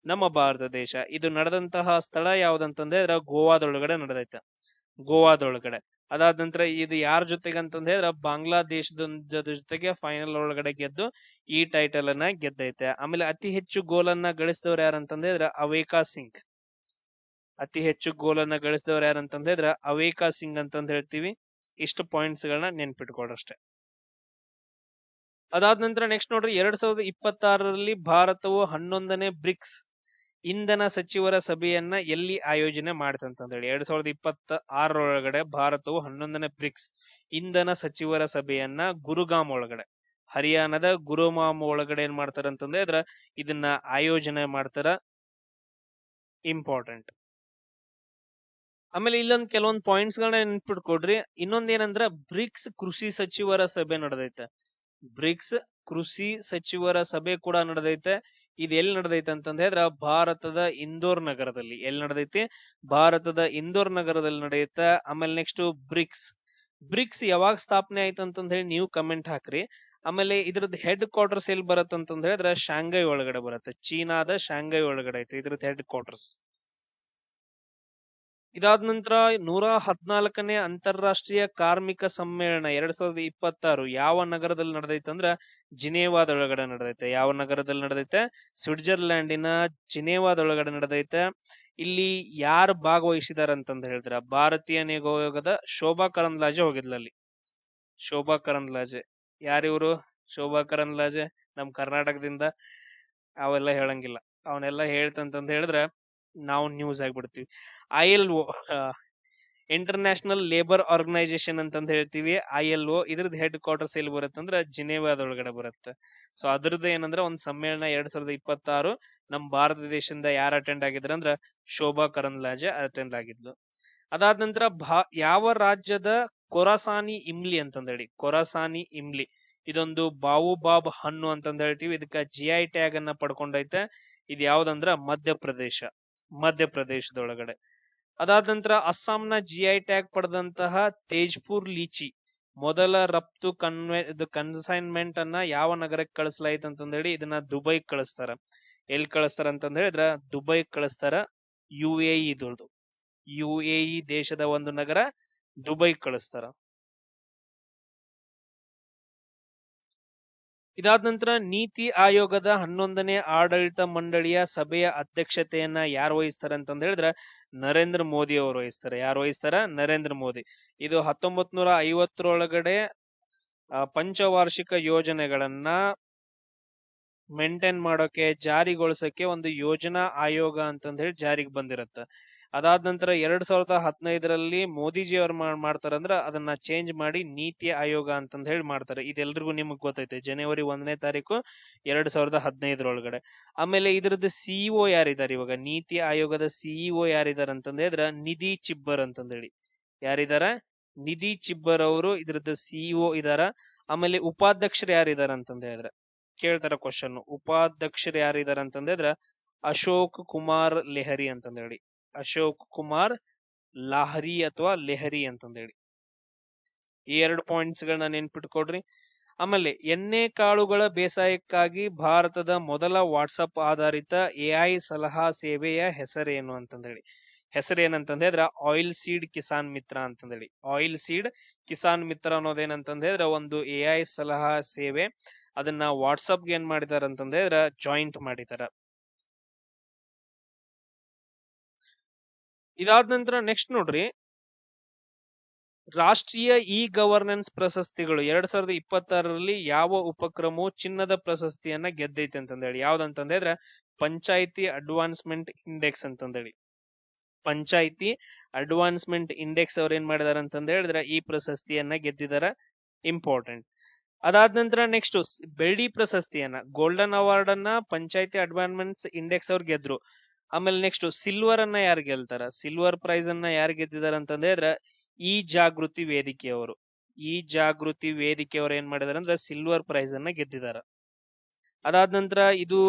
ನಮ್ಮ ಭಾರತ ದೇಶ. ಇದು ನಡೆದಂತಹ ಸ್ಥಳ ಯಾವ್ದಂತಂದ್ರೆ ಗೋವಾದೊಳಗಡೆ ನಡೆದೈತೆ, ಗೋವಾದೊಳಗಡೆ. ಅದಾದ ನಂತರ ಇದು ಯಾರ ಜೊತೆಗೆ ಅಂತಂದ ಹೇಳಿದ್ರೆ ಬಾಂಗ್ಲಾದೇಶದ ಜೊತೆಗೆ ಫೈನಲ್ ಒಳಗಡೆ ಗೆದ್ದು ಈ ಟೈಟಲ್ ಅನ್ನ ಗೆದ್ದೈತೆ. ಆಮೇಲೆ ಅತಿ ಹೆಚ್ಚು ಗೋಲನ್ನ ಗಳಿಸಿದವ್ರು ಯಾರಂತಂದ್ರೆ ಅವೇಕಾ ಸಿಂಗ್. ಅತಿ ಹೆಚ್ಚು ಗೋಲನ್ನ ಗಳಿಸಿದವ್ರು ಯಾರಂತಂದ್ರೆ ಅವೇಕಾ ಸಿಂಗ್ ಅಂತಂದ್ ಹೇಳ್ತೀವಿ. ಇಷ್ಟು ಪಾಯಿಂಟ್ಸ್ ಗಳನ್ನ ನೆನ್ಪಿಟ್ಕೊಳ್ರಷ್ಟೇ. ಅದಾದ ನಂತರ ನೆಕ್ಸ್ಟ್ ನೋಡ್ರಿ, 2026ರಲ್ಲಿ ಭಾರತವು 11ನೇ ಬ್ರಿಕ್ಸ್ ಇಂಧನ ಸಚಿವರ ಸಭೆಯನ್ನ ಎಲ್ಲಿ ಆಯೋಜನೆ ಮಾಡ್ತಂತ ಹೇಳಿ. 2026 ಭಾರತವು 11ನೇ ಬ್ರಿಕ್ಸ್ ಇಂಧನ ಸಚಿವರ ಸಭೆಯನ್ನ ಗುರುಗಾಮ್ ಒಳಗಡೆ, ಹರಿಯಾಣದ ಗುರುಗಾಮ್ ಒಳಗಡೆ ಏನ್ ಮಾಡ್ತಾರ ಅಂತಂದ್ರೆ ಇದನ್ನ ಆಯೋಜನೆ ಮಾಡ್ತಾರ. ಇಂಪಾರ್ಟೆಂಟ್. ಆಮೇಲೆ ಇಲ್ಲೊಂದ್ ಕೆಲವೊಂದ್ ಪಾಯಿಂಟ್ಸ್ ಗಳನ್ನ ನೆನ್ಪಿಟ್ಕೊಡ್ರಿ. ಇನ್ನೊಂದ್ ಏನಂದ್ರ ಬ್ರಿಕ್ಸ್ ಕೃಷಿ ಸಚಿವರ ಸಭೆ ನಡೆದೈತೆ. ಬ್ರಿಕ್ಸ್ ಕೃಷಿ ಸಚಿವರ ಸಭೆ ಕೂಡ ನಡೆದೈತೆ. ಇದು ಎಲ್ಲಿ ನಡೆದೈತೆ ಅಂತಂದ ಹೇಳಿದ್ರ ಭಾರತದ ಇಂದೋರ್ ನಗರದಲ್ಲಿ. ಎಲ್ಲಿ ನಡೆದೈತಿ? ಭಾರತದ ಇಂದೋರ್ ನಗರದಲ್ಲಿ ನಡೆಯುತ್ತೆ. ಆಮೇಲೆ ನೆಕ್ಸ್ಟ್ ಬ್ರಿಕ್ಸ್ ಯಾವಾಗ ಸ್ಥಾಪನೆ ಆಯ್ತು ಅಂತಂದ ಹೇಳಿ ನೀವು ಕಮೆಂಟ್ ಹಾಕ್ರಿ. ಆಮೇಲೆ ಇದ್ರದ್ದು ಹೆಡ್ ಕ್ವಾರ್ಟರ್ಸ್ ಎಲ್ಲಿ ಬರುತ್ತೆ ಅಂತಂದ ಹೇಳಿದ್ರೆ ಶಾಂಘೈ ಒಳಗಡೆ ಬರುತ್ತೆ. ಚೀನಾದ ಶಾಂಘೈ ಒಳಗಡೆ ಐತೆ ಇದ್ರದ್ದು ಹೆಡ್ ಕ್ವಾರ್ಟರ್ಸ್. ಇದಾದ ನಂತರ 114ನೇ ಅಂತಾರಾಷ್ಟ್ರೀಯ ಕಾರ್ಮಿಕ ಸಮ್ಮೇಳನ 2026 ಯಾವ ನಗರದಲ್ಲಿ ನಡೆದೈತೆ ಅಂದ್ರ ಜಿನೇವಾದೊಳಗಡೆ ನಡೆದೈತೆ. ಯಾವ ನಗರದಲ್ಲಿ ನಡೆದೈತೆ? ಸ್ವಿಟ್ಜರ್ಲ್ಯಾಂಡಿನ ಜಿನೇವಾದೊಳಗಡೆ ನಡೆದೈತೆ. ಇಲ್ಲಿ ಯಾರು ಭಾಗವಹಿಸಿದಾರ ಅಂತಂದ ಹೇಳಿದ್ರ ಭಾರತೀಯ ನಿಯೋಗದ ಶೋಭಾ ಕರಂದ್ಲಾಜೆ ಹೋಗಿದ್ಲಲ್ಲಿ. ಶೋಭಾ ಕರಂದ್ಲಾಜೆ ಯಾರಿವ್ರು? ಶೋಭಾ ಕರಂದ್ಲಾಜೆ ನಮ್ ಕರ್ನಾಟಕದಿಂದ. ಅವೆಲ್ಲ ಹೇಳಂಗಿಲ್ಲ, ಅವನ್ನೆಲ್ಲ ಹೇಳ್ತಂತಂದ ಹೇಳಿದ್ರ ನಾವು ನ್ಯೂಸ್ ಆಗ್ಬಿಡ್ತೀವಿ. ILO ಇಂಟರ್ನ್ಯಾಷನಲ್ ಲೇಬರ್ ಆರ್ಗನೈಸೇಷನ್ ಅಂತಂದ ಹೇಳ್ತೀವಿ. ILO ಇದ್ರದ್ದು ಹೆಡ್ ಕ್ವಾರ್ಟರ್ಸ್ ಎಲ್ಲಿ ಬರುತ್ತೆ ಅಂದ್ರೆ ಜಿನೇವಾದೊಳಗಡೆ ಬರುತ್ತೆ. ಸೊ ಅದ್ರದ್ದು ಏನಂದ್ರೆ ಒಂದ್ ಸಮ್ಮೇಳನ 2026 ನಮ್ ಭಾರತ ದೇಶದಿಂದ ಯಾರು ಅಟೆಂಡ್ ಆಗಿದ್ರ ಅಂದ್ರ ಶೋಭಾ ಕರಂದ್ಲಾಜೆ ಅಟೆಂಡ್ ಆಗಿದ್ಲು. ಅದಾದ ನಂತರ ಯಾವ ರಾಜ್ಯದ ಕೊರಾಸಾನಿ ಇಮ್ಲಿ ಅಂತಂದೇಳಿ, ಕೊರಾಸಾನಿ ಇಮ್ಲಿ ಇದೊಂದು ಬಾವುಬಾಬ್ ಹಣ್ಣು ಅಂತಂದ ಹೇಳ್ತೀವಿ. ಇದಕ್ಕ GI ಟ್ಯಾಗ್ ಅನ್ನ ಪಡ್ಕೊಂಡೈತೆ. ಇದು ಯಾವ್ದಂದ್ರ ಮಧ್ಯಪ್ರದೇಶದೊಳಗಡೆ. ಅದಾದ ನಂತರ ಅಸ್ಸಾಂನ GI ಟ್ಯಾಗ್ ಪಡೆದಂತಹ ತೇಜ್ಪುರ್ ಲೀಚಿ ಮೊದಲ ರಫ್ತು ಕನ್ಸೈನ್ಮೆಂಟ್ ಅನ್ನ ಯಾವ ನಗರಕ್ಕೆ ಕಳಿಸಲಾಯ್ತು ಅಂತಂದ ಹೇಳಿ ಇದನ್ನ ದುಬೈ ಕಳಿಸ್ತಾರ. ಎಲ್ಲಿ ಕಳಿಸ್ತಾರ ಅಂತಂದ ಹೇಳಿದ್ರ ದುಬೈ ಕಳಿಸ್ತಾರ. UAE ದೇಶದ ಒಂದು ನಗರ ದುಬೈ ಕಳಿಸ್ತಾರ. ಇದಾದ ನಂತರ ನೀತಿ ಆಯೋಗದ 11ನೇ ಆಡಳಿತ ಮಂಡಳಿಯ ಸಭೆಯ ಅಧ್ಯಕ್ಷತೆಯನ್ನ ಯಾರು ವಹಿಸ್ತಾರೆ ಅಂತಂದ ಹೇಳಿದ್ರೆ ನರೇಂದ್ರ ಮೋದಿ ಅವರು ವಹಿಸ್ತಾರೆ. ಯಾರು ವಹಿಸ್ತಾರ? ನರೇಂದ್ರ ಮೋದಿ. ಇದು 1950ರೊಳಗಡೆ ಪಂಚವಾರ್ಷಿಕ ಯೋಜನೆಗಳನ್ನ ಮೇಂಟೈನ್ ಮಾಡೋಕೆ, ಜಾರಿಗೊಳಿಸಕ್ಕೆ ಒಂದು ಯೋಜನಾ ಆಯೋಗ ಅಂತಂದ ಹೇಳಿ ಜಾರಿಗೆ ಬಂದಿರತ್ತ. ಅದಾದ ನಂತರ 2015ರಲ್ಲಿ ಮೋದಿಜಿ ಅವ್ರು ಮಾಡ್ತಾರಂದ್ರ ಅದನ್ನ ಚೇಂಜ್ ಮಾಡಿ ನೀತಿ ಆಯೋಗ ಅಂತಂದ ಹೇಳಿ ಮಾಡ್ತಾರೆ. ಇದೆಲ್ರಿಗೂ ನಿಮಗ್ ಗೊತ್ತೈತೆ. ಜನವರಿ 1ನೇ ತಾರೀಕು 2015ರೊಳಗಡೆ. ಆಮೇಲೆ ಇದ್ರದ್ದು CEO ಯಾರಿದ್ದಾರೆ ಇವಾಗ? ನೀತಿ ಆಯೋಗದ CEO ಯಾರಿದಾರ ಅಂತಂದ ಹೇಳಿದ್ರ ನಿಧಿ ಚಿಬ್ಬರ್ ಅಂತಂದ ಹೇಳಿ. ಯಾರಿದಾರ? ನಿಧಿ ಚಿಬ್ಬರ್ ಅವರು ಇದ್ರದ್ದು CEO ಇದಾರ. ಆಮೇಲೆ ಉಪಾಧ್ಯಕ್ಷರು ಯಾರಿದಾರ ಅಂತಂದ ಹೇಳಿದ್ರೆ ಕೇಳ್ತಾರ ಕ್ವಶನ್. ಉಪಾಧ್ಯಕ್ಷರು ಯಾರಿದಾರ ಅಂತಂದ್ರೆ ಅಶೋಕ್ ಕುಮಾರ್ ಲೆಹರಿ ಅಂತಂದ ಹೇಳಿ. ಅಶೋಕ್ ಕುಮಾರ್ ಲಾಹರಿ ಅಥವಾ ಲೆಹರಿ ಅಂತಂದ ಹೇಳಿ. ಈ 2 ಪಾಯಿಂಟ್ಸ್ ಗಳನ್ನ ನೆನ್ಪಿಟ್ಕೊಡ್ರಿ. ಆಮೇಲೆ ಎಣ್ಣೆ ಕಾಳುಗಳ ಬೇಸಾಯಕ್ಕಾಗಿ ಭಾರತದ ಮೊದಲ ವಾಟ್ಸಪ್ ಆಧಾರಿತ AI ಸಲಹಾ ಸೇವೆಯ ಹೆಸರೇನು ಅಂತಂದ ಹೇಳಿ. ಹೆಸರೇನಂತಂದ್ರೆ ಆಯಿಲ್ ಸೀಡ್ ಕಿಸಾನ್ ಮಿತ್ರ ಅಂತಂದೇಳಿ. ಆಯಿಲ್ ಸೀಡ್ ಕಿಸಾನ್ ಮಿತ್ರ ಅನ್ನೋದೇನಂತಂದ್ರೆ ಒಂದು AI ಸಲಹಾ ಸೇವೆ. ಅದನ್ನ ವಾಟ್ಸಪ್ಗೆ ಏನ್ ಮಾಡಿದಾರ ಅಂತಂದ್ರೆ ಜಾಯಿಂಟ್ ಮಾಡಿದಾರ. ಇದಾದ ನಂತರ ನೆಕ್ಸ್ಟ್ ನೋಡ್ರಿ, ರಾಷ್ಟ್ರೀಯ ಗವರ್ನೆನ್ಸ್ ಪ್ರಶಸ್ತಿಗಳು 2026ರಲ್ಲಿ ಯಾವ ಉಪಕ್ರಮವು ಚಿನ್ನದ ಪ್ರಶಸ್ತಿಯನ್ನ ಗೆದ್ದೈತೆ ಅಂತಂದೇಳಿ. ಯಾವ್ದಂತಂದ್ರೆ ಪಂಚಾಯಿತಿ ಅಡ್ವಾನ್ಸ್ಮೆಂಟ್ ಇಂಡೆಕ್ಸ್ ಅಂತಂದೇಳಿ. ಪಂಚಾಯಿತಿ ಅಡ್ವಾನ್ಸ್ಮೆಂಟ್ ಇಂಡೆಕ್ಸ್ ಅವ್ರ ಏನ್ ಮಾಡಿದಾರ ಅಂತಂದ ಹೇಳಿದ್ರೆ ಈ ಪ್ರಶಸ್ತಿಯನ್ನ ಗೆದ್ದಿದಾರ. ಇಂಪಾರ್ಟೆಂಟ್. ಅದಾದ ನಂತರ ನೆಕ್ಸ್ಟ್ ಬೆಳ್ಳಿ ಪ್ರಶಸ್ತಿಯನ್ನ, ಗೋಲ್ಡನ್ ಅವಾರ್ಡ್ ಅನ್ನ ಪಂಚಾಯಿತಿ ಅಡ್ವಾನ್ಸ್ಮೆಂಟ್ ಇಂಡೆಕ್ಸ್ ಅವ್ರು ಗೆದ್ರು. ಆಮೇಲೆ ನೆಕ್ಸ್ಟ್ ಸಿಲ್ವರ್ ಅನ್ನ ಯಾರು ಗೆಲ್ತಾರ, ಸಿಲ್ವರ್ ಪ್ರೈಸ್ ಅನ್ನ ಯಾರು ಗೆದ್ದಿದಾರ ಅಂತಂದ್ರೆ ಈ ಜಾಗೃತಿ ವೇದಿಕೆಯವರು. ಈ ಜಾಗೃತಿ ವೇದಿಕೆಯವರು ಏನ್ ಮಾಡಿದಾರೆ ಅಂದ್ರೆ ಸಿಲ್ವರ್ ಪ್ರೈಸ್ ಅನ್ನ ಗೆದ್ದಿದಾರ. ಅದಾದ ನಂತರ ಇದು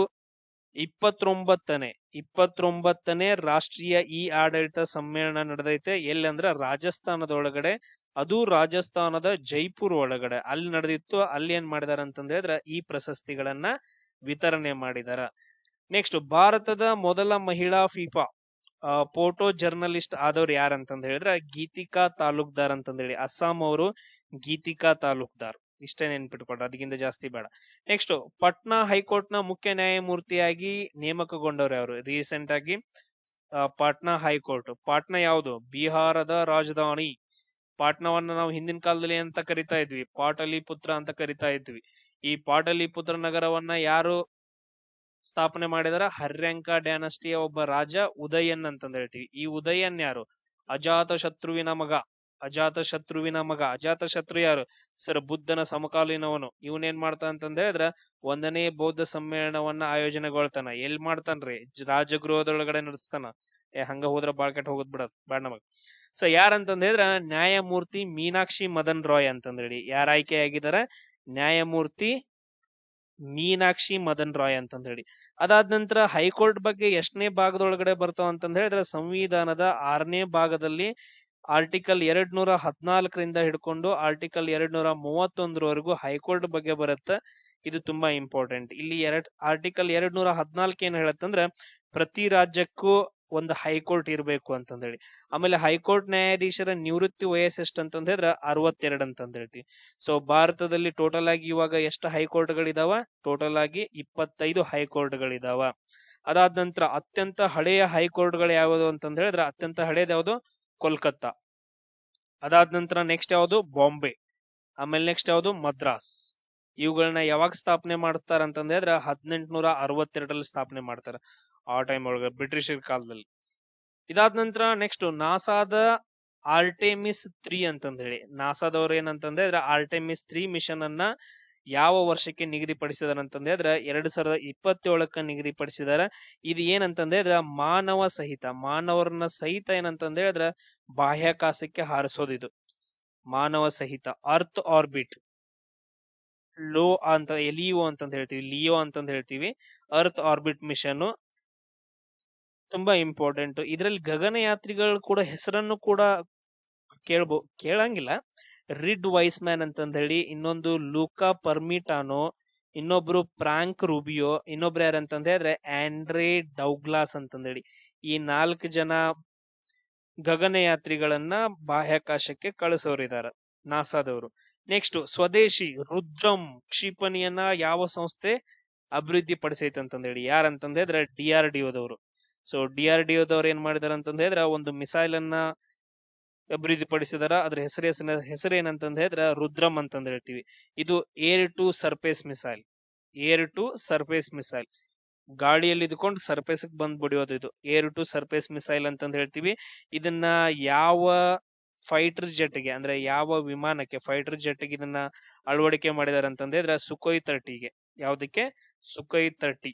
29ನೇ ರಾಷ್ಟ್ರೀಯ ಇ ಆಡಳಿತ ಸಮ್ಮೇಳನ ನಡೆದೈತೆ. ಎಲ್ಲಿ ಅಂದ್ರ ರಾಜಸ್ಥಾನದೊಳಗಡೆ, ಅದು ರಾಜಸ್ಥಾನದ ಜೈಪುರ್ ಒಳಗಡೆ ಅಲ್ಲಿ ನಡೆದಿತ್ತು. ಅಲ್ಲಿ ಏನ್ ಮಾಡಿದಾರ ಅಂತಂದ್ರೆ ಈ ಪ್ರಶಸ್ತಿಗಳನ್ನ ವಿತರಣೆ ಮಾಡಿದಾರ. ನೆಕ್ಸ್ಟ್ ಭಾರತದ ಮೊದಲ ಮಹಿಳಾ ಫಿಫಾ ಫೋಟೋ ಜರ್ನಲಿಸ್ಟ್ ಆದವ್ರು ಯಾರಂತಂದ ಹೇಳಿದ್ರೆ ಗೀತಿಕಾ ತಾಲೂಕ್ದಾರ್ ಅಂತಂದೇಳಿ, ಅಸ್ಸಾಂ ಅವರು ಗೀತಿಕಾ ತಾಲೂಕ್ದಾರ್. ಇಷ್ಟೇ ನೆನ್ಪಿಟ್ಕೊಡ್ರಿ, ಅದಕ್ಕಿಂತ ಜಾಸ್ತಿ ಬೇಡ. ನೆಕ್ಸ್ಟ್ ಪಟ್ನಾ ಹೈಕೋರ್ಟ್ ನ ಮುಖ್ಯ ನ್ಯಾಯಮೂರ್ತಿಯಾಗಿ ನೇಮಕಗೊಂಡವ್ರು ಅವರು ರೀಸೆಂಟ್ ಆಗಿ. ಪಾಟ್ನಾ ಹೈಕೋರ್ಟ್, ಪಾಟ್ನಾ ಯಾವುದು, ಬಿಹಾರದ ರಾಜಧಾನಿ. ಪಾಟ್ನಾವನ್ನ ನಾವು ಹಿಂದಿನ ಕಾಲದಲ್ಲಿ ಅಂತ ಕರಿತಾ ಇದ್ವಿ, ಪಾಟಲಿಪುತ್ರ ಅಂತ ಕರಿತಾ ಇದ್ವಿ. ಈ ಪಾಟಲಿಪುತ್ರ ನಗರವನ್ನ ಯಾರು ಸ್ಥಾಪನೆ ಮಾಡಿದಾರ, ಹರ್ಯಾಂಕ ಡೈನಸ್ಟಿಯ ಒಬ್ಬ ರಾಜ ಉದಯನ್ ಅಂತಂದ ಹೇಳ್ತೀವಿ. ಈ ಉದಯನ್ ಯಾರು, ಅಜಾತ ಶತ್ರುವಿನ ಮಗ. ಅಜಾತ ಶತ್ರು ಯಾರು ಸರ್, ಬುದ್ಧನ ಸಮಕಾಲೀನವನು. ಇವನೇನ್ ಮಾಡ್ತಾ ಅಂತಂದ ಹೇಳಿದ್ರ 1ನೇ ಬೌದ್ಧ ಸಮ್ಮೇಳನವನ್ನ ಆಯೋಜನೆಗೊಳ್ತಾನ. ಎಲ್ ಮಾಡ್ತಾನ್ರಿ, ರಾಜಗೃಹದೊಳಗಡೆ ನಡೆಸ್ತಾನ. ಹಂಗ ಹೋದ್ರ ಬಾಳ್ ಕೆಟ್ಟ ಹೋಗೋದ್ ಬೇಡ ನಮಗ್. ಸೊ ಯಾರಂತಂದ ಹೇಳಿದ್ರ ನ್ಯಾಯಮೂರ್ತಿ ಮೀನಾಕ್ಷಿ ಮದನ್ ರಾಯ್ ಅಂತಂದೇಳಿ ಯಾರ ಆಯ್ಕೆ ಆಗಿದಾರ, ನ್ಯಾಯಮೂರ್ತಿ ಮೀನಾಕ್ಷಿ ಮದನ್ ರಾಯ್ ಅಂತಂದ ಹೇಳಿ. ಅದಾದ ನಂತರ ಹೈಕೋರ್ಟ್ ಬಗ್ಗೆ ಎಷ್ಟನೇ ಭಾಗದೊಳಗಡೆ ಬರ್ತಾವ ಅಂತಂದ ಹೇಳಿದ್ರೆ ಸಂವಿಧಾನದ 6ನೇ ಭಾಗದಲ್ಲಿ ಆರ್ಟಿಕಲ್ 214 ಹಿಡ್ಕೊಂಡು ಆರ್ಟಿಕಲ್ 231 ಹೈಕೋರ್ಟ್ ಬಗ್ಗೆ ಬರುತ್ತೆ. ಇದು ತುಂಬಾ ಇಂಪಾರ್ಟೆಂಟ್. ಇಲ್ಲಿ ಆರ್ಟಿಕಲ್ 214 ಏನ್ ಹೇಳತ್ತಂದ್ರ ಪ್ರತಿ ರಾಜ್ಯಕ್ಕೂ ಒಂದು ಹೈಕೋರ್ಟ್ ಇರಬೇಕು ಅಂತಂದ ಹೇಳಿ. ಆಮೇಲೆ ಹೈಕೋರ್ಟ್ ನ್ಯಾಯಾಧೀಶರ ನಿವೃತ್ತಿ ವಯಸ್ಸು ಎಷ್ಟು ಅಂತಂದ ಹೇಳಿದ್ರೆ 62 ಅಂತಂದ ಹೇಳ್ತೀವಿ. ಸೊ ಭಾರತದಲ್ಲಿ ಟೋಟಲ್ ಆಗಿ ಇವಾಗ ಎಷ್ಟು ಹೈಕೋರ್ಟ್ ಗಳಿದಾವ, ಟೋಟಲ್ ಆಗಿ 25 ಹೈಕೋರ್ಟ್ ಗಳಿದಾವ. ಅದಾದ ನಂತರ ಅತ್ಯಂತ ಹಳೆಯ ಹೈಕೋರ್ಟ್ ಗಳು ಯಾವುದು ಅಂತಂದ ಹೇಳಿದ್ರೆ ಅತ್ಯಂತ ಹಳೇದ್ ಯಾವುದು, ಕೋಲ್ಕತ್ತಾ. ಅದಾದ ನಂತರ ನೆಕ್ಸ್ಟ್ ಯಾವುದು, ಬಾಂಬೆ. ಆಮೇಲೆ ನೆಕ್ಸ್ಟ್ ಯಾವುದು, ಮದ್ರಾಸ್. ಇವುಗಳನ್ನ ಯಾವಾಗ ಸ್ಥಾಪನೆ ಮಾಡ್ತಾರ ಅಂತಂದ ಹೇಳಿದ್ರೆ 1862 ಸ್ಥಾಪನೆ ಮಾಡ್ತಾರ, ಆ ಟೈಮ್ ಒಳಗ ಬ್ರಿಟಿಷರ್ ಕಾಲದಲ್ಲಿ. ಇದಾದ ನಂತರ ನೆಕ್ಸ್ಟ್ ನಾಸಾದ ಆರ್ಟೆಮಿಸ್ 3 ಅಂತಂದ ಹೇಳಿ, ನಾಸಾದವ್ರು ಏನಂತಂದ್ರೆ ಆರ್ಟೆಮಿಸ್ 3 ಮಿಷನ್ ಅನ್ನ ಯಾವ ವರ್ಷಕ್ಕೆ ನಿಗದಿಪಡಿಸಿದಾರ ಅಂತಂದ್ರೆ 2027ಕ್ಕೆ ನಿಗದಿಪಡಿಸಿದಾರ. ಇದು ಏನಂತಂದ್ರೆ ಮಾನವರನ್ನ ಸಹಿತ ಏನಂತಂದ್ರೆ ಬಾಹ್ಯಾಕಾಶಕ್ಕೆ ಹಾರಿಸೋದು. ಇದು ಮಾನವ ಸಹಿತ ಅರ್ತ್ ಆರ್ಬಿಟ್ ಲಿಯೋ ಅಂತಂದ ಹೇಳ್ತೀವಿ. ಅರ್ತ್ ಆರ್ಬಿಟ್ ಮಿಷನ್ ತುಂಬಾ ಇಂಪಾರ್ಟೆಂಟ್. ಇದರಲ್ಲಿ ಗಗನಯಾತ್ರಿಗಳು ಕೂಡ ಹೆಸರನ್ನು ಕೂಡ ಕೇಳಂಗಿಲ್ಲ. ರಿಡ್ ವೈಸ್ ಮ್ಯಾನ್ ಅಂತಂದ ಹೇಳಿ, ಇನ್ನೊಂದು ಲೂಕಾ ಪರ್ಮಿಟಾನೋ, ಇನ್ನೊಬ್ರು ಫ್ರಾಂಕ್ ರೂಬಿಯೋ, ಇನ್ನೊಬ್ರು ಯಾರಂತಂದ ಹೇಳಿದ್ರೆ ಆಂಡ್ರೆ ಡೌಗ್ಲಾಸ್ ಅಂತಂದ ಹೇಳಿ. ಈ 4 ಜನ ಗಗನಯಾತ್ರಿಗಳನ್ನ ಬಾಹ್ಯಾಕಾಶಕ್ಕೆ ಕಳಿಸೋರಿದಾರ ನಾಸಾದವರು. ನೆಕ್ಸ್ಟ್ ಸ್ವದೇಶಿ ರುದ್ರಂ ಕ್ಷಿಪಣಿಯನ್ನ ಯಾವ ಸಂಸ್ಥೆ ಅಭಿವೃದ್ಧಿ ಪಡಿಸೈತೆ ಅಂತಂದ ಹೇಳಿ, ಯಾರಂತಂದ ಹೇಳಿದ್ರೆ DRDOದವರು. ಸೊ DRDOದವ್ರು ಏನ್ ಮಾಡಿದಾರ ಅಂತಂದ ಹೇಳಿದ್ರೆ ಒಂದು ಮಿಸೈಲ್ ಅನ್ನ ಅಭಿವೃದ್ಧಿ ಪಡಿಸಿದಾರ. ಅದ್ರ ಹೆಸರು ಏನಂತಂದ ಹೇಳಿದ್ರೆ ರುದ್ರಂ ಅಂತಂದ ಹೇಳ್ತೀವಿ. ಇದು ಏರ್ ಟು ಸರ್ಫೇಸ್ ಮಿಸೈಲ್, ಗಾಳಿಯಲ್ಲಿ ಇದ್ಕೊಂಡು ಸರ್ಫೇಸ್ ಬಂದ್ ಬಿಡಿಯೋದು. ಇದು ಏರ್ ಟು ಸರ್ಫೇಸ್ ಮಿಸೈಲ್ ಅಂತಂದ ಹೇಳ್ತೀವಿ. ಇದನ್ನ ಯಾವ ಫೈಟರ್ ಜೆಟ್ಗೆ ಅಂದ್ರೆ ಯಾವ ವಿಮಾನಕ್ಕೆ ಫೈಟರ್ ಜೆಟ್ಗೆ ಇದನ್ನ ಅಳವಡಿಕೆ ಮಾಡಿದಾರೆ ಅಂತಂದ್ರೆ ಸುಖೋಯ್ 30ಗೆ. ಯಾವ್ದಕ್ಕೆ, ಸುಖೋಯ್ 30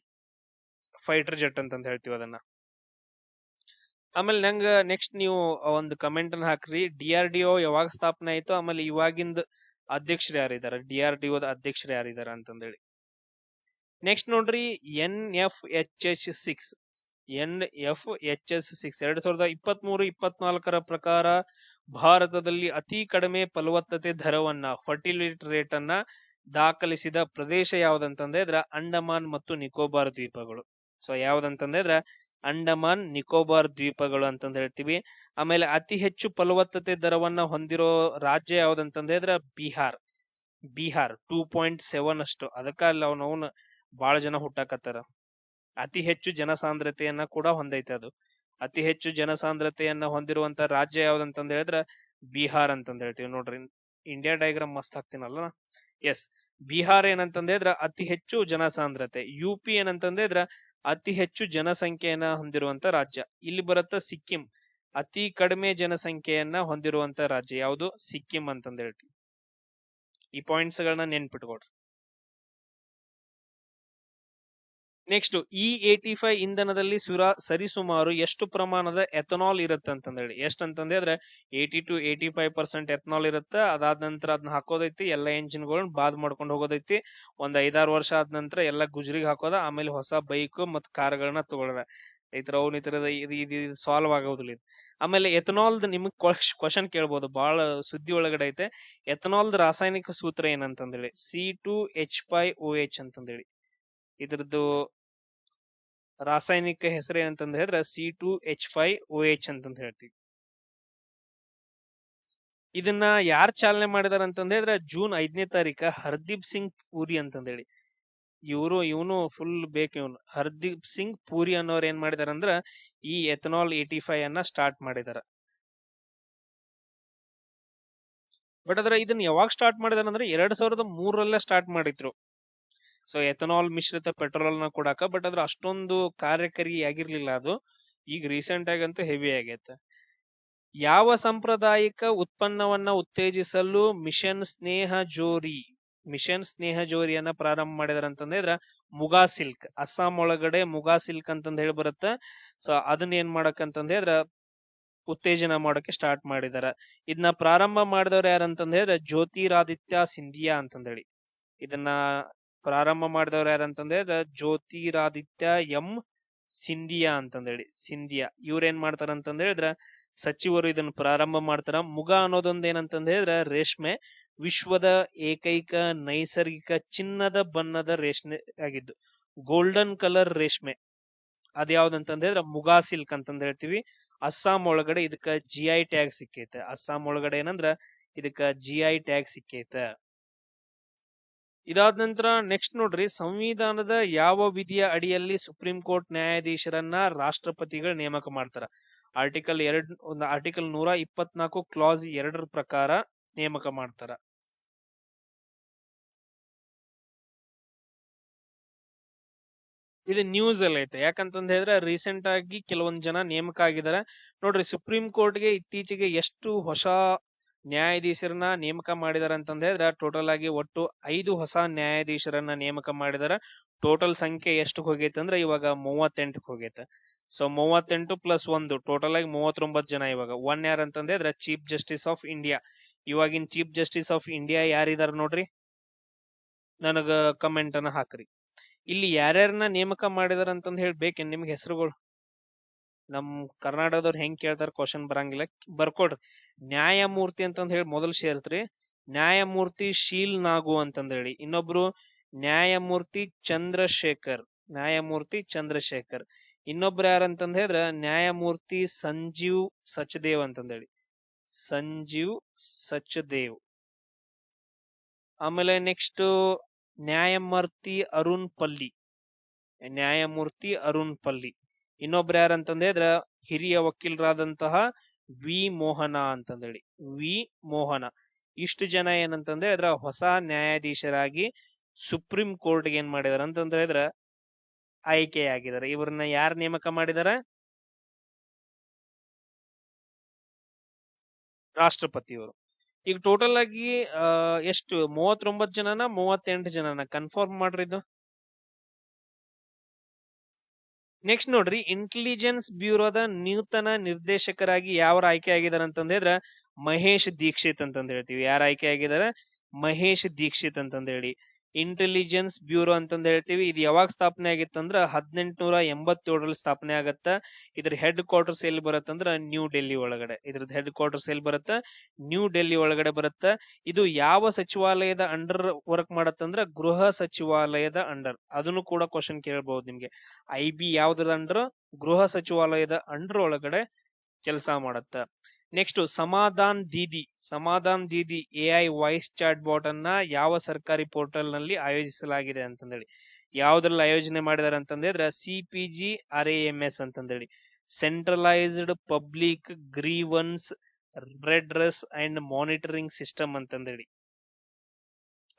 ಫೈಟರ್ ಜೆಟ್ ಅಂತಂದ ಹೇಳ್ತೀವಿ ಅದನ್ನ. ಆಮೇಲೆ ನಂಗ ನೆಕ್ಸ್ಟ್ ನೀವು ಒಂದು ಕಮೆಂಟ್ ಅನ್ನ ಹಾಕ್ರಿ, DRDO ಯಾವಾಗ ಸ್ಥಾಪನೆ ಆಯ್ತು, ಆಮೇಲೆ ಇವಾಗಿಂದ ಅಧ್ಯಕ್ಷರು ಯಾರಿದಾರ, DRDOದ ಅಧ್ಯಕ್ಷರು ಯಾರಿದಾರ ಅಂತಂದೇಳಿ. ನೆಕ್ಸ್ಟ್ ನೋಡ್ರಿ NFHS6 2023-24 ಪ್ರಕಾರ ಭಾರತದಲ್ಲಿ ಅತಿ ಕಡಿಮೆ ಫಲವತ್ತತೆ ದರವನ್ನ ಫರ್ಟಿಲಿಟಿ ರೇಟ್ ಅನ್ನ ದಾಖಲಿಸಿದ ಪ್ರದೇಶ ಯಾವ್ದಂತಂದ್ರೆ ಅಂಡಮಾನ್ ಮತ್ತು ನಿಕೋಬಾರ್ ದ್ವೀಪಗಳು. ಸೊ ಯಾವ್ದಂತಂದ್ರೆ ಅಂಡಮಾನ್ ನಿಕೋಬಾರ್ ದ್ವೀಪಗಳು ಅಂತಂದ ಹೇಳ್ತೀವಿ. ಆಮೇಲೆ ಅತಿ ಹೆಚ್ಚು ಫಲವತ್ತತೆ ದರವನ್ನ ಹೊಂದಿರೋ ರಾಜ್ಯ ಯಾವ್ದಂತಂದ್ರೆ ಬಿಹಾರ್ 2.7 ಅಷ್ಟು. ಅದಕ್ಕ ಅಲ್ಲಿ ಅವನವನ್ ಬಾಳ ಜನ ಹುಟ್ಟಾಕತ್ತಾರ. ಅತಿ ಹೆಚ್ಚು ಜನಸಾಂದ್ರತೆಯನ್ನ ಕೂಡ ಹೊಂದೈತೆ ಅದು. ಅತಿ ಹೆಚ್ಚು ಜನಸಾಂದ್ರತೆಯನ್ನ ಹೊಂದಿರುವಂತ ರಾಜ್ಯ ಯಾವ್ದಂತಂದ ಹೇಳಿದ್ರ ಬಿಹಾರ್ ಅಂತಂದ ಹೇಳ್ತೀವಿ. ನೋಡ್ರಿ ಇಂಡಿಯಾ ಡಯಾಗ್ರಾಮ್ ಮಸ್ತ್ ಹಾಕ್ತೀನಲ್ಲ. ಎಸ್, ಬಿಹಾರ್ ಏನಂತಂದ್ರೆ ಅತಿ ಹೆಚ್ಚು ಜನಸಾಂದ್ರತೆ. UP ಏನಂತಂದ್ರೆ ಅತಿ ಹೆಚ್ಚು ಜನಸಂಖ್ಯೆಯನ್ನ ಹೊಂದಿರುವಂತ ರಾಜ್ಯ. ಇಲ್ಲಿ ಬರುತ್ತ ಸಿಕ್ಕಿಂ, ಅತಿ ಕಡಿಮೆ ಜನಸಂಖ್ಯೆಯನ್ನ ಹೊಂದಿರುವಂತ ರಾಜ್ಯ ಯಾವುದು, ಸಿಕ್ಕಿಂ ಅಂತಂದ ಹೇಳ್ತೀವಿ. ಈ ಪಾಯಿಂಟ್ಸ್ ಗಳನ್ನ ನೆನ್ಪಿಟ್ಕೊಡ್ರಿ. ನೆಕ್ಸ್ಟ್ E85 ಇಂಧನದಲ್ಲಿ ಸರಿಸುಮಾರು ಎಷ್ಟು ಪ್ರಮಾಣದ ಎಥನಾಲ್ ಇರುತ್ತೆ ಅಂತಂದೇಳಿ. ಎಷ್ಟು ಅಂತಂದ್ರೆ 80-85% ಎಥನಾಲ್ ಇರುತ್ತೆ. ಅದಾದ ನಂತರ ಅದನ್ನ ಹಾಕೋದೈತಿ, ಎಲ್ಲ ಎಂಜಿನ್ಗಳನ್ನ ಬಾದ್ ಮಾಡ್ಕೊಂಡು ಹೋಗೋದೈತಿ. ಒಂದ್ 5-6 ವರ್ಷ ಆದ ನಂತರ ಎಲ್ಲ ಗುಜರಿಗೆ ಹಾಕೋದ, ಆಮೇಲೆ ಹೊಸ ಬೈಕ್ ಮತ್ ಕಾರ್ಗಳನ್ನ ತಗೊಳ್ಳೋದ. ಈ ತರದ ಇದು ಸಾಲ್ವ್ ಆಗೋದಿಲ್ಲ ಇದು. ಆಮೇಲೆ ಎಥನಾಲ್ದ್ ನಿಮಗ್ ಕ್ವಶನ್ ಕೇಳ್ಬೋದು, ಬಹಳ ಸುದ್ದಿ ಒಳಗಡೆ ಐತೆ. ಎಥನಾಲ್ದ್ ರಾಸಾಯನಿಕ ಸೂತ್ರ ಏನಂತಂದೇಳಿ C2H5OH ಅಂತಂದೇಳಿ. ಇದ್ರದ್ದು ರಾಸಾಯನಿಕ ಹೆಸರು ಏನಂತಂದ ಹೇಳಿದ್ರೆ C2H5OH ಅಂತಂದ ಹೇಳ್ತೀವಿ. ಇದನ್ನ ಯಾರ್ ಚಾಲನೆ ಮಾಡಿದಾರ ಅಂತಂದ ಹೇಳಿದ್ರೆ ಜೂನ್ 5ನೇ ತಾರೀಕ ಹರ್ದೀಪ್ ಸಿಂಗ್ ಪೂರಿ ಅಂತಂದೇಳಿ. ಇವನು ಫುಲ್ ಬೇಕು. ಇವನು ಹರ್ದೀಪ್ ಸಿಂಗ್ ಪೂರಿ ಅನ್ನೋರು ಏನ್ ಮಾಡಿದಾರ ಅಂದ್ರ ಈ ಎಥನಾಲ್ 85 ಅನ್ನ ಸ್ಟಾರ್ಟ್ ಮಾಡಿದಾರ. ಬಟ್ ಅದ್ರ ಇದನ್ನ ಯಾವಾಗ ಸ್ಟಾರ್ಟ್ ಮಾಡಿದಾರ ಅಂದ್ರೆ 2003 ಸ್ಟಾರ್ಟ್ ಮಾಡಿದ್ರು. ಸೊ ಎಥನಾಲ್ ಮಿಶ್ರಿತ ಪೆಟ್ರೋಲ್ ನ ಕೊಡಾಕ. ಬಟ್ ಅದ್ರ ಅಷ್ಟೊಂದು ಕಾರ್ಯಕಾರಿ ಆಗಿರ್ಲಿಲ್ಲ ಅದು. ಈಗ ರೀಸೆಂಟ್ ಆಗಂತೂ ಹೆವಿ ಆಗೈತೆ. ಯಾವ ಸಾಂಪ್ರದಾಯಿಕ ಉತ್ಪನ್ನವನ್ನ ಉತ್ತೇಜಿಸಲು ಮಿಷನ್ ಸ್ನೇಹ ಜೋರಿಯನ್ನ ಪ್ರಾರಂಭ ಮಾಡಿದಾರ ಅಂತಂದ್ರೆ ಮುಗಾ ಸಿಲ್ಕ್. ಅಸ್ಸಾಂ ಒಳಗಡೆ ಮುಗಾ ಸಿಲ್ಕ್ ಅಂತಂದ ಹೇಳಿ ಬರುತ್ತೆ. ಸೊ ಅದನ್ನ ಏನ್ ಮಾಡಕಂತಂದ್ರೆ ಉತ್ತೇಜನ ಮಾಡೋಕೆ ಸ್ಟಾರ್ಟ್ ಮಾಡಿದಾರ. ಇದನ್ನ ಪ್ರಾರಂಭ ಮಾಡಿದವ್ರು ಯಾರಂತಂದ ಹೇಳಿದ್ರೆ ಜ್ಯೋತಿರಾದಿತ್ಯ ಸಿಂಧಿಯಾ ಅಂತಂದೇಳಿ. ಇದನ್ನ ಪ್ರಾರಂಭ ಮಾಡಿದವ್ರು ಯಾರಂತಂದ್ರೆ ಜ್ಯೋತಿರಾದಿತ್ಯ ಎಂ ಸಿಂಧಿಯಾ ಅಂತಂದೇಳಿ. ಇವ್ರೇನ್ ಮಾಡ್ತಾರ ಅಂತಂದ ಹೇಳಿದ್ರ ಸಚಿವರು ಇದನ್ನ ಪ್ರಾರಂಭ ಮಾಡ್ತಾರ. ಮುಗಾ ಅನ್ನೋದೊಂದ್ ಏನಂತಂದ ಹೇಳಿದ್ರೆ ರೇಷ್ಮೆ ವಿಶ್ವದ ಏಕೈಕ ನೈಸರ್ಗಿಕ ಚಿನ್ನದ ಬಣ್ಣದ ರೇಷ್ಮೆ ಆಗಿದ್ದು, ಗೋಲ್ಡನ್ ಕಲರ್ ರೇಷ್ಮೆ. ಅದ್ಯಾವ್ದಂತಂದ ಹೇಳಿದ್ರೆ ಮುಗಾ ಸಿಲ್ಕ್ ಅಂತಂದ ಹೇಳ್ತೀವಿ. ಅಸ್ಸಾಂ ಒಳಗಡೆ ಇದಕ್ಕ GI ಟ್ಯಾಗ್ ಸಿಕ್ಕೈತೆ. ಅಸ್ಸಾಂ ಒಳಗಡೆ ಏನಂದ್ರ ಇದಕ್ಕ GI ಟ್ಯಾಗ್ ಸಿಕ್ಕೈತೆ. ಇದಾದ ನಂತರ ನೆಕ್ಸ್ಟ್ ನೋಡ್ರಿ, ಸಂವಿಧಾನದ ಯಾವ ವಿಧಿಯ ಅಡಿಯಲ್ಲಿ ಸುಪ್ರೀಂ ಕೋರ್ಟ್ ನ್ಯಾಯಾಧೀಶರನ್ನ ರಾಷ್ಟ್ರಪತಿಗಳು ನೇಮಕ ಮಾಡ್ತಾರ? ಆರ್ಟಿಕಲ್ 124 ಕ್ಲಾಸ್ 2 ಪ್ರಕಾರ ನೇಮಕ ಮಾಡ್ತಾರ. ಇದು ನ್ಯೂಸ್ ಅಲ್ಲಿ ಐತೆ. ಯಾಕಂತಂದ ಹೇಳಿದ್ರೆ ರೀಸೆಂಟ್ ಆಗಿ ಕೆಲವೊಂದ್ ಜನ ನೇಮಕ ಆಗಿದ್ದಾರೆ. ನೋಡ್ರಿ, ಸುಪ್ರೀಂ ಕೋರ್ಟ್ಗೆ ಇತ್ತೀಚೆಗೆ ಎಷ್ಟು ಹೊಸ ನ್ಯಾಯಾಧೀಶರನ್ನ ನೇಮಕ ಮಾಡಿದಾರೆ ಅಂತಂದ ಹೇಳಿದ್ರೆ ಟೋಟಲ್ ಆಗಿ ಒಟ್ಟು 5 ಹೊಸ ನ್ಯಾಯಾಧೀಶರನ್ನ ನೇಮಕ ಮಾಡಿದಾರೆ. ಟೋಟಲ್ ಸಂಖ್ಯೆ ಎಷ್ಟು ಹೋಗೈತೆ ಅಂದ್ರೆ ಇವಾಗ 38 ಹೋಗೈತೆ. ಸೊ 38 + 1 ಟೋಟಲ್ ಆಗಿ 39 ಜನ. ಇವಾಗ ಒನ್ ಯಾರು ಅಂತಂದ್ರೆ ಚೀಫ್ ಜಸ್ಟಿಸ್ ಆಫ್ ಇಂಡಿಯಾ. ಇವಾಗಿನ ಚೀಫ್ ಜಸ್ಟಿಸ್ ಆಫ್ ಇಂಡಿಯಾ ಯಾರಿದಾರ ನೋಡ್ರಿ, ನನಗ ಕಮೆಂಟ್ ಅನ್ನ ಹಾಕ್ರಿ. ಇಲ್ಲಿ ಯಾರ್ಯಾರನ್ನ ನೇಮಕ ಮಾಡಿದಾರ ಅಂತಂದ್ ಹೇಳ್ಬೇಕೇನ್ ನಿಮ್ಗೆ ಹೆಸರುಗಳು? ನಮ್ ಕರ್ನಾಟಕದವ್ರು ಹೆಂಗ್ ಕೇಳ್ತಾರ, ಕ್ವಶನ್ ಬರಂಗಿಲ್ಲ, ಬರ್ಕೊಡ್ರಿ. ನ್ಯಾಯಮೂರ್ತಿ ಅಂತಂದ್ ಹೇಳಿ ಮೊದಲು ಸೇರ್ತ್ರಿ. ನ್ಯಾಯಮೂರ್ತಿ ಶೀಲ್ ನಾಗು ಅಂತಂದ್ ಹೇಳಿ. ಇನ್ನೊಬ್ರು ನ್ಯಾಯಮೂರ್ತಿ ಚಂದ್ರಶೇಖರ್. ಇನ್ನೊಬ್ರು ಯಾರಂತಂದ್ ಹೇಳಿದ್ರ ನ್ಯಾಯಮೂರ್ತಿ ಸಂಜೀವ್ ಸಚ್ದೇವ್ ಅಂತಂದ್ ಹೇಳಿ. ಆಮೇಲೆ ನೆಕ್ಸ್ಟ್ ನ್ಯಾಯಮೂರ್ತಿ ಅರುಣ್ ಪಲ್ಲಿ. ಇನ್ನೊಬ್ರು ಯಾರಂತಂದ್ರೆ ಹಿರಿಯ ವಕೀಲರಾದಂತಹ ವಿ ಮೋಹನ. ಇಷ್ಟು ಜನ ಏನಂತಂದ್ರೆ ಹೊಸ ನ್ಯಾಯಾಧೀಶರಾಗಿ ಸುಪ್ರೀಂ ಕೋರ್ಟ್ ಏನ್ ಮಾಡಿದಾರ ಅಂತಂದ್ರೆ ಆಯ್ಕೆಯಾಗಿದ್ದಾರೆ. ಇವ್ರನ್ನ ಯಾರು ನೇಮಕ ಮಾಡಿದಾರ? ರಾಷ್ಟ್ರಪತಿಯವರು. ಈಗ ಟೋಟಲ್ ಆಗಿ ಎಷ್ಟು 39 ಜನನ 38 ಜನನ ಕನ್ಫರ್ಮ್ ಮಾಡ್ರಿ ಇದು. ನೆಕ್ಸ್ಟ್ ನೋಡ್ರಿ, ಇಂಟೆಲಿಜೆನ್ಸ್ ಬ್ಯೂರೋದ ನೂತನ ನಿರ್ದೇಶಕರಾಗಿ ಯಾರು ಆಯ್ಕೆ ಆಗಿದಾರ ಅಂತಂದ್ರೆ ಮಹೇಶ್ ದೀಕ್ಷಿತ್ ಅಂತಂದ್ ಹೇಳ್ತೀವಿ. ಯಾರು ಆಯ್ಕೆ ಆಗಿದಾರ? ಮಹೇಶ್ ದೀಕ್ಷಿತ್ ಅಂತಂದ್ ಹೇಳಿ. ಇಂಟೆಲಿಜೆನ್ಸ್ ಬ್ಯೂರೋ ಅಂತಂದ್ ಹೇಳ್ತೀವಿ. ಇದು ಯಾವಾಗ ಸ್ಥಾಪನೆ ಆಗಿತ್ತಂದ್ರ 1887 ಸ್ಥಾಪನೆ ಆಗತ್ತ. ಇದ್ರ ಹೆಡ್ ಕ್ವಾರ್ಟರ್ಸ್ ಎಲ್ಲಿ ಬರುತ್ತಂದ್ರ ನ್ಯೂ ಡೆಲ್ಲಿ ಒಳಗಡೆ. ಇದ್ರದ್ದು ಹೆಡ್ ಕ್ವಾರ್ಟರ್ಸ್ ಎಲ್ಲಿ ಬರುತ್ತ? ನ್ಯೂ ಡೆಲ್ಲಿ ಒಳಗಡೆ ಬರುತ್ತ. ಇದು ಯಾವ ಸಚಿವಾಲಯದ ಅಂಡರ್ ವರ್ಕ್ ಮಾಡತ್ತಂದ್ರ ಗೃಹ ಸಚಿವಾಲಯದ ಅಂಡರ್. ಅದನ್ನು ಕೂಡ ಕ್ವಶನ್ ಕೇಳಬಹುದು ನಿಮ್ಗೆ. IB ಯಾವ್ದ್ರ ಅಂಡರ್? ಗೃಹ ಸಚಿವಾಲಯದ ಅಂಡರ್ ಒಳಗಡೆ ಕೆಲಸ ಮಾಡತ್ತ. Next Samadhan Didi AI voice chat bot ಅನ್ನ ಯಾವ ಸರ್ಕಾರಿ ಪೋರ್ಟಲ್ ನಲ್ಲಿ ಆಯೋಜಿಸಲಾಗಿದೆ ಅಂತಂದೇಳಿ. ಯಾವ್ದ್ರಲ್ಲಿ ಆಯೋಜನೆ ಮಾಡಿದಾರೆ ಅಂತಂದ್ರೆ CPGRAMS ಅಂತಂದೇಳಿ, centralised public grievance redress and monitoring system ಅಂತಂದೇಳಿ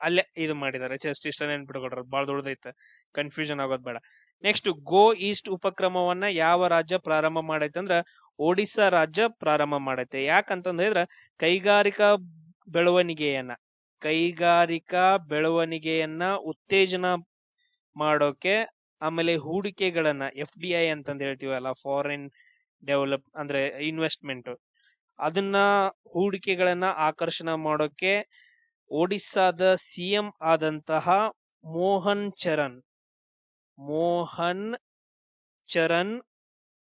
ಅಲ್ಲೇ ಇದು ಮಾಡಿದ್ದಾರೆ. ಜಸ್ಟ್ ಇಷ್ಟ ನೆನ್ಪಿಟ್ಕೊಡ್ರ, ಬಾಳ ದೊಡ್ಡದೈತೆ, ಕನ್ಫ್ಯೂಷನ್ ಆಗೋದ್ ಬೇಡ. ನೆಕ್ಸ್ಟ್ ಗೋ ಈಸ್ಟ್ ಉಪಕ್ರಮವನ್ನ ಯಾವ ರಾಜ್ಯ ಪ್ರಾರಂಭ ಮಾಡೈತೆ ಅಂದ್ರ ಒಡಿಸ್ಸಾ ರಾಜ್ಯ ಪ್ರಾರಂಭ ಮಾಡೈತೆ. ಯಾಕಂತಂದ್ರೆ ಕೈಗಾರಿಕಾ ಬೆಳವಣಿಗೆಯನ್ನ ಉತ್ತೇಜನ ಮಾಡೋಕೆ ಆಮೇಲೆ ಹೂಡಿಕೆಗಳನ್ನ FDI ಅಂತಂದ್ ಹೇಳ್ತೀವಲ್ಲ, ಫಾರಿನ್ ಡೆವಲಪ್ ಅಂದ್ರೆ ಇನ್ವೆಸ್ಟ್ಮೆಂಟ್, ಅದನ್ನ ಹೂಡಿಕೆಗಳನ್ನ ಆಕರ್ಷಣೆ ಮಾಡೋಕೆ ಒಡಿಸ್ಸಾದ CM ಆದಂತಹ ಮೋಹನ್ ಚರಣ್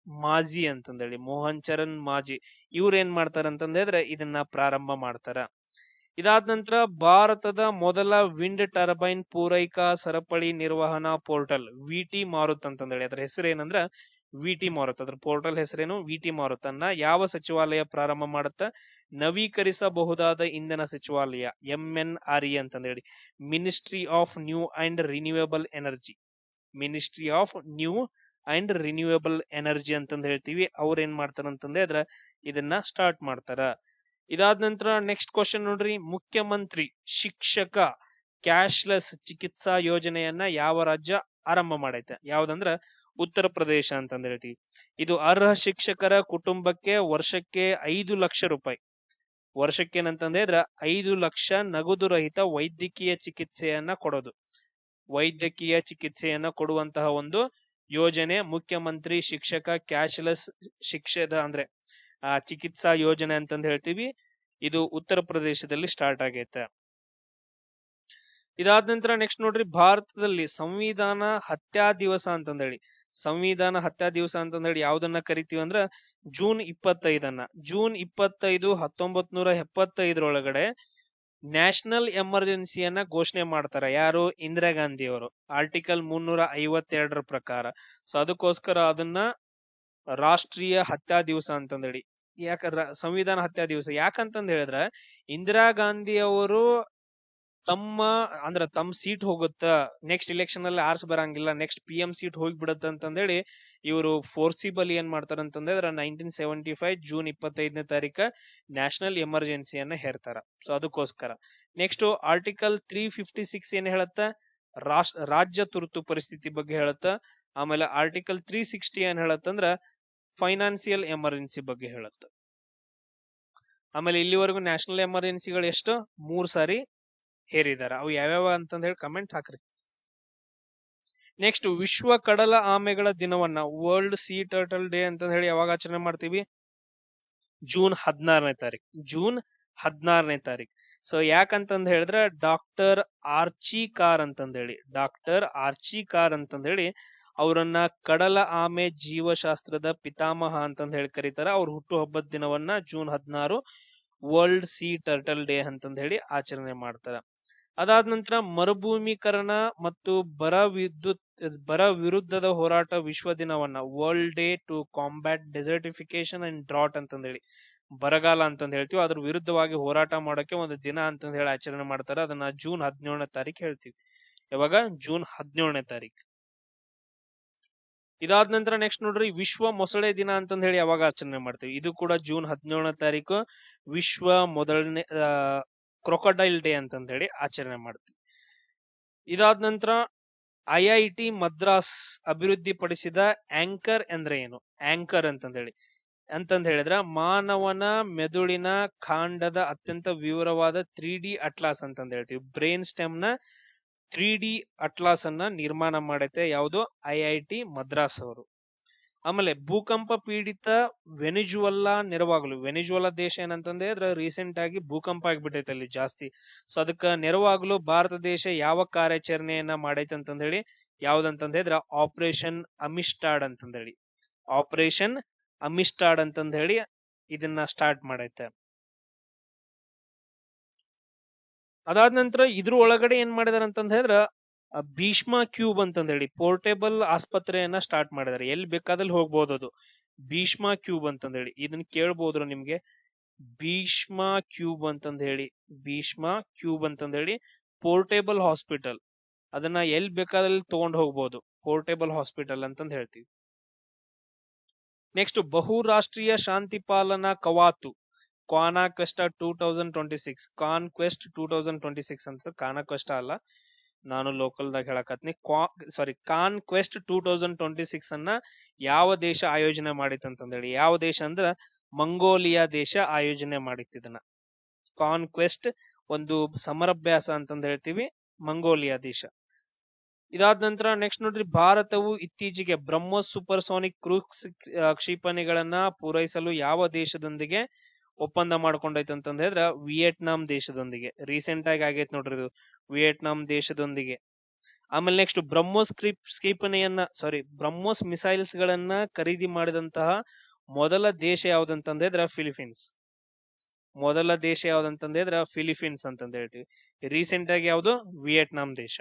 ಮಾಜಿ ಅಂತಂದೇಳಿ, ಮೋಹನ್ ಚರಣ್ ಮಾಜಿ ಇವ್ರು ಏನ್ ಮಾಡ್ತಾರ ಅಂತಂದ್ರೆ ಇದನ್ನ ಪ್ರಾರಂಭ ಮಾಡ್ತಾರ. ಇದಾದ ನಂತರ ಭಾರತದ ಮೊದಲ ವಿಂಡ್ ಟರ್ಬೈನ್ ಪೂರೈಕಾ ಸರಪಳಿ ನಿರ್ವಹಣಾ ಪೋರ್ಟಲ್ VT ಮಾರುತ್ ಅಂತಂದೇಳಿ, ಅದ್ರ ಹೆಸರು ಏನಂದ್ರ VT ಮಾರುತ್, ಅದ್ರ ಪೋರ್ಟಲ್ ಹೆಸರೇನು VT ಮಾರುತ್ ಅನ್ನ ಯಾವ ಸಚಿವಾಲಯ ಪ್ರಾರಂಭ ಮಾಡುತ್ತ? ನವೀಕರಿಸಬಹುದಾದ ಇಂಧನ ಸಚಿವಾಲಯ, MNRE ಅಂತಂದೇಳಿ, ministry of new and renewable energy, ministry of new and renewable energy ಅಂತಂದ್ ಹೇಳ್ತೀವಿ. ಅವ್ರ ಏನ್ ಮಾಡ್ತಾರ ಅಂತಂದ್ರೆ ಇದನ್ನ ಸ್ಟಾರ್ಟ್ ಮಾಡ್ತಾರ. ಇದಾದ ನಂತರ ನೆಕ್ಸ್ಟ್ ಕ್ವಶನ್ ನೋಡ್ರಿ, ಮುಖ್ಯಮಂತ್ರಿ ಶಿಕ್ಷಕ ಕ್ಯಾಶ್ಲೆಸ್ ಚಿಕಿತ್ಸಾ ಯೋಜನೆಯನ್ನ ಯಾವ ರಾಜ್ಯ ಆರಂಭ ಮಾಡೈತೆ? ಯಾವ್ದಂದ್ರ ಉತ್ತರ ಪ್ರದೇಶ ಅಂತಂದ್ ಹೇಳ್ತೀವಿ. ಇದು ಅರ್ಹ ಶಿಕ್ಷಕರ ಕುಟುಂಬಕ್ಕೆ ವರ್ಷಕ್ಕೆ 5 ಲಕ್ಷ ರೂಪಾಯಿ, ವರ್ಷಕ್ಕೆ ಏನಂತಂದ್ರೆ 5 ಲಕ್ಷ ನಗದು ರಹಿತ ವೈದ್ಯಕೀಯ ಚಿಕಿತ್ಸೆಯನ್ನ ಕೊಡೋದು, ವೈದ್ಯಕೀಯ ಚಿಕಿತ್ಸೆಯನ್ನ ಕೊಡುವಂತಹ ಒಂದು ಯೋಜನೆ ಮುಖ್ಯಮಂತ್ರಿ ಶಿಕ್ಷಕ ಕ್ಯಾಶ್ಲೆಸ್ ಶಿಕ್ಷೆದ ಅಂದ್ರೆ ಚಿಕಿತ್ಸಾ ಯೋಜನೆ ಅಂತಂದ್ ಹೇಳ್ತೀವಿ. ಇದು ಉತ್ತರ ಪ್ರದೇಶದಲ್ಲಿ ಸ್ಟಾರ್ಟ್ ಆಗೈತೆ. ಇದಾದ ನಂತರ ನೆಕ್ಸ್ಟ್ ನೋಡ್ರಿ, ಭಾರತದಲ್ಲಿ ಸಂವಿಧಾನ ಹತ್ಯಾ ದಿವಸ ಅಂತಂದೇಳಿ, ಸಂವಿಧಾನ ಹತ್ಯಾ ದಿವಸ ಅಂತಂದೇಳಿ ಯಾವ್ದನ್ನ ಕರಿತೀವಿ ಅಂದ್ರ ಜೂನ್ 25 ಜೂನ್ 25 1975 ನ್ಯಾಷನಲ್ ಎಮರ್ಜೆನ್ಸಿಯನ್ನ ಘೋಷಣೆ ಮಾಡ್ತಾರ. ಯಾರು? ಇಂದಿರಾ ಗಾಂಧಿ ಅವರು, ಆರ್ಟಿಕಲ್ 352 ಪ್ರಕಾರ. ಸೊ ಅದಕ್ಕೋಸ್ಕರ ಅದನ್ನ ರಾಷ್ಟ್ರೀಯ ಹತ್ಯಾ ದಿವಸ ಅಂತಂದೇಳಿ. ಸಂವಿಧಾನ ಹತ್ಯಾ ದಿವಸ ಯಾಕಂತಂದ್ ಹೇಳಿದ್ರ, ಇಂದಿರಾ ಗಾಂಧಿ ಅವರು ತಮ್ಮ ಸೀಟ್ ಹೋಗುತ್ತ, ನೆಕ್ಸ್ಟ್ ಇಲೆಕ್ಷನ್ ಅಲ್ಲಿ ಆರ್ಸ್ ಬರಂಗಿಲ್ಲ, ನೆಕ್ಸ್ಟ್ PM ಸೀಟ್ ಹೋಗ್ಬಿಡತ್ತ ಅಂತಂದೇಳಿ ಇವರು ಫೋರ್ಸಿಬಲ್ ಏನ್ ಮಾಡ್ತಾರ ಅಂತಂದ್ರೆ 1975 ಜೂನ್ 25 ನ್ಯಾಷನಲ್ ಎಮರ್ಜೆನ್ಸಿಯನ್ನ ಹೇರ್ತಾರ. ಸೊ ಅದಕ್ಕೋಸ್ಕರ. ನೆಕ್ಸ್ಟ್ ಆರ್ಟಿಕಲ್ 356 ಏನ್ ಹೇಳತ್ತ? ರಾಜ್ಯ ತುರ್ತು ಪರಿಸ್ಥಿತಿ ಬಗ್ಗೆ ಹೇಳತ್ತ. ಆಮೇಲೆ ಆರ್ಟಿಕಲ್ 360 ಏನ್ ಹೇಳತ್ತಂದ್ರ ಫೈನಾನ್ಸಿಯಲ್ ಎಮರ್ಜೆನ್ಸಿ ಬಗ್ಗೆ ಹೇಳತ್ತ. ಆಮೇಲೆ ಇಲ್ಲಿವರೆಗೂ ನ್ಯಾಷನಲ್ ಎಮರ್ಜೆನ್ಸಿಗಳು ಎಷ್ಟು? 3 ಸಾರಿ ಹೇರಿದಾರ. ಅವು ಯಾವ್ಯಾವ ಅಂತಂದ್ ಹೇಳಿ ಕಮೆಂಟ್ ಹಾಕ್ರಿ. ನೆಕ್ಸ್ಟ್ ವಿಶ್ವ ಕಡಲ ಆಮೆಗಳ ದಿನವನ್ನ, ವರ್ಲ್ಡ್ ಸೀ ಟರ್ಟಲ್ ಡೇ ಅಂತ ಹೇಳಿ ಯಾವಾಗ ಆಚರಣೆ ಮಾಡ್ತೀವಿ? ಜೂನ್ 16ನೇ ತಾರೀಕು. ಸೊ ಯಾಕಂತಂದ್ ಹೇಳಿದ್ರೆ ಡಾಕ್ಟರ್ ಆರ್ಚಿ ಕಾರ್ ಅಂತಂದ್ ಹೇಳಿ ಅವರನ್ನ ಕಡಲ ಆಮೆ ಜೀವಶಾಸ್ತ್ರದ ಪಿತಾಮಹ ಅಂತಂದ್ ಹೇಳಿ ಕರೀತಾರ. ಅವ್ರ ಹುಟ್ಟು ಹಬ್ಬದ ದಿನವನ್ನ June 16 world sea turtle day ಅಂತಂದ್ ಹೇಳಿ ಆಚರಣೆ ಮಾಡ್ತಾರ. ಅದಾದ ನಂತರ ಮರುಭೂಮೀಕರಣ ಮತ್ತು ಬರ ವಿರುದ್ಧದ ಹೋರಾಟ ವಿಶ್ವ ದಿನವನ್ನ, world day to combat desertification and drought ಅಂತಂದ್ ಹೇಳಿ, ಬರಗಾಲ ಅಂತಂದ್ ಹೇಳ್ತೀವಿ, ಅದ್ರ ವಿರುದ್ಧವಾಗಿ ಹೋರಾಟ ಮಾಡೋಕೆ ಒಂದು ದಿನ ಅಂತಂದ್ ಹೇಳಿ ಆಚರಣೆ ಮಾಡ್ತಾರ. ಅದನ್ನ ಜೂನ್ 17ನೇ ತಾರೀಕು ಹೇಳ್ತೀವಿ. ಯಾವಾಗ? ಜೂನ್ 17ನೇ ತಾರೀಕು. ಇದಾದ ನಂತರ ನೆಕ್ಸ್ಟ್ ನೋಡ್ರಿ, ವಿಶ್ವ ಮೊಸಳೆ ದಿನ ಅಂತಂದ್ ಹೇಳಿ ಯಾವಾಗ ಆಚರಣೆ ಮಾಡ್ತೀವಿ? ಇದು ಕೂಡ ಜೂನ್ 17ನೇ ತಾರೀಕು ವಿಶ್ವ ಮೊದಲನೇ ಕ್ರೊಕೊಡೈಲ್ ಡೇ ಅಂತಂದ್ ಹೇಳಿ ಆಚರಣೆ ಮಾಡ್ತೀವಿ. ಇದಾದ ನಂತರ IIT ಮದ್ರಾಸ್ ಅಭಿವೃದ್ಧಿ ಪಡಿಸಿದ ಆಂಕರ್ ಅಂದ್ರೆ ಏನು? ಆಂಕರ್ ಅಂತಂದ್ ಹೇಳಿದ್ರ ಮಾನವನ ಮೆದುಳಿನ ಕಾಂಡದ ಅತ್ಯಂತ ವಿವರವಾದ 3D ಅಟ್ಲಾಸ್ ಅಂತಂದ್ ಹೇಳ್ತೀವಿ. ಬ್ರೈನ್ ಸ್ಟೆಮ್ ನ 3D ಅಟ್ಲಾಸ್ ಅನ್ನ ನಿರ್ಮಾಣ ಮಾಡೈತೆ ಯಾವುದು? IIT ಮದ್ರಾಸ್ ಅವರು. ಆಮೇಲೆ ಭೂಕಂಪ ಪೀಡಿತ ವೆನಿಜುವಲಾ ದೇಶ ಏನಂತಂದ್ರೆ ರೀಸೆಂಟ್ ಆಗಿ ಭೂಕಂಪ ಆಗ್ಬಿಟ್ಟೈತೆ ಅಲ್ಲಿ ಜಾಸ್ತಿ. ಸೊ ಅದಕ್ಕ ನೆರವಾಗಲು ಭಾರತ ದೇಶ ಯಾವ ಕಾರ್ಯಾಚರಣೆಯನ್ನ ಮಾಡೈತೆ ಅಂತಂದ್ ಹೇಳಿ, ಯಾವ್ದಂತಂದ್ ಹೇಳಿದ್ರ ಆಪರೇಷನ್ ಅಮಿಸ್ಟಾಡ್ ಅಂತಂದ್ ಹೇಳಿ ಇದನ್ನ ಸ್ಟಾರ್ಟ್ ಮಾಡೈತೆ. ಅದಾದ ನಂತರ ಇದ್ರ ಒಳಗಡೆ ಏನ್ ಮಾಡಿದಾರೆ ಅಂತಂದ್ ಹೇಳಿದ್ರ ಭೀಷ್ಮ ಕ್ಯೂಬ್ ಅಂತಂದ್ ಹೇಳಿ ಪೋರ್ಟೇಬಲ್ ಆಸ್ಪತ್ರೆಯನ್ನ ಸ್ಟಾರ್ಟ್ ಮಾಡಿದಾರೆ. ಎಲ್ಲಿ ಬೇಕಾದಲ್ಲಿ ಹೋಗ್ಬೋದು ಅದು. ಭೀಷ್ಮ ಕ್ಯೂಬ್ ಅಂತಂದ್ ಹೇಳಿ ಇದನ್ನ ಕೇಳ್ಬೋದ್ರು ನಿಮ್ಗೆ. ಭೀಷ್ಮ ಕ್ಯೂಬ್ ಅಂತಂದ್ ಹೇಳಿ ಪೋರ್ಟೇಬಲ್ ಹಾಸ್ಪಿಟಲ್, ಅದನ್ನ ಎಲ್ಲಿ ಬೇಕಾದಲ್ಲಿ ತಗೊಂಡ್ ಹೋಗ್ಬೋದು, ಪೋರ್ಟೇಬಲ್ ಹಾಸ್ಪಿಟಲ್ ಅಂತಂದ್ ಹೇಳ್ತೀವಿ. ನೆಕ್ಸ್ಟ್ ಬಹುರಾಷ್ಟ್ರೀಯ ಶಾಂತಿ ಪಾಲನಾ ಕವಾತು ಕಾನ್ಕ್ವೆಸ್ಟ್ 2026 ಅಂತ. ಕಾನ್ಕ್ವೆಸ್ಟ್ ಅಲ್ಲ, ನಾನು ಲೋಕಲ್ ದಾಗ ಹೇಳಕತ್ನಿ. ಕಾನ್ಕ್ವೆಸ್ಟ್ 2026 ಅನ್ನ ಯಾವ ದೇಶ ಆಯೋಜನೆ ಮಾಡಿತ್ತು ಅಂತಂದ್ ಹೇಳಿ? ಯಾವ ದೇಶ ಅಂದ್ರ ಮಂಗೋಲಿಯಾ ದೇಶ ಆಯೋಜನೆ ಮಾಡಿತ್ತು ಇದನ್ನ. ಕಾನ್ಕ್ವೆಸ್ಟ್ ಒಂದು ಸಮರಾಭ್ಯಾಸ ಅಂತಂದ್ ಹೇಳ್ತೀವಿ, ಮಂಗೋಲಿಯಾ ದೇಶ. ಇದಾದ ನಂತರ ನೆಕ್ಸ್ಟ್ ನೋಡ್ರಿ, ಭಾರತವು ಇತ್ತೀಚೆಗೆ ಬ್ರಹ್ಮೋಸ್ ಸೂಪರ್ಸೋನಿಕ್ ಕ್ರೂಸ್ ಕ್ಷಿಪಣಿಗಳನ್ನ ಪೂರೈಸಲು ಯಾವ ದೇಶದೊಂದಿಗೆ ಒಪ್ಪಂದ ಮಾಡ್ಕೊಂಡೈತೆ ಅಂತ ಹೇಳಿದ್ರೆ ವಿಯೆಟ್ನಾಂ ದೇಶದೊಂದಿಗೆ. ರೀಸೆಂಟ್ ಆಗಿ ಆಗೈತೆ ನೋಡ್ರಿ ಇದು, ವಿಯೆಟ್ನಾಂ ದೇಶದೊಂದಿಗೆ. ಆಮೇಲೆ ನೆಕ್ಸ್ಟ್ ಬ್ರಹ್ಮೋಸ್ ಮಿಸೈಲ್ಸ್ ಗಳನ್ನ ಖರೀದಿ ಮಾಡಿದಂತಹ ಮೊದಲ ದೇಶ ಯಾವ್ದಂತಂದ್ರೆ ಫಿಲಿಪೀನ್ಸ್. ಮೊದಲ ದೇಶ ಯಾವ್ದಂತಂದ್ರೆ ಫಿಲಿಪೀನ್ಸ್ ಅಂತಂದ ಹೇಳ್ತೀವಿ. ರೀಸೆಂಟ್ ಆಗಿ ಯಾವ್ದು, ವಿಯೆಟ್ನಾಂ ದೇಶ.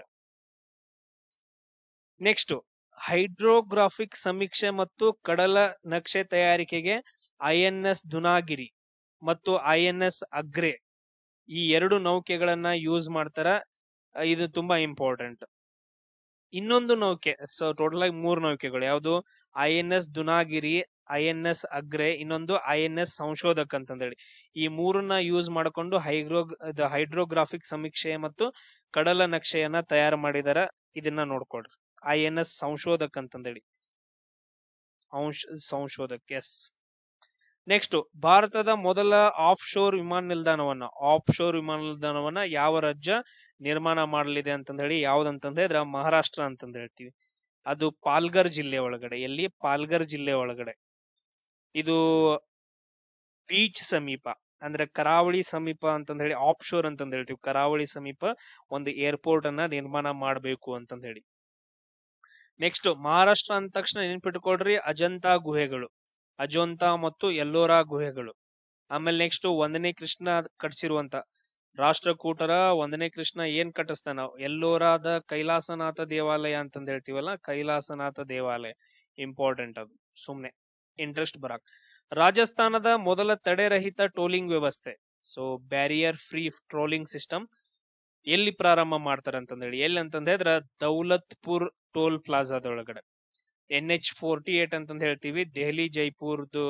ನೆಕ್ಸ್ಟ್, ಹೈಡ್ರೋಗ್ರಾಫಿಕ್ ಸಮೀಕ್ಷೆ ಮತ್ತು ಕಡಲ ನಕ್ಷೆ ತಯಾರಿಕೆಗೆ INS ದುನಾಗಿರಿ ಮತ್ತು INS ಅಗ್ರೆ ಈ ಎರಡು ನೌಕೆಗಳನ್ನ ಯೂಸ್ ಮಾಡ್ತಾರ. ಇದು ತುಂಬಾ ಇಂಪಾರ್ಟೆಂಟ್. ಇನ್ನೊಂದು ನೌಕೆ, ಟೋಟಲ್ ಆಗಿ 3 ನೌಕೆಗಳು, ಯಾವುದು INS ದುನಾಗಿರಿ, INS ಅಗ್ರೆ, ಇನ್ನೊಂದು INS ಸಂಶೋಧಕ್ ಅಂತಂದೇಳಿ. ಈ ಮೂರನ್ನ ಯೂಸ್ ಮಾಡಿಕೊಂಡು ಹೈಡ್ರೋಗ್ರಾಫಿಕ್ ಸಮೀಕ್ಷೆ ಮತ್ತು ಕಡಲ ನಕ್ಷೆಯನ್ನ ತಯಾರು ಮಾಡಿದಾರ. ಇದನ್ನ ನೋಡ್ಕೊಡ್ರಿ, INS ಸಂಶೋಧಕ್ ಅಂತಂದೇಳಿ, ಸಂಶೋಧಕ್. ಎಸ್. ನೆಕ್ಸ್ಟ್, ಭಾರತದ ಮೊದಲ ಆಫ್ ಶೋರ್ ವಿಮಾನ ನಿಲ್ದಾಣವನ್ನ ಯಾವ ರಾಜ್ಯ ನಿರ್ಮಾಣ ಮಾಡಲಿದೆ ಅಂತ ಹೇಳಿ, ಯಾವ್ದಂತಂದ್ರೆ ಮಹಾರಾಷ್ಟ್ರ ಅಂತಂದ ಹೇಳ್ತೀವಿ. ಅದು ಪಾಲ್ಘರ್ ಜಿಲ್ಲೆ ಒಳಗಡೆ. ಎಲ್ಲಿ? ಪಾಲ್ಘರ್ ಜಿಲ್ಲೆ ಒಳಗಡೆ. ಇದು ಬೀಚ್ ಸಮೀಪ, ಅಂದ್ರೆ ಕರಾವಳಿ ಸಮೀಪ ಅಂತಂದ ಹೇಳಿ, ಆಫ್ ಶೋರ್ ಅಂತಂದ ಹೇಳ್ತೀವಿ. ಕರಾವಳಿ ಸಮೀಪ ಒಂದು ಏರ್ಪೋರ್ಟ್ ಅನ್ನ ನಿರ್ಮಾಣ ಮಾಡಬೇಕು ಅಂತಂದ ಹೇಳಿ. ನೆಕ್ಸ್ಟ್, ಮಹಾರಾಷ್ಟ್ರ ಅಂದ ತಕ್ಷಣ ನೆನ್ಪಿಟ್ಕೊಳ್ರಿ ಅಜಂತಾ ಗುಹೆಗಳು, ಅಜಂತಾ ಮತ್ತು ಎಲ್ಲೋರಾ ಗುಹೆಗಳು. ಆಮೇಲೆ ನೆಕ್ಸ್ಟ್, 1ನೇ ಕೃಷ್ಣ ಕಟ್ಸಿರುವಂತ ರಾಷ್ಟ್ರಕೂಟರ 1ನೇ ಕೃಷ್ಣ ಏನ್ ಕಟ್ಟಿಸ್ತಾನ, ಎಲ್ಲೋರಾದ ಕೈಲಾಸನಾಥ ದೇವಾಲಯ ಅಂತಂದ ಹೇಳ್ತೀವಲ್ಲ, ಕೈಲಾಸನಾಥ ದೇವಾಲಯ. ಇಂಪಾರ್ಟೆಂಟ್ ಅದು, ಸುಮ್ನೆ ಇಂಟ್ರೆಸ್ಟ್ ಬರಾಕ್. ರಾಜಸ್ಥಾನದ ಮೊದಲ ತಡೆರಹಿತ ಟೋಲಿಂಗ್ ವ್ಯವಸ್ಥೆ, ಬ್ಯಾರಿಯರ್ ಫ್ರೀ ಟ್ರೋಲಿಂಗ್ ಸಿಸ್ಟಮ್ ಎಲ್ಲಿ ಪ್ರಾರಂಭ ಮಾಡ್ತಾರ ಅಂತಂದೇಳಿ, ಎಲ್ಲಿ ಅಂತಂದ್ರೆ ದೌಲತ್ಪುರ್ ಟೋಲ್ ಪ್ಲಾಜಾದೊಳಗಡೆ. NH48 ಅಂತಂದ ಹೇಳ್ತೀವಿ. ದೆಹಲಿ ಜೈಪುರ್ದು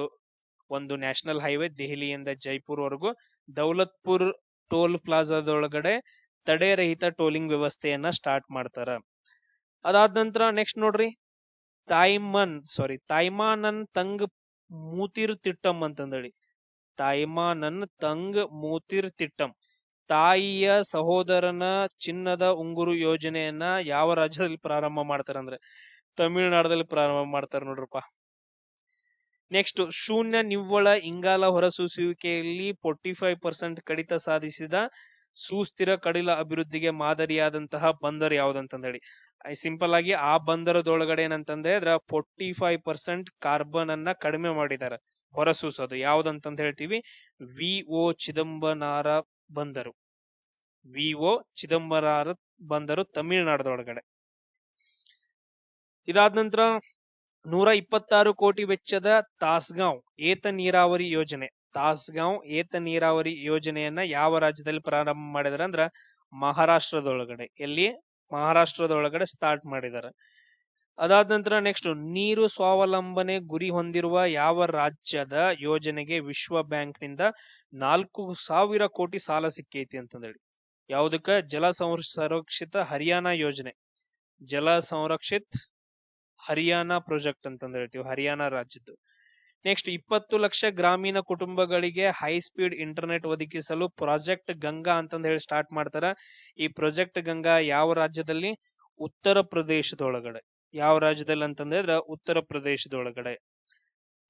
ಒಂದು ನ್ಯಾಷನಲ್ ಹೈವೇ, ದೆಹಲಿಯಿಂದ ಜೈಪುರ್ ವರೆಗೂ ದೌಲತ್ಪುರ್ ಟೋಲ್ ಪ್ಲಾಜಾದೊಳಗಡೆ ತಡೆರಹಿತ ಟೋಲಿಂಗ್ ವ್ಯವಸ್ಥೆಯನ್ನ ಸ್ಟಾರ್ಟ್ ಮಾಡ್ತಾರ. ಅದಾದ ನಂತರ ನೆಕ್ಸ್ಟ್ ನೋಡ್ರಿ, ತಾಯ್ಮಾನನ್ ತಂಗ್ ಮೂತಿರ್ ತಿಟ್ಟಂ ಅಂತಂದೇಳಿ. ತಾಯ್ಮಾನನ್ ತಂಗ್ ಮೂತಿರ್ ತಿಟ್ಟಂ, ತಾಯಿಯ ಸಹೋದರನ ಚಿನ್ನದ ಉಂಗುರು ಯೋಜನೆಯನ್ನ ಯಾವ ರಾಜ್ಯದಲ್ಲಿ ಪ್ರಾರಂಭ ಮಾಡ್ತಾರಂದ್ರೆ ತಮಿಳುನಾಡಲ್ಲಿ ಪ್ರಾರಂಭ ಮಾಡ್ತಾರ ನೋಡ್ರಪ್ಪ. ನೆಕ್ಸ್ಟ್, ಶೂನ್ಯ ನಿವ್ವಳ ಇಂಗಾಲ ಹೊರಸೂಸುವಿಕೆಯಲ್ಲಿ 45% ಕಡಿತ ಸಾಧಿಸಿದ ಸುಸ್ಥಿರ ಕಡಿಲ ಅಭಿವೃದ್ಧಿಗೆ ಮಾದರಿಯಾದಂತಹ ಬಂದರು ಯಾವ್ದಂತಂದ ಹೇಳಿ. ಸಿಂಪಲ್ ಆಗಿ ಆ ಬಂದರದೊಳಗಡೆ ಏನಂತಂದ್ರೆ 45% ಕಾರ್ಬನ್ ಅನ್ನ ಕಡಿಮೆ ಮಾಡಿದಾರೆ ಹೊರಸೂಸೋದು. ಯಾವ್ದಂತಂದ ಹೇಳ್ತೀವಿ, VO ಚಿದಂಬರಾರ ಬಂದರು. VO ಚಿದಂಬರಾರ ಬಂದರು ತಮಿಳುನಾಡದೊಳಗಡೆ. ಇದಾದ ನಂತರ 126 ಕೋಟಿ ವೆಚ್ಚದ ತಾಸ್ಗಾಂವ್ ಏತ ನೀರಾವರಿ ಯೋಜನೆ. ತಾಸ್ಗಾಂವ್ ಏತ ನೀರಾವರಿ ಯೋಜನೆಯನ್ನ ಯಾವ ರಾಜ್ಯದಲ್ಲಿ ಪ್ರಾರಂಭ ಮಾಡಿದಾರೆ ಅಂದ್ರ ಮಹಾರಾಷ್ಟ್ರದೊಳಗಡೆ. ಎಲ್ಲಿ? ಮಹಾರಾಷ್ಟ್ರದೊಳಗಡೆ ಸ್ಟಾರ್ಟ್ ಮಾಡಿದಾರೆ. ಅದಾದ ನಂತರ ನೆಕ್ಸ್ಟ್, ನೀರು ಸ್ವಾವಲಂಬನೆ ಗುರಿ ಹೊಂದಿರುವ ಯಾವ ರಾಜ್ಯದ ಯೋಜನೆಗೆ ವಿಶ್ವ ಬ್ಯಾಂಕ್ ನಿಂದ 4,000 ಕೋಟಿ ಸಾಲ ಸಿಕ್ಕೈತಿ ಅಂತಂದೇಳಿ. ಯಾವುದಕ್ಕ? ಜಲ ಸಂರಕ್ಷಿತ ಹರಿಯಾಣ ಯೋಜನೆ, ಜಲ ಸಂರಕ್ಷಿತ್ ಹರಿಯಾಣ ಪ್ರಾಜೆಕ್ಟ್ ಅಂತಂದ ಹೇಳ್ತೀವಿ, ಹರಿಯಾಣ ರಾಜ್ಯದ್ದು. ನೆಕ್ಸ್ಟ್, 20 ಲಕ್ಷ ಗ್ರಾಮೀಣ ಕುಟುಂಬಗಳಿಗೆ ಹೈ ಸ್ಪೀಡ್ ಇಂಟರ್ನೆಟ್ ಒದಗಿಸಲು ಪ್ರಾಜೆಕ್ಟ್ ಗಂಗಾ ಅಂತಂದ ಹೇಳಿ ಸ್ಟಾರ್ಟ್ ಮಾಡ್ತಾರ. ಈ ಪ್ರಾಜೆಕ್ಟ್ ಗಂಗಾ ಯಾವ ರಾಜ್ಯದಲ್ಲಿ? ಉತ್ತರ ಪ್ರದೇಶದೊಳಗಡೆ. ಯಾವ ರಾಜ್ಯದಲ್ಲಿ ಅಂತಂದ್ರೆ ಉತ್ತರ ಪ್ರದೇಶದೊಳಗಡೆ.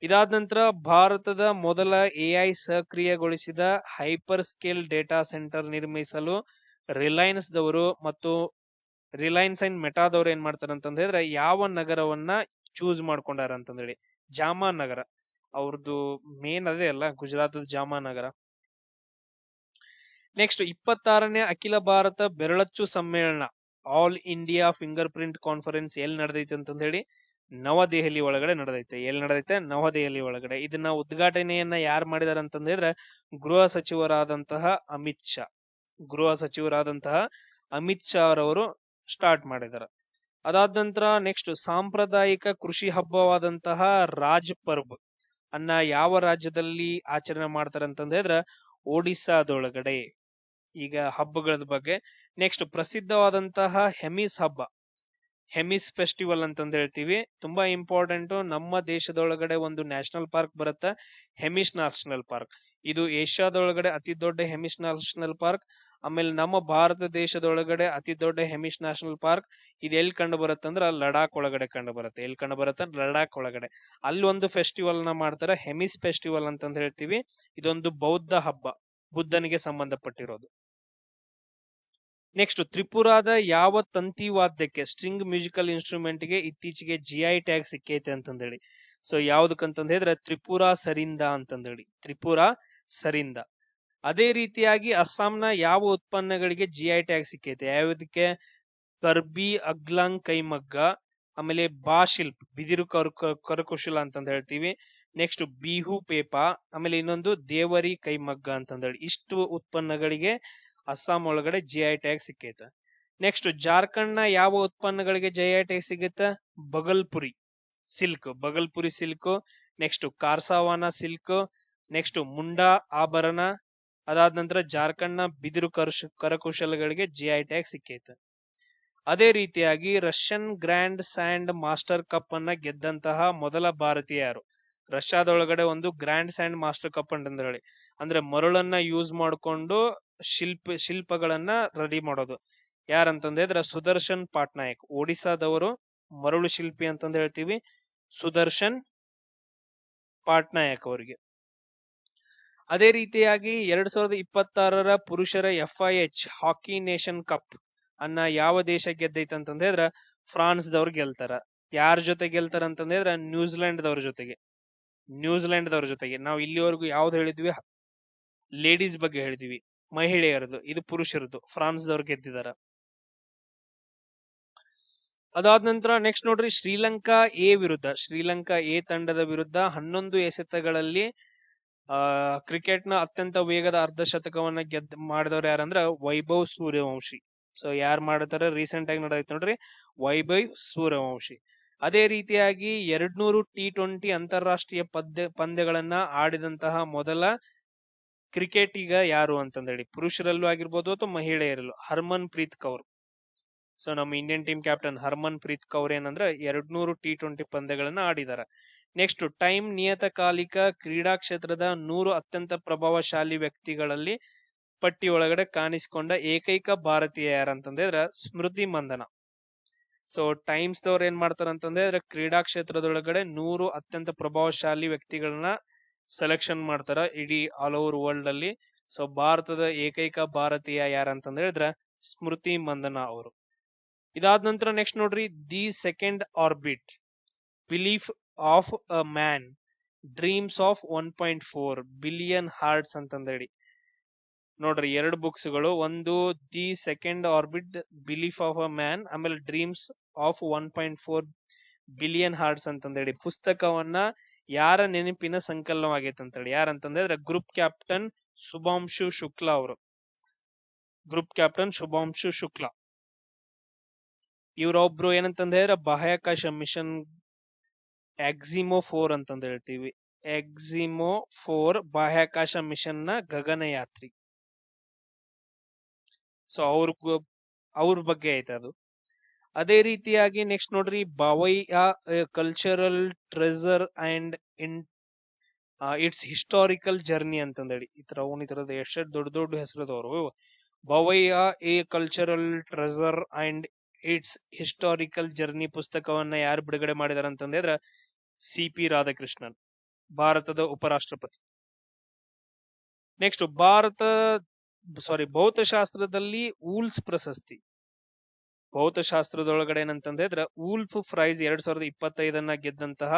ಇದಾದ ನಂತರ ಭಾರತದ ಮೊದಲ AI ಸಕ್ರಿಯಗೊಳಿಸಿದ ಹೈಪರ್ ಸ್ಕೇಲ್ ಡೇಟಾ ಸೆಂಟರ್ ನಿರ್ಮಿಸಲು ರಿಲಯನ್ಸ್ ದವರು ಮತ್ತು ರಿಲಯನ್ಸ್ ಅಂಡ್ ಮೆಟಾದವ್ರು ಏನ್ ಮಾಡ್ತಾರ ಅಂತಂದ್ರೆ ಯಾವ ನಗರವನ್ನ ಚೂಸ್ ಮಾಡ್ಕೊಂಡಾರ ಅಂತಂದೇಳಿ, ಜಾಮಾ ನಗರ. ಅವ್ರದ್ದು ಮೇನ್ ಅದೇ ಅಲ್ಲ, ಗುಜರಾತ್ ಜಾಮಾ ನಗರ. ನೆಕ್ಸ್ಟ್, 26ನೇ ಅಖಿಲ ಭಾರತ ಬೆರಳಚ್ಚು ಸಮ್ಮೇಳನ, all India finger print conference ಎಲ್ಲಿ ನಡೆದೈತೆ ಅಂತಂದ ಹೇಳಿ, ನವದೆಹಲಿ ಒಳಗಡೆ ನಡೆದೈತೆ. ಎಲ್ಲಿ ನಡೆದೈತೆ? ನವದೆಹಲಿ ಒಳಗಡೆ. ಇದನ್ನ ಉದ್ಘಾಟನೆಯನ್ನ ಯಾರು ಮಾಡಿದಾರ ಅಂತಂದ್ರೆ ಗೃಹ ಸಚಿವರಾದಂತಹ ಅಮಿತ್ ಶಾ. ಗೃಹ ಸಚಿವರಾದಂತಹ ಅಮಿತ್ ಶಾ ರವರು ಸ್ಟಾರ್ಟ್ ಮಾಡಿದಾರ. ಅದಾದ ನಂತರ ನೆಕ್ಸ್ಟ್, ಸಾಂಪ್ರದಾಯಿಕ ಕೃಷಿ ಹಬ್ಬವಾದಂತಹ ರಾಜ್ ಪರ್ಬ್ ಅನ್ನ ಯಾವ ರಾಜ್ಯದಲ್ಲಿ ಆಚರಣೆ ಮಾಡ್ತಾರ ಅಂತಂದ್ರೆ ಒಡಿಸ್ಸಾದೊಳಗಡೆ. ಈಗ ಹಬ್ಬಗಳ ಬಗ್ಗೆ ನೆಕ್ಸ್ಟ್, ಪ್ರಸಿದ್ಧವಾದಂತಹ ಹೆಮಿಸ್ ಹಬ್ಬ, ಹೆಮಿಸ್ ಫೆಸ್ಟಿವಲ್ ಅಂತಂದ ಹೇಳ್ತೀವಿ. ತುಂಬಾ ಇಂಪಾರ್ಟೆಂಟ್. ನಮ್ಮ ದೇಶದೊಳಗಡೆ ಒಂದು ನ್ಯಾಷನಲ್ ಪಾರ್ಕ್ ಬರುತ್ತೆ, ಹೆಮಿಸ್ ನ್ಯಾಷನಲ್ ಪಾರ್ಕ್. ಇದು ಏಷ್ಯಾದೊಳಗಡೆ ಅತಿ ದೊಡ್ಡ ಹೆಮಿಸ್ ನ್ಯಾಷನಲ್ ಪಾರ್ಕ್. ಆಮೇಲೆ ನಮ್ಮ ಭಾರತ ದೇಶದೊಳಗಡೆ ಅತಿ ದೊಡ್ಡ ಹೆಮಿಸ್ ನ್ಯಾಷನಲ್ ಪಾರ್ಕ್ ಇದು ಎಲ್ಲಿ ಕಂಡು ಬರುತ್ತೆ ಅಂದ್ರ ಲಡಾಖ್ ಒಳಗಡೆ ಕಂಡು ಬರುತ್ತೆ. ಎಲ್ಲಿ ಕಂಡು ಬರುತ್ತೆ? ಲಡಾಖ್ ಒಳಗಡೆ. ಅಲ್ಲಿ ಒಂದು ಫೆಸ್ಟಿವಲ್ ನ ಮಾಡ್ತಾರೆ, ಹೆಮಿಸ್ ಫೆಸ್ಟಿವಲ್ ಅಂತಂದ್ ಹೇಳ್ತೀವಿ. ಇದೊಂದು ಬೌದ್ಧ ಹಬ್ಬ, ಬುದ್ಧನಿಗೆ ಸಂಬಂಧಪಟ್ಟಿರೋದು. ನೆಕ್ಸ್ಟ್, ತ್ರಿಪುರಾದ ಯಾವ ತಂತಿ ವಾದ್ಯಕ್ಕೆ, ಸ್ಟ್ರಿಂಗ್ ಮ್ಯೂಸಿಕಲ್ ಇನ್ಸ್ಟ್ರೂಮೆಂಟ್ ಗೆ ಇತ್ತೀಚೆಗೆ GI ಟ್ಯಾಗ್ ಸಿಕ್ಕೈತೆ ಅಂತಂದೇಳಿ? ಸೊ ಯಾವ್ದಕ್ಕಂತಂದ್ ಹೇಳಿದ್ರೆ ತ್ರಿಪುರಾ ಸರಿಂದ ಅಂತಂದೇಳಿ, ತ್ರಿಪುರಾ ಸರಿಂದ. ಅದೇ ರೀತಿಯಾಗಿ ಅಸ್ಸಾಂನ ಯಾವ ಉತ್ಪನ್ನಗಳಿಗೆ GI ಟ್ಯಾಗ್ ಸಿಕ್ಕೈತೆ? ಯಾವ್ದಕ್ಕೆ? ಕರ್ಬಿ ಅಗ್ಲಾಂಗ್ ಕೈಮಗ್ಗ, ಆಮೇಲೆ ಬಾ ಶಿಲ್ಪ್ ಬಿದಿರು ಕರಕುಶಲ ಅಂತಂದ್ ಹೇಳ್ತೀವಿ. ನೆಕ್ಸ್ಟ್ ಬಿಹು ಪೇಪಾ, ಆಮೇಲೆ ಇನ್ನೊಂದು ದೇವರಿ ಕೈಮಗ್ಗ ಅಂತಂದೇಳಿ. ಇಷ್ಟು ಉತ್ಪನ್ನಗಳಿಗೆ ಅಸ್ಸಾಂ ಒಳಗಡೆ GI ಟ್ಯಾಗ್ ಸಿಕ್ಕೈತೆ. ನೆಕ್ಸ್ಟ್, ಜಾರ್ಖಂಡ್ ನ ಯಾವ ಉತ್ಪನ್ನಗಳಿಗೆ GI ಟ್ಯಾಗ್ ಸಿಗುತ್ತೆ? Bhagalpuri silk, Bhagalpuri silk. Next Kharsawan silk. Next Munda ಆಭರಣ. ಅದಾದ ನಂತರ ಜಾರ್ಖಂಡ್ ನ ಬಿದಿರು ಕರಕುಶಲಗಳಿಗೆ GI ಟ್ಯಾಗ್ ಸಿಕ್ಕೈತೆ. ಅದೇ ರೀತಿಯಾಗಿ Russian grand sand master cup ಅನ್ನ ಗೆದ್ದಂತಹ ಮೊದಲ ಭಾರತೀಯ ಯಾರು? ರಷ್ಯಾದೊಳಗಡೆ ಒಂದು ಗ್ರ್ಯಾಂಡ್ ಸ್ಯಾಂಡ್ ಮಾಸ್ಟರ್ ಕಪ್ ಅಂತ ಹೇಳಿ, ಅಂದ್ರೆ ಮರಳನ್ನ ಯೂಸ್ ಮಾಡ್ಕೊಂಡು ಶಿಲ್ಪಗಳನ್ನ ರೆಡಿ ಮಾಡೋದು. ಯಾರಂತಂದ್ರೆ ಸುದರ್ಶನ್ ಪಾಟ್ನಾಯಕ್, ಒಡಿಸ್ಸಾದವರು ಮರಳು ಶಿಲ್ಪಿ ಅಂತಂದ್ ಹೇಳ್ತೀವಿ, ಸುದರ್ಶನ್ ಪಾಟ್ನಾಯಕ್ ಅವರಿಗೆ. ಅದೇ ರೀತಿಯಾಗಿ 2026ರ ಪುರುಷರ FIH ಹಾಕಿ ನೇಷನ್ ಕಪ್ ಅನ್ನ ಯಾವ ದೇಶ ಗೆದ್ದೈತೆ ಅಂತಂದ್ರೆ ಫ್ರಾನ್ಸ್ ದವ್ರು ಗೆಲ್ತಾರ. ಯಾರ ಜೊತೆ ಗೆಲ್ತಾರ ಅಂತಂದ್ರೆ ನ್ಯೂಜಿಲೆಂಡ್ ದವ್ರ ಜೊತೆಗೆ. ನ್ಯೂಜಿಲೆಂಡ್ ದವ್ರ ಜೊತೆಗೆ. ನಾವು ಇಲ್ಲಿವರೆಗೂ ಯಾವ್ದು ಹೇಳಿದ್ವಿ? ಲೇಡೀಸ್ ಬಗ್ಗೆ ಹೇಳಿದ್ವಿ, ಮಹಿಳೆಯರದು. ಇದು ಪುರುಷರದು, ಫ್ರಾನ್ಸ್ ದವ್ರು ಗೆದ್ದಿದಾರ. ಅದಾದ ನಂತರ ನೆಕ್ಸ್ಟ್ ನೋಡ್ರಿ, ಶ್ರೀಲಂಕಾ ಎ ತಂಡದ ವಿರುದ್ಧ 11 ಎಸೆತಗಳಲ್ಲಿ ಕ್ರಿಕೆಟ್ ನ ಅತ್ಯಂತ ವೇಗದ ಅರ್ಧಶತಕವನ್ನ ಮಾಡಿದವ್ರು ಯಾರಂದ್ರ ವೈಭವ್ ಸೂರ್ಯವಂಶಿ. ಸೊ ಯಾರು ಮಾಡ್ತಾರೆ? ರೀಸೆಂಟ್ ಆಗಿ ನಡೆದೈತೆ ನೋಡ್ರಿ, ವೈಭವ್ ಸೂರ್ಯವಂಶಿ. ಅದೇ ರೀತಿಯಾಗಿ 200 T20 ಅಂತಾರಾಷ್ಟ್ರೀಯ ಪಂದ್ಯಗಳನ್ನ ಆಡಿದಂತಹ ಮೊದಲ ಕ್ರಿಕೆಟಿಗ ಯಾರು ಅಂತಂದೇಳಿ, ಪುರುಷರಲ್ಲೂ ಆಗಿರ್ಬೋದು ಅಥವಾ ಮಹಿಳೆಯರಲ್ಲೂ, ಹರ್ಮನ್ ಪ್ರೀತ್ ಕೌರ್. ಸೊ ನಮ್ಮ Indian team captain Harmanpreet Kaur ಏನಂದ್ರೆ 200 T20 ಪಂದ್ಯಗಳನ್ನ ಆಡಿದಾರ. ನೆಕ್ಸ್ಟ್, ಟೈಮ್ ನಿಯತಕಾಲಿಕ ಕ್ರೀಡಾ ಕ್ಷೇತ್ರದ 100 ಅತ್ಯಂತ ಪ್ರಭಾವಶಾಲಿ ವ್ಯಕ್ತಿಗಳಲ್ಲಿ ಪಟ್ಟಿ ಒಳಗಡೆ ಕಾಣಿಸಿಕೊಂಡ ಏಕೈಕ ಭಾರತೀಯ ಯಾರಂತಂದ್ರೆ ಸ್ಮೃತಿ ಮಂದನ. ಸೊ ಟೈಮ್ಸ್ ದವ್ರು ಏನ್ ಮಾಡ್ತಾರ ಅಂತಂದ್ರೆ ಕ್ರೀಡಾ ಕ್ಷೇತ್ರದೊಳಗಡೆ 100 ಅತ್ಯಂತ ಪ್ರಭಾವಶಾಲಿ ವ್ಯಕ್ತಿಗಳನ್ನ ಸೆಲೆಕ್ಷನ್ ಮಾಡ್ತಾರ ಇಡೀ ಆಲ್ ಓವರ್ ವರ್ಲ್ಡ್ ಅಲ್ಲಿ. ಸೊ ಭಾರತದ ಏಕೈಕ ಭಾರತೀಯ ಯಾರಂತಂದ್ರೆ ಸ್ಮೃತಿ ಮಂದನ ಅವರು. ಇದಾದ ನಂತರ ನೆಕ್ಸ್ಟ್ ನೋಡ್ರಿ, the second orbit, belief of a man, dreams of 1.4 billion hearts ಅಂತಂದೇಳಿ. ನೋಡ್ರಿ, 2 ಬುಕ್ಸ್ಗಳು, ಒಂದು the second orbit belief of a man, ಆಮೇಲೆ ಡ್ರೀಮ್ಸ್ ಆಫ್ 1.4 ಬಿಲಿಯನ್ ಹಾರ್ಟ್ಸ್ ಅಂತಂದೇಳಿ. ಪುಸ್ತಕವನ್ನ ಯಾರ ನೆನಪಿನ ಸಂಕಲನವಾಗೈತೆ ಅಂತೇಳಿ. ಯಾರಂತಂದ್ರೆ ಗ್ರೂಪ್ ಕ್ಯಾಪ್ಟನ್ ಶುಭಾಂಶು ಶುಕ್ಲಾ ಅವರು. ಗ್ರೂಪ್ ಕ್ಯಾಪ್ಟನ್ ಶುಭಾಂಶು ಶುಕ್ಲಾ ಇವರೊಬ್ರು ಏನಂತಂದ್ರೆ ಬಾಹ್ಯಾಕಾಶ ಮಿಷನ್ ಎಕ್ಸಿಮೋ 4 ಅಂತಂದ್ ಹೇಳ್ತೀವಿ. ಎಕ್ಸಿಮೋ 4 ಬಾಹ್ಯಾಕಾಶ ಮಿಷನ್ ನ ಗಗನಯಾತ್ರಿ. ಸೊ ಅವ್ರ ಬಗ್ಗೆ ಐತೆ ಅದು. ಅದೇ ರೀತಿಯಾಗಿ ನೆಕ್ಸ್ಟ್ ನೋಡ್ರಿ, Bhawaiya cultural treasure and its historical journey ಅಂತಂದೇಳಿ. ಈ ತರದ ಎಷ್ಟು ದೊಡ್ಡ ಹೆಸರದವರು. Bhawaiya a cultural treasure and its historical journey ಪುಸ್ತಕವನ್ನ ಯಾರು ಬಿಡುಗಡೆ ಮಾಡಿದಾರ ಅಂತಂದ್ರೆ CP ರಾಧಾಕೃಷ್ಣನ್, ಭಾರತದ ಉಪರಾಷ್ಟ್ರಪತಿ. ನೆಕ್ಸ್ಟ್, ಭೌತಶಾಸ್ತ್ರದಲ್ಲಿ ವೂಲ್ಸ್ ಪ್ರಶಸ್ತಿ. ಭೌತಶಾಸ್ತ್ರದೊಳಗಡೆ ಏನಂತಂದ್ರೆ ವೂಲ್ಫ್ ಪ್ರೈಸ್ 2025 ಗೆದ್ದಂತಹ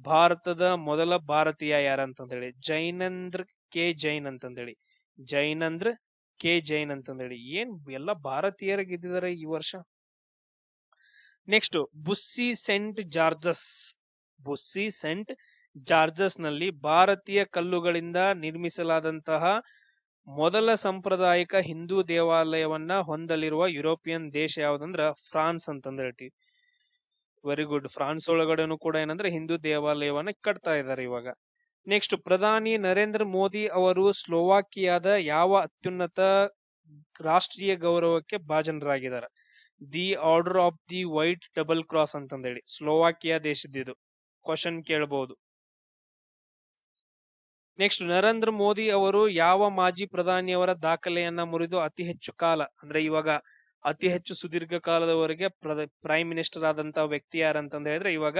ಭಾರತದ ಮೊದಲ ಭಾರತೀಯ ಯಾರಂತಂದೇಳಿ ಜೈನೇಂದ್ರ ಕೆ ಜೈನ್ ಅಂತಂದೇಳಿ. ಜೈನೇಂದ್ರ ಕೆ ಜೈನ್ ಅಂತಂದೇಳಿ. ಏನ್ ಎಲ್ಲ ಭಾರತೀಯರ ಗೆದ್ದಿದ್ದಾರೆ ಈ ವರ್ಷ. ನೆಕ್ಸ್ಟ್, ಬುಸ್ಸಿ ಸೆಂಟ್ ಜಾರ್ಜಸ್ ನಲ್ಲಿ ಭಾರತೀಯ ಕಲ್ಲುಗಳಿಂದ ನಿರ್ಮಿಸಲಾದಂತಹ ಮೊದಲ ಸಾಂಪ್ರದಾಯಿಕ ಹಿಂದೂ ದೇವಾಲಯವನ್ನ ಹೊಂದಲಿರುವ ಯುರೋಪಿಯನ್ ದೇಶ ಯಾವ್ದಂದ್ರ ಫ್ರಾನ್ಸ್ ಅಂತಂದ್ ಹೇಳ್ತೀವಿ. Very good. ಫ್ರಾನ್ಸ್ ಒಳಗಡೆನು ಕೂಡ ಏನಂದ್ರೆ ಹಿಂದೂ ದೇವಾಲಯವನ್ನ ಕಟ್ತಾ ಇದ್ದಾರೆ ಇವಾಗ. ನೆಕ್ಸ್ಟ್, ಪ್ರಧಾನಿ ನರೇಂದ್ರ ಮೋದಿ ಅವರು ಸ್ಲೋವಾಕಿಯಾದ ಯಾವ ಅತ್ಯುನ್ನತ ರಾಷ್ಟ್ರೀಯ ಗೌರವಕ್ಕೆ ಭಾಜನರಾಗಿದ್ದಾರೆ? The order of the white double cross ಅಂತಂದೇಳಿ. ಸ್ಲೋವಾಕಿಯಾ ದೇಶದಿದು. ಕ್ವಶನ್ ಕೇಳಬಹುದು. ನೆಕ್ಸ್ಟ್, ನರೇಂದ್ರ ಮೋದಿ ಅವರು ಯಾವ ಮಾಜಿ ಪ್ರಧಾನಿಯವರ ದಾಖಲೆಯನ್ನ ಮುರಿದು ಅತಿ ಹೆಚ್ಚು ಕಾಲ, ಅಂದ್ರೆ ಇವಾಗ ಅತಿ ಹೆಚ್ಚು ಸುದೀರ್ಘ ಕಾಲದವರೆಗೆ ಪ್ರೈಮ್ ಮಿನಿಸ್ಟರ್ ಆದಂತ ವ್ಯಕ್ತಿ ಯಾರಂತಂದ ಹೇಳಿದ್ರೆ ಇವಾಗ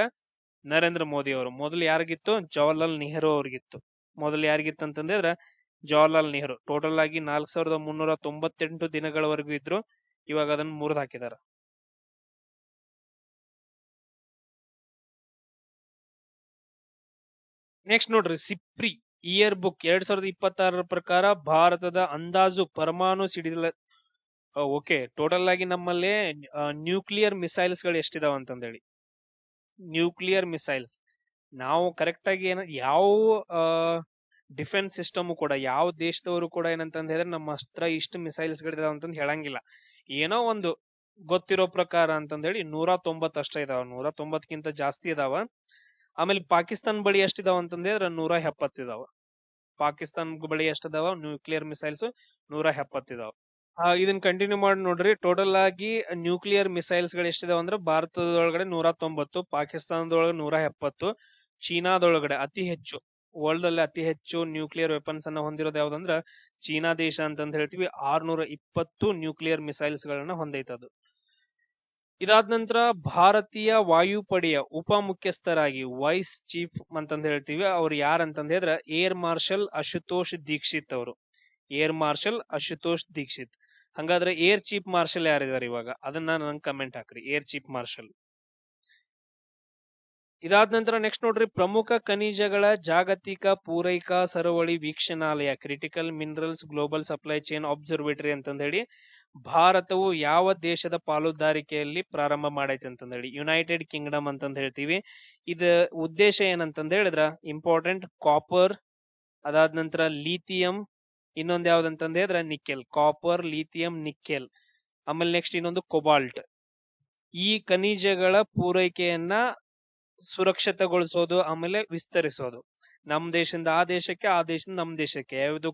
ನರೇಂದ್ರ ಮೋದಿ ಅವರು. ಮೊದಲು ಯಾರಿಗಿತ್ತು? ಜವಾಹರ್ಲಾಲ್ ನೆಹರು ಅವ್ರಿಗಿತ್ತು. ಮೊದಲು ಯಾರಿಗಿತ್ತು ಅಂತಂದ್ರೆ ಜವಾಹರ್ಲಾಲ್ ನೆಹರು. ಟೋಟಲ್ ಆಗಿ 4398 ದಿನಗಳವರೆಗೂ ಇದ್ರು. ಇವಾಗ ಅದನ್ನ ಮುರಿದು ಹಾಕಿದಾರ. ನೆಕ್ಸ್ಟ್ ನೋಡ್ರಿ, ಸಿಪ್ರಿ ಇಯರ್ ಬುಕ್ 2026 ಪ್ರಕಾರ ಭಾರತದ ಅಂದಾಜು ಪರಮಾಣು ಸಿಡಿಲ ಓಕೆ, ಟೋಟಲ್ ಆಗಿ ನಮ್ಮಲ್ಲಿ ನ್ಯೂಕ್ಲಿಯರ್ ಮಿಸೈಲ್ಸ್ ಗಳು ಎಷ್ಟಿದಾವ ಅಂತಂದೇಳಿ. ನ್ಯೂಕ್ಲಿಯರ್ ಮಿಸೈಲ್ಸ್ ನಾವು ಕರೆಕ್ಟ್ ಆಗಿ ಯಾವ ಡಿಫೆನ್ಸ್ ಸಿಸ್ಟಮ್ ಕೂಡ, ಯಾವ ದೇಶದವರು ಕೂಡ ಏನಂತಂದ ಹೇಳಿದ್ರೆ ನಮ್ಮ ಹತ್ರ ಇಷ್ಟು ಮಿಸೈಲ್ಸ್ ಗಳಿದಾವ ಅಂತಂದ್ ಹೇಳಂಗಿಲ್ಲ. ಏನೋ ಒಂದು ಗೊತ್ತಿರೋ ಪ್ರಕಾರ ಅಂತಂದ ಹೇಳಿ 190 ಅಷ್ಟೇ ಇದಾವ, 190ಕ್ಕಿಂತ ಜಾಸ್ತಿ ಇದಾವ. ಆಮೇಲೆ ಪಾಕಿಸ್ತಾನ ಬಳಿ ಎಷ್ಟಿದಾವ ಅಂತಂದ್ರೆ 170 ಇದಾವ. ಪಾಕಿಸ್ತಾನ ಬಳಿ ಎಷ್ಟಿದಾವ ನ್ಯೂಕ್ಲಿಯರ್ ಮಿಸೈಲ್ಸ್? 170 ಇದಾವ. ಇದನ್ನ ಕಂಟಿನ್ಯೂ ಮಾಡಿ ನೋಡ್ರಿ. ಟೋಟಲ್ ಆಗಿ ನ್ಯೂಕ್ಲಿಯರ್ ಮಿಸೈಲ್ಸ್ ಗಳು ಎಷ್ಟಿದಾವ ಅಂದ್ರೆ ಭಾರತದೊಳಗಡೆ 190, ಪಾಕಿಸ್ತಾನದೊಳಗೆ 170, ಚೀನಾದೊಳಗಡೆ ಅತಿ ಹೆಚ್ಚು, ವರ್ಲ್ಡ್ ಅಲ್ಲಿ ಅತಿ ಹೆಚ್ಚು ನ್ಯೂಕ್ಲಿಯರ್ ವೆಪನ್ಸ್ ಅನ್ನ ಹೊಂದಿರೋದು ಯಾವ್ದಂದ್ರ ಚೀನಾ ದೇಶ ಅಂತಂತ ಹೇಳ್ತೀವಿ. 620 ನ್ಯೂಕ್ಲಿಯರ್ ಮಿಸೈಲ್ಸ್ ಗಳನ್ನ ಹೊಂದೈತದು. ಇದಾದ ನಂತರ ಭಾರತೀಯ ವಾಯುಪಡೆಯ ಉಪ ಮುಖ್ಯಸ್ಥರಾಗಿ ವೈಸ್ ಚೀಫ್ ಅಂತಂದ ಹೇಳ್ತೀವಿ. ಅವ್ರು ಯಾರಂತಂದ ಹೇಳಿದ್ರೆ ಏರ್ ಮಾರ್ಷಲ್ ಅಶುತೋಷ್ ದೀಕ್ಷಿತ್ ಅವರು. Air marshal Ashutosh Dikshit. ಹಂಗಾದ್ರೆ ಏರ್ ಚೀಫ್ ಮಾರ್ಷಲ್ ಯಾರಿದಾರೆ ಇವಾಗ? ಅದನ್ನ ನಂಗೆ ಕಮೆಂಟ್ ಹಾಕ್ರಿ, ಏರ್ ಚೀಫ್ ಮಾರ್ಷಲ್. ಇದಾದ ನಂತರ ನೆಕ್ಸ್ಟ್ ನೋಡ್ರಿ, ಪ್ರಮುಖ ಖನಿಜಗಳ ಜಾಗತಿಕ ಪೂರೈಕಾ ಸರವಳಿ ವೀಕ್ಷಣಾಲಯ critical minerals global supply chain observatory ಅಂತಂದ ಹೇಳಿ ಭಾರತವು ಯಾವ ದೇಶದ ಪಾಲುದಾರಿಕೆಯಲ್ಲಿ ಪ್ರಾರಂಭ ಮಾಡೈತೆ ಅಂತಂದ ಹೇಳಿ? ಯುನೈಟೆಡ್ ಕಿಂಗ್ಡಮ್ ಅಂತಂದ ಹೇಳ್ತೀವಿ. ಇದ ಉದ್ದೇಶ ಏನಂತಂದ ಹೇಳಿದ್ರ ಇಂಪಾರ್ಟೆಂಟ್ ಕಾಪರ್, ಅದಾದ ನಂತರ ಲಿಥಿಯಂ, ಇನ್ನೊಂದ್ ಯಾವ್ದಂತಂದ ಹೇಳಿದ್ರ ನಿಕ್ಕೆಲ್. Copper, lithium, nickel. ಆಮೇಲೆ ನೆಕ್ಸ್ಟ್ ಇನ್ನೊಂದು ಕೊಬಾಲ್ಟ್. ಈ ಖನಿಜಗಳ ಪೂರೈಕೆಯನ್ನ ಸುರಕ್ಷಿತಗೊಳಿಸೋದು, ಆಮೇಲೆ ವಿಸ್ತರಿಸೋದು ನಮ್ ದೇಶದಿಂದ ಆ ದೇಶಕ್ಕೆ, ಆ ದೇಶದಿಂದ ನಮ್ ದೇಶಕ್ಕೆ. ಯಾವ್ದು?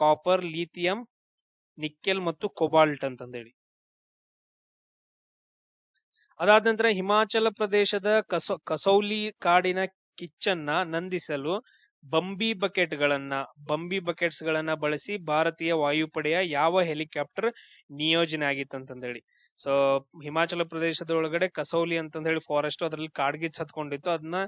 ಕಾಪರ್, ಲಿಥಿಯಂ, ನಿಕ್ಕೆಲ್ ಮತ್ತು ಕೊಬಾಲ್ಟ್ ಅಂತಂದೇಳಿ. ಅದಾದ ನಂತರ ಹಿಮಾಚಲ ಪ್ರದೇಶದ ಕಸೌಲಿ ಕಾಡಿನ ಕಿಚ್ಚನ್ನ ನಂದಿಸಲು ಬಂಬಿ ಬಕೆಟ್ಸ್ ಗಳನ್ನ ಬಳಸಿ ಭಾರತೀಯ ವಾಯುಪಡೆಯ ಯಾವ ಹೆಲಿಕಾಪ್ಟರ್ ನಿಯೋಜನೆ ಆಗಿತ್ತು ಅಂತಂದೇಳಿ. ಸೊ ಹಿಮಾಚಲ ಪ್ರದೇಶದ ಒಳಗಡೆ ಕಸೌಲಿ ಅಂತಂದ ಹೇಳಿ ಫಾರೆಸ್ಟ್, ಅದ್ರಲ್ಲಿ ಕಾಡ್ಗಿಚ್ಚ ಹತ್ಕೊಂಡಿತ್ತು. ಅದನ್ನ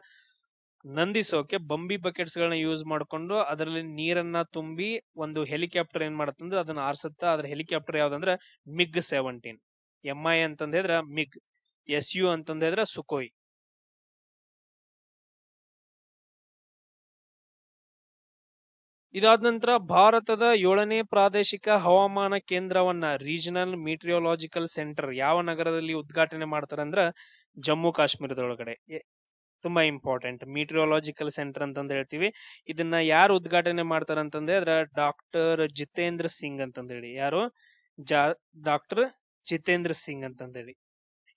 ನಂದಿಸೋಕೆ ಬಂಬಿ ಬಕೆಟ್ಸ್ ಗಳನ್ನ ಯೂಸ್ ಮಾಡ್ಕೊಂಡು ಅದರಲ್ಲಿ ನೀರನ್ನ ತುಂಬಿ ಒಂದು ಹೆಲಿಕಾಪ್ಟರ್ ಏನ್ ಮಾಡತ್ತಂದ್ರೆ ಅದನ್ನ ಆರ್ಸತ್ತ. ಅದ್ರ ಹೆಲಿಕಾಪ್ಟರ್ ಯಾವ್ದಂದ್ರ MiG-17. MI ಅಂತಂದ್ರ ಮಿಗ್, SU ಅಂತಂದ್ರ ಸುಕೋಯ್. ಇದಾದ ನಂತರ ಭಾರತದ 7ನೇ ಪ್ರಾದೇಶಿಕ ಹವಾಮಾನ ಕೇಂದ್ರವನ್ನ ರೀಜನಲ್ ಮೀಟಿಯೋಲಾಜಿಕಲ್ ಸೆಂಟರ್ ಯಾವ ನಗರದಲ್ಲಿ ಉದ್ಘಾಟನೆ ಮಾಡ್ತಾರ ಅಂದ್ರ ಜಮ್ಮು ಕಾಶ್ಮೀರದೊಳಗಡೆ. ತುಂಬಾ ಇಂಪಾರ್ಟೆಂಟ್, ಮೀಟಿಯೋಲಾಜಿಕಲ್ ಸೆಂಟರ್ ಅಂತಂದ ಹೇಳ್ತೀವಿ. ಇದನ್ನ ಯಾರು ಉದ್ಘಾಟನೆ ಮಾಡ್ತಾರ ಅಂತಂದ್ರೆ ಡಾಕ್ಟರ್ ಜಿತೇಂದ್ರ ಸಿಂಗ್ ಅಂತಂದೇಳಿ. ಯಾರು? ಡಾಕ್ಟರ್ ಜಿತೇಂದ್ರ ಸಿಂಗ್ ಅಂತಂದೇಳಿ.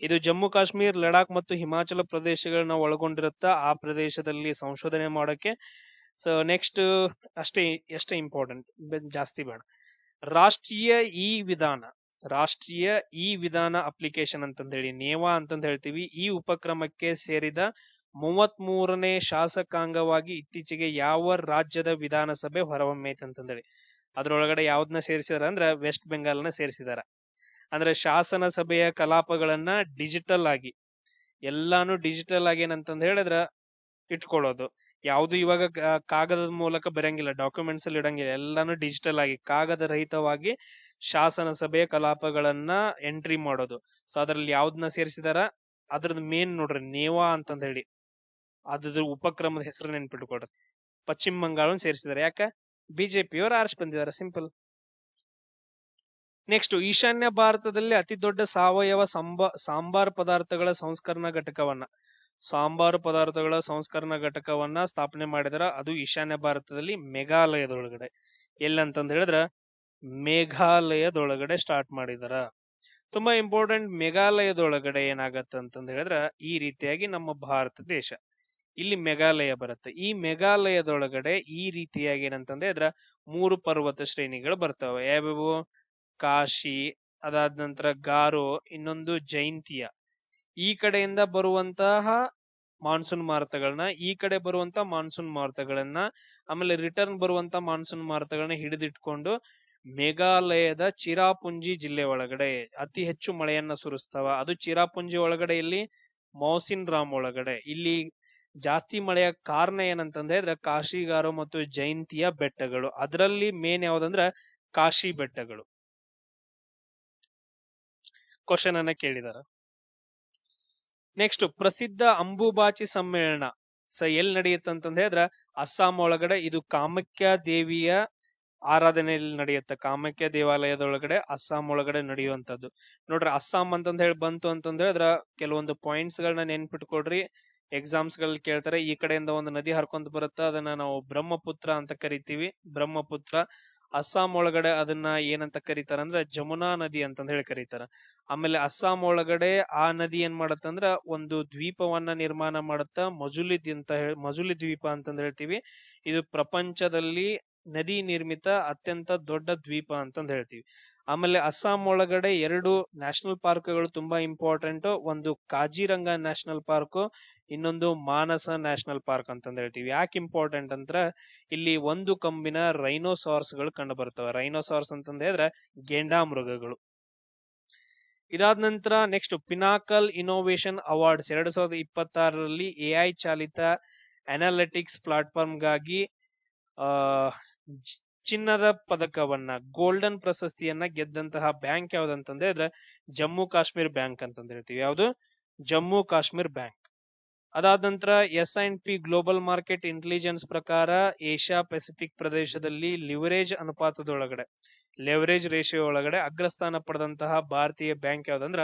ಇದು ಜಮ್ಮು ಕಾಶ್ಮೀರ್, ಲಡಾಖ್ ಮತ್ತು ಹಿಮಾಚಲ ಪ್ರದೇಶಗಳನ್ನ ಒಳಗೊಂಡಿರುತ್ತ. ಆ ಪ್ರದೇಶದಲ್ಲಿ ಸಂಶೋಧನೆ ಮಾಡೋಕೆ. ಸೊ ನೆಕ್ಸ್ಟ್ ಎಷ್ಟೇ ಇಂಪಾರ್ಟೆಂಟ್, ಜಾಸ್ತಿ ಬೇಡ. ರಾಷ್ಟ್ರೀಯ ಇ ವಿಧಾನ ಅಪ್ಲಿಕೇಶನ್ ಅಂತಂದೇಳಿ ನೇವಾ ಅಂತಂದ ಹೇಳ್ತೀವಿ. ಈ ಉಪಕ್ರಮಕ್ಕೆ ಸೇರಿದ 33ನೇ ಶಾಸಕಾಂಗವಾಗಿ ಇತ್ತೀಚೆಗೆ ಯಾವ ರಾಜ್ಯದ ವಿಧಾನಸಭೆ ಹೊರಹೊಮ್ಮೈತೆ ಅಂತಂದೇಳಿ. ಅದ್ರೊಳಗಡೆ ಯಾವ್ದನ್ನ ಸೇರಿಸಿದಾರ ಅಂದ್ರ ವೆಸ್ಟ್ ಬೆಂಗಾಲ್ನ ಸೇರಿಸಿದಾರ. ಅಂದ್ರೆ ಶಾಸನ ಸಭೆಯ ಕಲಾಪಗಳನ್ನ ಡಿಜಿಟಲ್ ಆಗಿ, ಎಲ್ಲಾನು ಡಿಜಿಟಲ್ ಆಗಿ ಏನಂತಂದ ಹೇಳಿದ್ರ ಇಟ್ಕೊಳ್ಳೋದು. ಯಾವ್ದು ಇವಾಗ ಕಾಗದದ ಮೂಲಕ ಬರಂಗಿಲ್ಲ, ಡಾಕ್ಯುಮೆಂಟ್ಸ್ ಅಲ್ಲಿ ಇಡಂಗಿಲ್ಲ. ಎಲ್ಲಾನು ಡಿಜಿಟಲ್ ಆಗಿ ಕಾಗದ ರಹಿತವಾಗಿ ಶಾಸನ ಸಭೆಯ ಕಲಾಪಗಳನ್ನ ಎಂಟ್ರಿ ಮಾಡೋದು. ಸೊ ಅದ್ರಲ್ಲಿ ಯಾವ್ದನ್ನ ಸೇರಿಸಿದಾರ? ಅದ್ರದ್ದು ಮೇನ್ ನೋಡ್ರಿ, ನೇವಾ ಅಂತಂದ ಹೇಳಿ ಅದ್ರ ಉಪಕ್ರಮದ ಹೆಸರು ನೆನ್ಪಿಟ್ಕೊಡ್ರಿ. ಪಶ್ಚಿಮ ಬಂಗಾಳ ಸೇರಿಸಿದಾರೆ. ಯಾಕ? ಬಿಜೆಪಿ ಅವರು ಆರಿಸಿ ಬಂದಿದ್ದಾರೆ, ಸಿಂಪಲ್. ನೆಕ್ಸ್ಟ್, ಈಶಾನ್ಯ ಭಾರತದಲ್ಲಿ ಅತಿ ದೊಡ್ಡ ಸಾವಯವ ಸಾಂಬಾರ್ ಪದಾರ್ಥಗಳ ಸಂಸ್ಕರಣಾ ಘಟಕವನ್ನ ಸ್ಥಾಪನೆ ಮಾಡಿದಾರ. ಅದು ಈಶಾನ್ಯ ಭಾರತದಲ್ಲಿ ಮೇಘಾಲಯದೊಳಗಡೆ. ಎಲ್ಲಂತಂದ ಹೇಳಿದ್ರ ಮೇಘಾಲಯದೊಳಗಡೆ ಸ್ಟಾರ್ಟ್ ಮಾಡಿದಾರ. ತುಂಬಾ ಇಂಪಾರ್ಟೆಂಟ್. ಮೇಘಾಲಯದೊಳಗಡೆ ಏನಾಗತ್ತ ಅಂತಂದ ಹೇಳಿದ್ರ ಈ ರೀತಿಯಾಗಿ ನಮ್ಮ ಭಾರತ ದೇಶ ಇಲ್ಲಿ ಮೇಘಾಲಯ ಬರುತ್ತೆ. ಈ ಮೇಘಾಲಯದೊಳಗಡೆ ಈ ರೀತಿಯಾಗಿ ಏನಂತಂದ್ರೆ 3 ಪರ್ವತ ಶ್ರೇಣಿಗಳು ಬರ್ತವೆ. ಯಾವ್ಯಾವು? ಕಾಶಿ, ಅದಾದ ನಂತರ ಗಾರೋ, ಇನ್ನೊಂದು ಜೈಂತಿಯಾ. ಈ ಕಡೆಯಿಂದ ಬರುವಂತಹ ಮಾನ್ಸೂನ್ ಮಾರುತಗಳನ್ನ, ಈ ಕಡೆ ಬರುವಂತ ಮಾನ್ಸೂನ್ ಮಾರುತಗಳನ್ನ, ಆಮೇಲೆ ರಿಟರ್ನ್ ಬರುವಂತ ಮಾನ್ಸೂನ್ ಮಾರುತಗಳನ್ನ ಹಿಡಿದಿಟ್ಕೊಂಡು ಮೇಘಾಲಯದ ಚಿರಾಪುಂಜಿ ಜಿಲ್ಲೆ ಒಳಗಡೆ ಅತಿ ಹೆಚ್ಚು ಮಳೆಯನ್ನ ಸುರಿಸ್ತಾವ. ಅದು ಚಿರಾಪುಂಜಿ ಒಳಗಡೆ, ಇಲ್ಲಿ ಮೌಸಿನ್ ರಾಮ್ ಒಳಗಡೆ. ಇಲ್ಲಿ ಜಾಸ್ತಿ ಮಳೆಯ ಕಾರಣ ಏನಂತಂದ್ರೆ ಕಾಶಿಗಾರೋ ಮತ್ತು ಜೈಂತಿಯ ಬೆಟ್ಟಗಳು. ಅದರಲ್ಲಿ ಮೇನ್ ಯಾವ್ದಂದ್ರ ಕಾಶಿ ಬೆಟ್ಟಗಳು. ಕ್ವಶನ್ ಅನ್ನ ಕೇಳಿದಾರ. ನೆಕ್ಸ್ಟ್, ಪ್ರಸಿದ್ಧ ಅಂಬುಬಾಚಿ ಸಮ್ಮೇಳನ ಎಲ್ಲಿ ನಡೆಯುತ್ತಂತ ಹೇಳಿದ್ರ ಅಸ್ಸಾಂ ಒಳಗಡೆ. ಇದು ಕಾಮಾಖ್ಯ ದೇವಿಯ ಆರಾಧನೆಯಲ್ಲಿ ನಡೆಯುತ್ತೆ. ಕಾಮಾಖ್ಯ ದೇವಾಲಯದೊಳಗಡೆ ಅಸ್ಸಾಂ ಒಳಗಡೆ ನಡೆಯುವಂತದ್ದು. ನೋಡ್ರಿ, ಅಸ್ಸಾಂ ಅಂತಂದ್ ಹೇಳಿ ಬಂತು ಅಂತಂದ್ ಹೇಳಿದ್ರ ಕೆಲವೊಂದು ಪಾಯಿಂಟ್ಸ್ ಗಳನ್ನ ನೆನ್ಪಿಟ್ಕೊಡ್ರಿ. ಎಕ್ಸಾಮ್ಸ್ ಗಳಲ್ಲಿ ಕೇಳ್ತಾರೆ. ಈ ಕಡೆಯಿಂದ ಒಂದು ನದಿ ಹರ್ಕೊಂಡ್ ಬರುತ್ತಾ, ಅದನ್ನ ನಾವು ಬ್ರಹ್ಮಪುತ್ರ ಅಂತ ಕರಿತೀವಿ. ಬ್ರಹ್ಮಪುತ್ರ. ಅಸ್ಸಾಂ ಒಳಗಡೆ ಅದನ್ನ ಏನಂತ ಕರೀತಾರ ಅಂದ್ರೆ ಜಮುನಾ ನದಿ ಅಂತಂದ್ ಹೇಳಿ ಕರೀತಾರ. ಆಮೇಲೆ ಅಸ್ಸಾಂ ಒಳಗಡೆ ಆ ನದಿ ಏನ್ ಮಾಡತ್ತಂದ್ರ ಒಂದು ದ್ವೀಪವನ್ನ ನಿರ್ಮಾಣ ಮಾಡುತ್ತ, ಮಜುಲಿ ದ್ವೀಪ ಅಂತಂದ್ ಹೇಳ್ತೀವಿ. ಇದು ಪ್ರಪಂಚದಲ್ಲಿ ನದಿ ನಿರ್ಮಿತ ಅತ್ಯಂತ ದೊಡ್ಡ ದ್ವೀಪ ಅಂತಂದ್ ಹೇಳ್ತೀವಿ. ಆಮೇಲೆ ಅಸ್ಸಾಂ ಒಳಗಡೆ 2 ನ್ಯಾಷನಲ್ ಪಾರ್ಕ್ಗಳು ತುಂಬಾ ಇಂಪಾರ್ಟೆಂಟ್. ಒಂದು ಕಾಜಿರಂಗ ನ್ಯಾಷನಲ್ ಪಾರ್ಕ್, ಇನ್ನೊಂದು ಮಾನಸ ನ್ಯಾಷನಲ್ ಪಾರ್ಕ್ ಅಂತಂದ್ ಹೇಳ್ತೀವಿ. ಯಾಕೆ ಇಂಪಾರ್ಟೆಂಟ್ ಅಂದ್ರ ಇಲ್ಲಿ ಒಂದು ಕಂಬಿನ ರೈನೋಸಾರ್ಸ್ ಗಳು ಕಂಡು ಬರ್ತವೆ. ರೈನೋಸಾರ್ಸ್ ಅಂತಂದ್ ಹೇಳಿದ್ರೆ ಗೆಂಡಾ ಮೃಗಗಳು. ಇದಾದ ನಂತರ ನೆಕ್ಸ್ಟ್, ಪಿನಾಕಲ್ ಇನೋವೇಷನ್ ಅವಾರ್ಡ್ಸ್ 2026ರಲ್ಲಿ AI ಚಾಲಿತ ಅನಾಲಿಟಿಕ್ಸ್ ಪ್ಲಾಟ್ಫಾರ್ಮ್ ಗಾಗಿ ಚಿನ್ನದ ಪದಕವನ್ನ, ಗೋಲ್ಡನ್ ಪ್ರಶಸ್ತಿಯನ್ನ ಗೆದ್ದಂತಹ ಬ್ಯಾಂಕ್ ಯಾವ್ದಂತಂದ್ರೆ ಜಮ್ಮು ಕಾಶ್ಮೀರ್ ಬ್ಯಾಂಕ್ ಅಂತಂದ್ ಹೇಳ್ತೀವಿ. ಯಾವ್ದು? ಜಮ್ಮು ಕಾಶ್ಮೀರ್ ಬ್ಯಾಂಕ್. ಅದಾದ ನಂತರ S&P ಗ್ಲೋಬಲ್ ಮಾರ್ಕೆಟ್ ಇಂಟೆಲಿಜೆನ್ಸ್ ಪ್ರಕಾರ ಏಷ್ಯಾ ಪೆಸಿಫಿಕ್ ಪ್ರದೇಶದಲ್ಲಿ ಲಿವರೇಜ್ ಅನುಪಾತದೊಳಗಡೆ, ಲೆವರೇಜ್ ರೇಷಿಯೋ ಒಳಗಡೆ ಅಗ್ರಸ್ಥಾನ ಪಡೆದಂತಹ ಭಾರತೀಯ ಬ್ಯಾಂಕ್ ಯಾವ್ದಂದ್ರ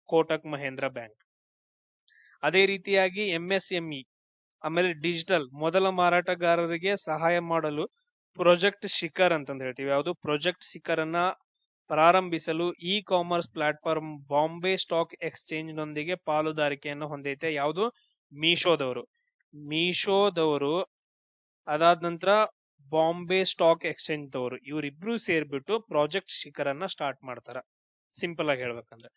ಕೋಟಕ್ ಮಹೇಂದ್ರ ಬ್ಯಾಂಕ್. ಅದೇ ರೀತಿಯಾಗಿ MSME ಆಮೇಲೆ ಡಿಜಿಟಲ್ ಮೊದಲ ಮಾರಾಟಗಾರರಿಗೆ ಸಹಾಯ ಮಾಡಲು ಪ್ರಾಜೆಕ್ಟ್ ಶಿಖರ್ ಅಂತಂದ್ ಹೇಳ್ತೀವಿ. ಯಾವುದು? ಪ್ರಾಜೆಕ್ಟ್ ಶಿಖರ್ ಅನ್ನ ಪ್ರಾರಂಭಿಸಲು commerce platform Bombay stock exchange ನೊಂದಿಗೆ ಪಾಲುದಾರಿಕೆಯನ್ನು ಹೊಂದೈತೆ. ಯಾವುದು? ಮೀಶೋದವರು. ಅದಾದ ನಂತರ ಬಾಂಬೆ ಸ್ಟಾಕ್ ಎಕ್ಸ್ಚೇಂಜ್ ದವರು, ಇವರಿಬ್ರು ಸೇರ್ಬಿಟ್ಟು ಪ್ರಾಜೆಕ್ಟ್ ಶಿಖರ್ ಅನ್ನ ಸ್ಟಾರ್ಟ್ ಮಾಡ್ತಾರ, ಸಿಂಪಲ್ ಆಗಿ ಹೇಳ್ಬೇಕಂದ್ರೆ.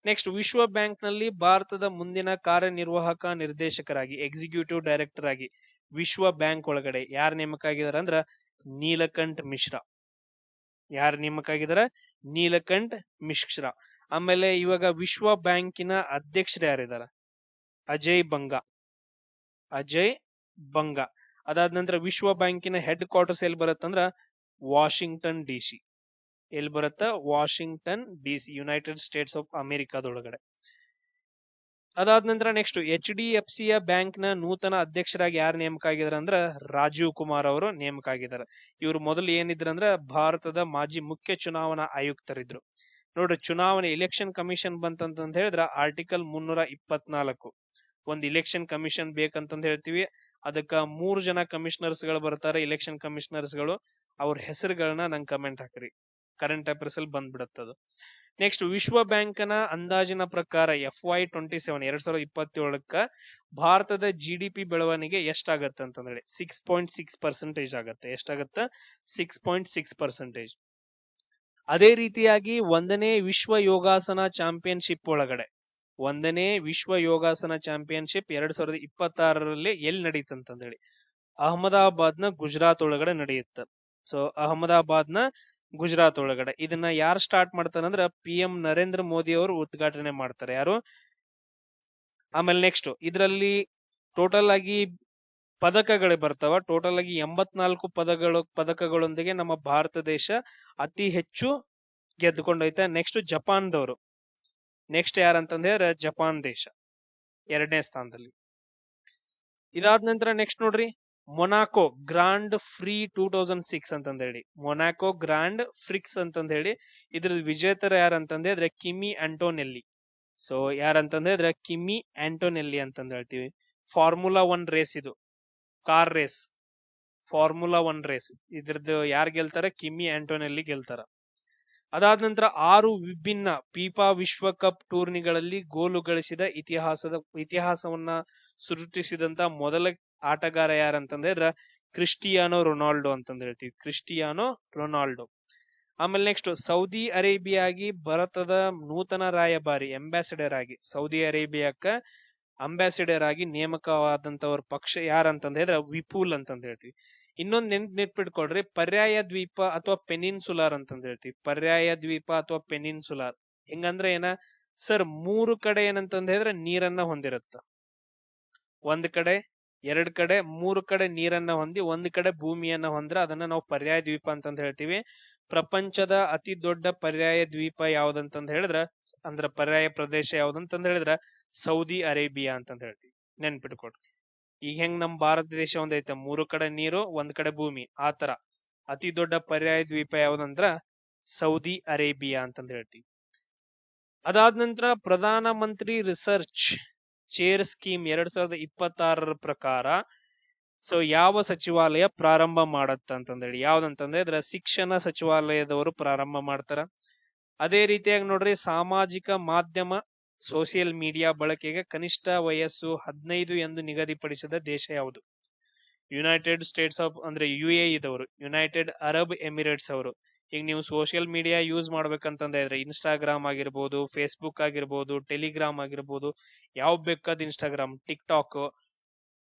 ನೆಕ್ಸ್ಟ್, ವಿಶ್ವ ಬ್ಯಾಂಕ್ ನಲ್ಲಿ ಭಾರತದ ಮುಂದಿನ ಕಾರ್ಯನಿರ್ವಾಹಕ ನಿರ್ದೇಶಕರಾಗಿ, ಎಕ್ಸಿಕ್ಯೂಟಿವ್ ಡೈರೆಕ್ಟರ್ ಆಗಿ ವಿಶ್ವ ಬ್ಯಾಂಕ್ ಒಳಗಡೆ ಯಾರು ನೇಮಕ ಆಗಿದಾರ ಅಂದ್ರ ನೀಲಕಂಠ್ ಮಿಶ್ರಾ. ಯಾರು ನೇಮಕ ಆಗಿದಾರ? ನೀಲಕಂಠ್ ಮಿಶ್ರಾ. ಆಮೇಲೆ ಇವಾಗ ವಿಶ್ವ ಬ್ಯಾಂಕಿನ ಅಧ್ಯಕ್ಷರು ಯಾರಿದಾರ? ಅಜಯ್ ಬಂಗಾ. ಅದಾದ ನಂತರ ವಿಶ್ವ ಬ್ಯಾಂಕಿನ ಹೆಡ್ ಕ್ವಾರ್ಟರ್ಸ್ ಎಲ್ಲಿ ಬರುತ್ತಂದ್ರ ವಾಷಿಂಗ್ಟನ್ DC. ಎಲ್ಲಿ ಬರುತ್ತ? Washington DC, United States of ಅಮೆರಿಕಾದೊಳಗಡೆ. ಅದಾದ ನಂತರ ನೆಕ್ಸ್ಟ್, HDFC ಬ್ಯಾಂಕ್ ನ ನೂತನ ಅಧ್ಯಕ್ಷರಾಗಿ ಯಾರು ನೇಮಕ ಆಗಿದಾರ ಅಂದ್ರ ರಾಜೀವ್ ಕುಮಾರ್ ಅವರು ನೇಮಕ ಆಗಿದ್ದಾರೆ. ಇವರು ಮೊದಲು ಏನಿದ್ರಂದ್ರ ಭಾರತದ ಮಾಜಿ ಮುಖ್ಯ ಚುನಾವಣಾ ಆಯುಕ್ತರಿದ್ರು. ನೋಡ್ರಿ, ಚುನಾವಣೆ ಎಲೆಕ್ಷನ್ ಕಮಿಷನ್ ಬಂತಂತ ಹೇಳಿದ್ರ ಆರ್ಟಿಕಲ್ 324 ಒಂದು ಇಲೆಕ್ಷನ್ ಕಮಿಷನ್ ಬೇಕಂತಂದ್ ಹೇಳ್ತೀವಿ. ಅದಕ್ಕ 3 ಜನ ಕಮಿಷನರ್ಸ್ ಗಳು ಬರ್ತಾರೆ, ಇಲೆಕ್ಷನ್ ಕಮಿಷನರ್ಸ್ ಗಳು. ಅವ್ರ ಹೆಸರುಗಳನ್ನ ನಂಗೆ ಕಮೆಂಟ್ ಹಾಕ್ರಿ, ಕರೆಂಟ್ ಅಫೇರ್ಸ್ ಅಲ್ಲಿ ಬಂದ್ಬಿಡತ್ತದು. ನೆಕ್ಸ್ಟ್, ವಿಶ್ವ ಬ್ಯಾಂಕ್ ನ ಅಂದಾಜಿನ ಪ್ರಕಾರ FY27 2027ಕ್ಕ ಭಾರತದ GDP ಬೆಳವಣಿಗೆ ಎಷ್ಟಾಗತ್ತೆ ಅಂತಂದ್ರೆ 6.6% ಆಗತ್ತೆ. ಎಷ್ಟಾಗತ್ತ? 6.6%. ಅದೇ ರೀತಿಯಾಗಿ 1ನೇ ವಿಶ್ವ ಯೋಗಾಸನ ಚಾಂಪಿಯನ್ಶಿಪ್ ಒಳಗಡೆ, 1ನೇ ವಿಶ್ವ ಯೋಗಾಸನ ಚಾಂಪಿಯನ್ಶಿಪ್ 2026ರಲ್ಲಿ ಎಲ್ಲಿ ನಡೀತಂತಂದೇಳಿ ಅಹಮದಾಬಾದ್ನ ಗುಜರಾತ್ ಒಳಗಡೆ ನಡೆಯುತ್ತೆ. ಸೊ ಅಹಮದಾಬಾದ್ನ ಗುಜರಾತ್ ಒಳಗಡೆ ಇದನ್ನ ಯಾರು ಸ್ಟಾರ್ಟ್ ಮಾಡ್ತಾರಂದ್ರ PM ನರೇಂದ್ರ ಮೋದಿ ಅವರು ಉದ್ಘಾಟನೆ ಮಾಡ್ತಾರೆ. ಯಾರು? ಆಮೇಲೆ ನೆಕ್ಸ್ಟ್, ಇದರಲ್ಲಿ ಟೋಟಲ್ ಆಗಿ ಪದಕಗಳು ಬರ್ತಾವ. ಟೋಟಲ್ ಆಗಿ 84 ಪದಕಗಳೊಂದಿಗೆ ನಮ್ಮ ಭಾರತ ದೇಶ ಅತಿ ಹೆಚ್ಚು ಗೆದ್ದುಕೊಂಡೈತೆ. ನೆಕ್ಸ್ಟ್ ಜಪಾನ್ದವರು. ನೆಕ್ಸ್ಟ್ ಯಾರಂತಂದ್ರೆ ಜಪಾನ್ ದೇಶ 2ನೇ ಸ್ಥಾನದಲ್ಲಿ. ಇದಾದ ನಂತರ ನೆಕ್ಸ್ಟ್ ನೋಡ್ರಿ, ಮೊನಾಕೋ ಗ್ರಾಂಡ್ ಫ್ರೀ 2006 ಅಂತಂದ ಹೇಳಿ, ಮೊನಾಕೋ ಗ್ರಾಂಡ್ ಫ್ರಿಕ್ಸ್ ಅಂತಂದ ಹೇಳಿ ಇದ್ರ ವಿಜೇತರ ಯಾರಂತಂದ್ರೆ ಕಿಮಿ ಆಂಟೋನೆಲ್ಲಿ. ಸೊ ಯಾರಂತಂದ್ರೆ ಕಿಮಿ ಆಂಟೋನೆಲ್ಲಿ ಅಂತಂದ ಹೇಳ್ತೀವಿ. ಫಾರ್ಮುಲಾ 1 ರೇಸ್, ಇದು ಕಾರ್ ರೇಸ್, ಫಾರ್ಮುಲಾ 1 ರೇಸ್. ಇದ್ರದ್ದು ಯಾರು ಗೆಲ್ತಾರೆ? ಕಿಮಿ ಆಂಟೋನೆಲ್ಲಿ ಗೆಲ್ತಾರ. ಅದಾದ ನಂತರ 6 ವಿಭಿನ್ನ ಫಿಫಾ ವಿಶ್ವಕಪ್ ಟೂರ್ನಿಗಳಲ್ಲಿ ಗೋಲು ಗಳಿಸಿದ ಇತಿಹಾಸವನ್ನ ಸೃಷ್ಟಿಸಿದಂತ ಮೊದಲ ಆಟಗಾರ ಯಾರಂತಂದ್ರೆ ಕ್ರಿಸ್ಟಿಯಾನೋ ರೊನಾಲ್ಡೋ ಅಂತಂದ್ ಹೇಳ್ತೀವಿ. Cristiano Ronaldo. ಆಮೇಲೆ ನೆಕ್ಸ್ಟ್, ಸೌದಿ ಅರೇಬಿಯಾಗಿ ಭಾರತದ ನೂತನ ರಾಯಭಾರಿ, ಅಂಬಾಸಿಡರ್ ಆಗಿ ಸೌದಿ ಅರೇಬಿಯಾಕ್ಕ ಅಂಬಾಸಿಡರ್ ಆಗಿ ನೇಮಕವಾದಂತವ್ರ ಪಕ್ಷ ಯಾರಂತಂದ ಹೇಳಿದ್ರೆ ವಿಪುಲ್ ಅಂತಂದ ಹೇಳ್ತೀವಿ. ಇನ್ನೊಂದ್ ನೆನ್ಪಿಟ್ಕೊಡ್ರಿ, ಪರ್ಯಾಯ ದ್ವೀಪ ಅಥವಾ ಪೆನಿನ್ಸುಲಾರ್ ಅಂತಂದ ಹೇಳ್ತೀವಿ. ಪರ್ಯಾಯ ದ್ವೀಪ ಅಥವಾ ಪೆನಿನ್ಸುಲಾರ್ ಹಿಂಗಂದ್ರೆ ಏನ ಸರ್, 3 ಕಡೆ ಏನಂತಂದ ಹೇಳಿದ್ರೆ ನೀರನ್ನ ಹೊಂದಿರುತ್ತ. ಒಂದ್ ಕಡೆ, 2 ಕಡೆ, 3 ಕಡೆ ನೀರನ್ನ ಹೊಂದಿ ಒಂದ್ ಕಡೆ ಭೂಮಿಯನ್ನ ಹೊಂದ್ರ ಅದನ್ನ ನಾವು ಪರ್ಯಾಯ ದ್ವೀಪ ಅಂತಂದ ಹೇಳ್ತೀವಿ. ಪ್ರಪಂಚದ ಅತಿ ದೊಡ್ಡ ಪರ್ಯಾಯ ದ್ವೀಪ ಯಾವ್ದಂತಂದ ಹೇಳಿದ್ರ, ಅಂದ್ರ ಪರ್ಯಾಯ ಪ್ರದೇಶ ಯಾವ್ದಂತಂದ ಹೇಳಿದ್ರ ಸೌದಿ ಅರೇಬಿಯಾ ಅಂತಂದ ಹೇಳ್ತೀವಿ. ನೆನ್ಪಿಟ್ಕೊಡ್ರಿ. ಈಗ ಹೆಂಗ್ ನಮ್ ಭಾರತ ದೇಶ ಒಂದೈತೆ, 3 ಕಡೆ ನೀರು, ಒಂದ್ ಕಡೆ ಭೂಮಿ, ಆತರ ಅತಿ ದೊಡ್ಡ ಪರ್ಯಾಯ ದ್ವೀಪ ಯಾವ್ದಂದ್ರ ಸೌದಿ ಅರೇಬಿಯಾ ಅಂತಂದ ಹೇಳ್ತೀವಿ. ಅದಾದ ನಂತರ Pradhan Mantri research chair scheme 2026 ಪ್ರಕಾರ ಯಾವ ಸಚಿವಾಲಯ ಪ್ರಾರಂಭ ಮಾಡತ್ತ ಅಂತಂದೇಳಿ, ಯಾವ್ದಂತಂದ್ರೆ ಶಿಕ್ಷಣ ಸಚಿವಾಲಯದವರು ಪ್ರಾರಂಭ ಮಾಡ್ತಾರ. ಅದೇ ರೀತಿಯಾಗಿ ನೋಡ್ರಿ, ಸಾಮಾಜಿಕ ಮಾಧ್ಯಮ ಸೋಷಿಯಲ್ ಮೀಡಿಯಾ ಬಳಕೆಗೆ ಕನಿಷ್ಠ ವಯಸ್ಸು 15 ಎಂದು ನಿಗದಿಪಡಿಸಿದ ದೇಶ ಯಾವುದು? ಯುನೈಟೆಡ್ ಸ್ಟೇಟ್ಸ್ ಆಫ್ ಅಂದ್ರೆ UAE ದವರು, ಯುನೈಟೆಡ್ ಅರಬ್ ಎಮಿರೇಟ್ಸ್ ಅವರು. ಈಗ ನೀವು ಸೋಷಿಯಲ್ ಮೀಡಿಯಾ ಯೂಸ್ ಮಾಡ್ಬೇಕಂತಂದ್ರೆ ಇನ್ಸ್ಟಾಗ್ರಾಮ್ ಆಗಿರ್ಬೋದು, ಫೇಸ್ಬುಕ್ ಆಗಿರ್ಬೋದು, ಟೆಲಿಗ್ರಾಮ್ ಆಗಿರ್ಬೋದು, ಯಾವ ಬೇಕಾದ ಇನ್ಸ್ಟಾಗ್ರಾಮ್, ಟಿಕ್ ಟಾಕ್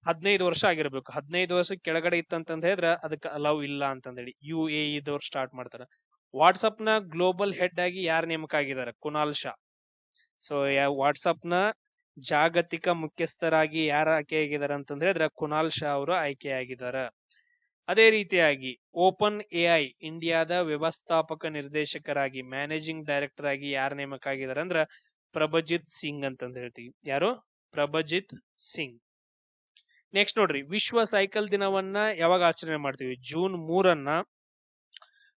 15 ವರ್ಷ ಆಗಿರ್ಬೇಕು. 15 ವರ್ಷ ಕೆಳಗಡೆ ಇತ್ತಂತಂದ ಹೇಳಿದ್ರೆ ಅದಕ್ಕೆ ಅಲೌ ಇಲ್ಲ ಅಂತಂದೇಳಿ UAE ದವ್ರು ಸ್ಟಾರ್ಟ್ ಮಾಡ್ತಾರ. ವಾಟ್ಸಪ್ ನ ಗ್ಲೋಬಲ್ ಹೆಡ್ ಆಗಿ ಯಾರು ನೇಮಕ ಆಗಿದ್ದಾರೆ? ಕುನಾಲ್ ಶಾ. ವಾಟ್ಸಪ್ ನ ಜಾಗತಿಕ ಮುಖ್ಯಸ್ಥರಾಗಿ ಯಾರು ಆಯ್ಕೆಯಾಗಿದ್ದಾರೆ ಅಂತಂದ ಹೇಳಿದ್ರೆ ಕುನಾಲ್ ಶಾ ಅವರು ಆಯ್ಕೆಯಾಗಿದ್ದಾರೆ. ಅದೇ ರೀತಿಯಾಗಿ ಓಪನ್ AI ಇಂಡಿಯಾದ ವ್ಯವಸ್ಥಾಪಕ ನಿರ್ದೇಶಕರಾಗಿ, ಮ್ಯಾನೇಜಿಂಗ್ ಡೈರೆಕ್ಟರ್ ಆಗಿ ಯಾರು ನೇಮಕ ಆಗಿದ್ದಾರೆ ಅಂದ್ರ ಪ್ರಭಜಿತ್ ಸಿಂಗ್ ಅಂತಂದ ಹೇಳ್ತೀವಿ. ಯಾರು? ಪ್ರಭಜಿತ್ ಸಿಂಗ್. ನೆಕ್ಸ್ಟ್ ನೋಡ್ರಿ, ವಿಶ್ವ ಸೈಕಲ್ ದಿನವನ್ನ ಯಾವಾಗ ಆಚರಣೆ ಮಾಡ್ತೀವಿ? ಜೂನ್ 3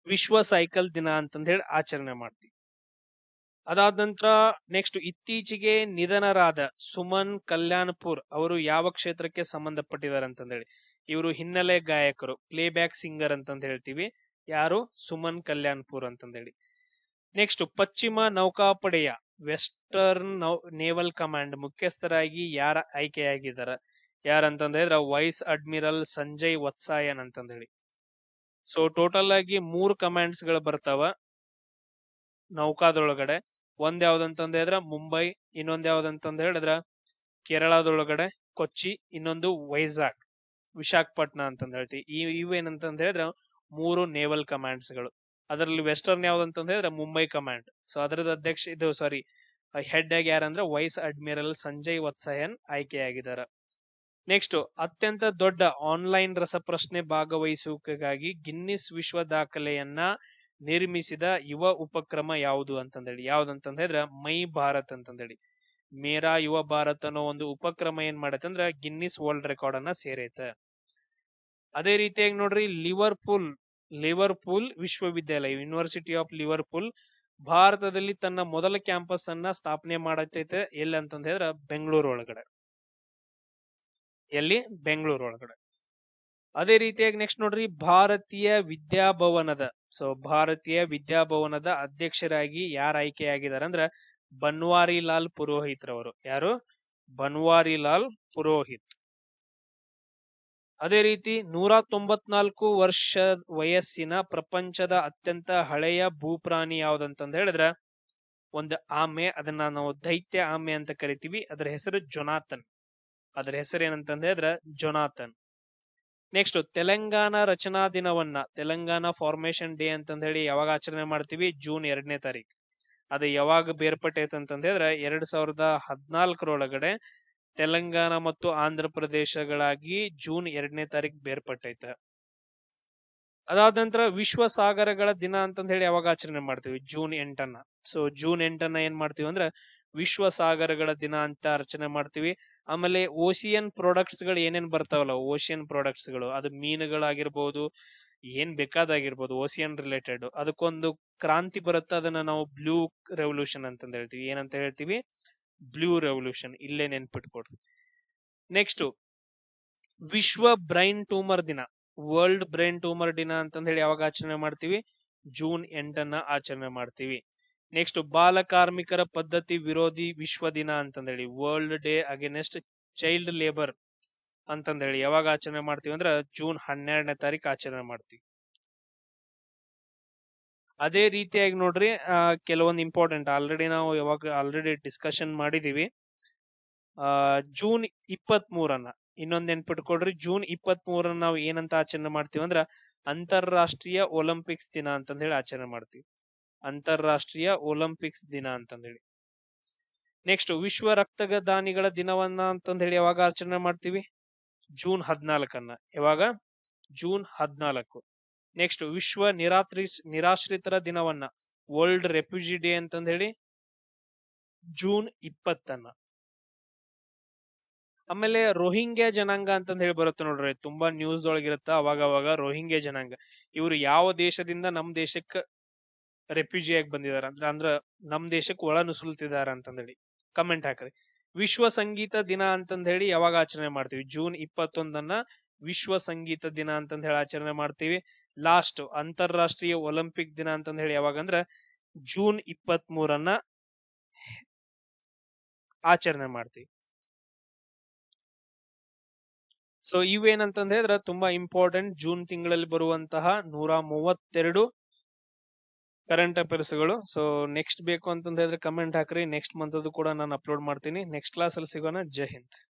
ವಿಶ್ವ ಸೈಕಲ್ ದಿನ ಅಂತಂದ ಹೇಳಿ ಆಚರಣೆ ಮಾಡ್ತೀವಿ. ಅದಾದ ನಂತರ ನೆಕ್ಸ್ಟ್, ಇತ್ತೀಚೆಗೆ ನಿಧನರಾದ ಸುಮನ್ ಕಲ್ಯಾಣ್ಪುರ್ ಅವರು ಯಾವ ಕ್ಷೇತ್ರಕ್ಕೆ ಸಂಬಂಧಪಟ್ಟಿದ್ದಾರೆ ಅಂತಂದೇಳಿ, ಇವರು ಹಿನ್ನೆಲೆ ಗಾಯಕರು, ಪ್ಲೇ ಬ್ಯಾಕ್ ಸಿಂಗರ್ ಅಂತಂದ ಹೇಳ್ತೀವಿ. ಯಾರು? ಸುಮನ್ ಕಲ್ಯಾಣ್ಪುರ್ ಅಂತಂದೇಳಿ. ನೆಕ್ಸ್ಟ್, ಪಶ್ಚಿಮ ನೌಕಾಪಡೆಯ ವೆಸ್ಟರ್ನ್ ನೇವಲ್ ಕಮಾಂಡ್ ಮುಖ್ಯಸ್ಥರಾಗಿ ಯಾರ ಆಯ್ಕೆಯಾಗಿದ್ದಾರೆ? ಯಾರಂತಂದ್ರೆ ವೈಸ್ ಅಡ್ಮಿರಲ್ ಸಂಜಯ್ ವತ್ಸಾಯನ್ ಅಂತಂದೇಳಿ. ಟೋಟಲ್ ಆಗಿ 3 ಕಮಾಂಡ್ಸ್ ಗಳು ಬರ್ತಾವ ನೌಕಾದೊಳಗಡೆ. ಒಂದ್ ಯಾವ್ದಂತಂದ ಹೇಳಿದ್ರ ಮುಂಬೈ, ಇನ್ನೊಂದ್ ಯಾವ್ದಂತಂದ ಹೇಳಿದ್ರ ಕೇರಳದೊಳಗಡೆ ಕೊಚ್ಚಿ, ಇನ್ನೊಂದು ವೈಜಾಗ್ ವಿಶಾಖಪಟ್ನ ಅಂತಂದ ಹೇಳ್ತೀವಿ. ಇವೇನಂತಂದ ಹೇಳಿದ್ರ 3 ನೇವಲ್ ಕಮಾಂಡ್ಸ್ ಗಳು. ಅದರಲ್ಲಿ ವೆಸ್ಟರ್ನ್ ಯಾವ್ದಂತಂದ ಹೇಳಿದ್ರೆ ಮುಂಬೈ ಕಮಾಂಡ್. ಅದರದ ಅಧ್ಯಕ್ಷ ಹೆಡ್ ಆಗಿ ಯಾರಂದ್ರ ವೈಸ್ ಅಡ್ಮಿರಲ್ ಸಂಜಯ್ ವತ್ಸಾಯನ್ ಆಯ್ಕೆಯಾಗಿದ್ದಾರೆ. ನೆಕ್ಸ್ಟ್, ಅತ್ಯಂತ ದೊಡ್ಡ ಆನ್ಲೈನ್ ರಸಪ್ರಶ್ನೆ ಭಾಗವಹಿಸುವಿಕೆಗಾಗಿ ಗಿನ್ನಿಸ್ ವಿಶ್ವ ದಾಖಲೆಯನ್ನ ನಿರ್ಮಿಸಿದ ಯುವ ಉಪಕ್ರಮ ಯಾವುದು ಅಂತಂದೇಳಿ, ಯಾವ್ದಂತಂದ ಹೇಳಿದ್ರ ಮೈ ಭಾರತ್ ಅಂತಂದೇಳಿ. ಮೇರಾ ಯುವ ಭಾರತ್ ಅನ್ನೋ ಒಂದು ಉಪಕ್ರಮ ಏನ್ ಮಾಡತ್ತಂದ್ರ ಗಿನ್ನಿಸ್ ವರ್ಲ್ಡ್ ರೆಕಾರ್ಡ್ ಅನ್ನ ಸೇರೈತೆ. ಅದೇ ರೀತಿಯಾಗಿ ನೋಡ್ರಿ, ಲಿವರ್ಪೂಲ್ ವಿಶ್ವವಿದ್ಯಾಲಯ, ಯೂನಿವರ್ಸಿಟಿ ಆಫ್ ಲಿವರ್ಪೂಲ್ ಭಾರತದಲ್ಲಿ ತನ್ನ ಮೊದಲ ಕ್ಯಾಂಪಸ್ ಅನ್ನ ಸ್ಥಾಪನೆ ಮಾಡತೈತೆ. ಎಲ್ಲಿ ಅಂತಂದ ಹೇಳಿದ್ರ ಬೆಂಗಳೂರು ಒಳಗಡೆ. ಎಲ್ಲಿ? ಬೆಂಗಳೂರು ಒಳಗಡೆ. ಅದೇ ರೀತಿಯಾಗಿ ನೆಕ್ಸ್ಟ್ ನೋಡ್ರಿ, ಭಾರತೀಯ ವಿದ್ಯಾಭವನದ ಅಧ್ಯಕ್ಷರಾಗಿ ಯಾರು ಆಯ್ಕೆಯಾಗಿದ್ದಾರೆ ಅಂದ್ರ ಬನ್ವಾರಿ ಲಾಲ್ ಪುರೋಹಿತ್ ರವರು. ಯಾರು? ಬನ್ವಾರಿ ಲಾಲ್ ಪುರೋಹಿತ್. ಅದೇ ರೀತಿ 194 ವರ್ಷ ವಯಸ್ಸಿನ ಪ್ರಪಂಚದ ಅತ್ಯಂತ ಹಳೆಯ ಭೂಪ್ರಾಣಿ ಯಾವ್ದಂತಂದ ಹೇಳಿದ್ರ ಒಂದು ಆಮೆ. ಅದನ್ನ ನಾವು ದೈತ್ಯ ಆಮೆ ಅಂತ ಕರಿತೀವಿ. ಅದರ ಹೆಸರು ಜೊನಾಥನ್. ಅದರ ಹೆಸರು ಏನಂತಂದ ಹೇಳಿದ್ರ ಜೊನಾಥನ್. ನೆಕ್ಸ್ಟ್, ತೆಲಂಗಾಣ ರಚನಾ ದಿನವನ್ನ, ತೆಲಂಗಾಣ ಫಾರ್ಮೇಶನ್ ಡೇ ಅಂತಂದ ಹೇಳಿ ಯಾವಾಗ ಆಚರಣೆ ಮಾಡ್ತೀವಿ? ಜೂನ್ 2ನೇ ತಾರೀಕು. ಅದು ಯಾವಾಗ ಬೇರ್ಪಟ್ಟೈತೆ ಅಂತಂದ ಹೇಳಿದ್ರೆ 2014 ತೆಲಂಗಾಣ ಮತ್ತು ಆಂಧ್ರ ಪ್ರದೇಶಗಳಾಗಿ ಜೂನ್ 2ನೇ ತಾರೀಕು ಬೇರ್ಪಟ್ಟೈತೆ. ಅದಾದ ನಂತರ ವಿಶ್ವ ಸಾಗರಗಳ ದಿನ ಅಂತಂದ ಹೇಳಿ ಯಾವಾಗ ಆಚರಣೆ ಮಾಡ್ತೀವಿ? ಜೂನ್ 8. ಜೂನ್ 8 ಏನ್ ಮಾಡ್ತೀವಿ ಅಂದ್ರೆ ವಿಶ್ವ ಸಾಗರಗಳ ದಿನ ಅಂತ ಅರ್ಚನೆ ಮಾಡ್ತೀವಿ. ಆಮೇಲೆ ಓಷಿಯನ್ ಪ್ರಾಡಕ್ಟ್ಸ್ ಗಳು ಏನೇನ್ ಬರ್ತಾವಲ್ಲ, ಓಷಿಯನ್ ಪ್ರಾಡಕ್ಟ್ಸ್ ಗಳು, ಅದು ಮೀನುಗಳಾಗಿರ್ಬೋದು, ಏನ್ ಬೇಕಾದಾಗಿರ್ಬೋದು ಓಷಿಯನ್ ರಿಲೇಟೆಡ್, ಅದಕ್ಕೊಂದು ಕ್ರಾಂತಿ ಬರುತ್ತೆ. ಅದನ್ನ ನಾವು ಬ್ಲೂ ರೆವಲ್ಯೂಷನ್ ಅಂತಂದ ಹೇಳ್ತೀವಿ. ಏನಂತ ಹೇಳ್ತೀವಿ? Blue revolution. ಇಲ್ಲೇ ನೆನ್ಪಿಟ್ಕೊಡ್ರಿ. ನೆಕ್ಸ್ಟ್, ವಿಶ್ವ ಬ್ರೈನ್ ಟ್ಯೂಮರ್ ದಿನ, ವರ್ಲ್ಡ್ ಬ್ರೈನ್ ಟ್ಯೂಮರ್ ದಿನ ಅಂತಂದ ಹೇಳಿ ಯಾವಾಗ ಆಚರಣೆ ಮಾಡ್ತೀವಿ? ಜೂನ್ 8 ಆಚರಣೆ ಮಾಡ್ತೀವಿ. ನೆಕ್ಸ್ಟ್, ಬಾಲ ಕಾರ್ಮಿಕರ ಪದ್ಧತಿ ವಿರೋಧಿ ವಿಶ್ವ ದಿನ ಅಂತಂದೇಳಿ, world day against child labour ಅಂತಂದೇಳಿ ಯಾವಾಗ ಆಚರಣೆ ಮಾಡ್ತೀವಿ ಅಂದ್ರ ಜೂನ್ 12ನೇ ತಾರೀಕು ಆಚರಣೆ ಮಾಡ್ತೀವಿ. ಅದೇ ರೀತಿಯಾಗಿ ನೋಡ್ರಿ, ಕೆಲವೊಂದು ಇಂಪಾರ್ಟೆಂಟ್ ಆಲ್ರೆಡಿ ನಾವು ಆಲ್ರೆಡಿ ಡಿಸ್ಕಷನ್ ಮಾಡಿದೀವಿ. ಜೂನ್ 23 ಇನ್ನೊಂದ್ ನೆನ್ಪಿಟ್ಕೊಡ್ರಿ, ಜೂನ್ 23 ನಾವು ಏನಂತ ಆಚರಣೆ ಮಾಡ್ತೀವಿ ಅಂದ್ರ ಅಂತಾರಾಷ್ಟ್ರೀಯ ಒಲಿಂಪಿಕ್ಸ್ ದಿನ ಅಂತಂದ್ ಹೇಳಿ ಆಚರಣೆ ಮಾಡ್ತೀವಿ. ಅಂತಾರಾಷ್ಟ್ರೀಯ ಒಲಿಂಪಿಕ್ಸ್ ದಿನ ಅಂತಂದ್ ಹೇಳಿ. ನೆಕ್ಸ್ಟ್ ವಿಶ್ವ ರಕ್ತದಾನಿಗಳ ದಿನವನ್ನ ಅಂತಂದ್ ಹೇಳಿ ಯಾವಾಗ ಆಚರಣೆ ಮಾಡ್ತೀವಿ? ಜೂನ್ 14 ಯಾವಾಗ? ಜೂನ್ 14. ನೆಕ್ಸ್ಟ್ ವಿಶ್ವ ನಿರಾಶ್ರಿತರ ದಿನವನ್ನ ವರ್ಲ್ಡ್ ರೆಫ್ಯೂಜಿ ಡೇ ಅಂತಂದ್ ಹೇಳಿ ಜೂನ್ 20. ಆಮೇಲೆ ರೋಹಿಂಗ್ಯಾ ಜನಾಂಗ ಅಂತಂದ್ ಹೇಳಿ ಬರುತ್ತೆ ನೋಡ್ರಿ, ತುಂಬಾ ನ್ಯೂಸ್ ಒಳಗಿರುತ್ತ ಅವಾಗ ರೋಹಿಂಗ್ಯಾ ಜನಾಂಗ. ಇವ್ರು ಯಾವ ದೇಶದಿಂದ ನಮ್ ದೇಶಕ್ಕ ರೆಫ್ಯೂಜಿ ಆಗಿ ಬಂದಿದಾರ ಅಂದ್ರ ನಮ್ ದೇಶಕ್ಕೆ ಒಳ ನುಸುಳ್ತಿದಾರ ಅಂತಂದೇಳಿ ಕಮೆಂಟ್ ಹಾಕ್ರಿ. ವಿಶ್ವ ಸಂಗೀತ ದಿನ ಅಂತಂದ್ ಹೇಳಿ ಯಾವಾಗ ಆಚರಣೆ ಮಾಡ್ತೀವಿ? ಜೂನ್ 21 ವಿಶ್ವ ಸಂಗೀತ ದಿನ ಅಂತಂದ್ ಹೇಳಿ ಆಚರಣೆ ಮಾಡ್ತೀವಿ. ಲಾಸ್ಟ್ ಅಂತಾರಾಷ್ಟ್ರೀಯ ಒಲಿಂಪಿಕ್ ದಿನ ಅಂತಂದ್ ಹೇಳಿ ಯಾವಾಗ ಅಂದ್ರ ಜೂನ್ 23 ಆಚರಣೆ ಮಾಡ್ತೀವಿ. ಸೊ ಇವೇನಂತಂದ್ ಹೇಳಿದ್ರೆ ತುಂಬಾ ಇಂಪಾರ್ಟೆಂಟ್ ಜೂನ್ ತಿಂಗಳಲ್ಲಿ ಬರುವಂತಹ 132 ಕರೆಂಟ್ ಅಫೇರ್ಸ್ ಗಳು. ಸೊ ನೆಕ್ಸ್ಟ್ ಬೇಕು ಅಂತಂದ್ ಹೇಳಿದ್ರೆ ಕಮೆಂಟ್ ಹಾಕ್ರಿ, ನೆಕ್ಸ್ಟ್ ಮಂತ್ ಅದು ಕೂಡ ನಾನು ಅಪ್ಲೋಡ್ ಮಾಡ್ತೀನಿ. ನೆಕ್ಸ್ಟ್ ಕ್ಲಾಸ್ ಅಲ್ಲಿ ಸಿಗೋಣ. ಜೈ ಹಿಂದ್.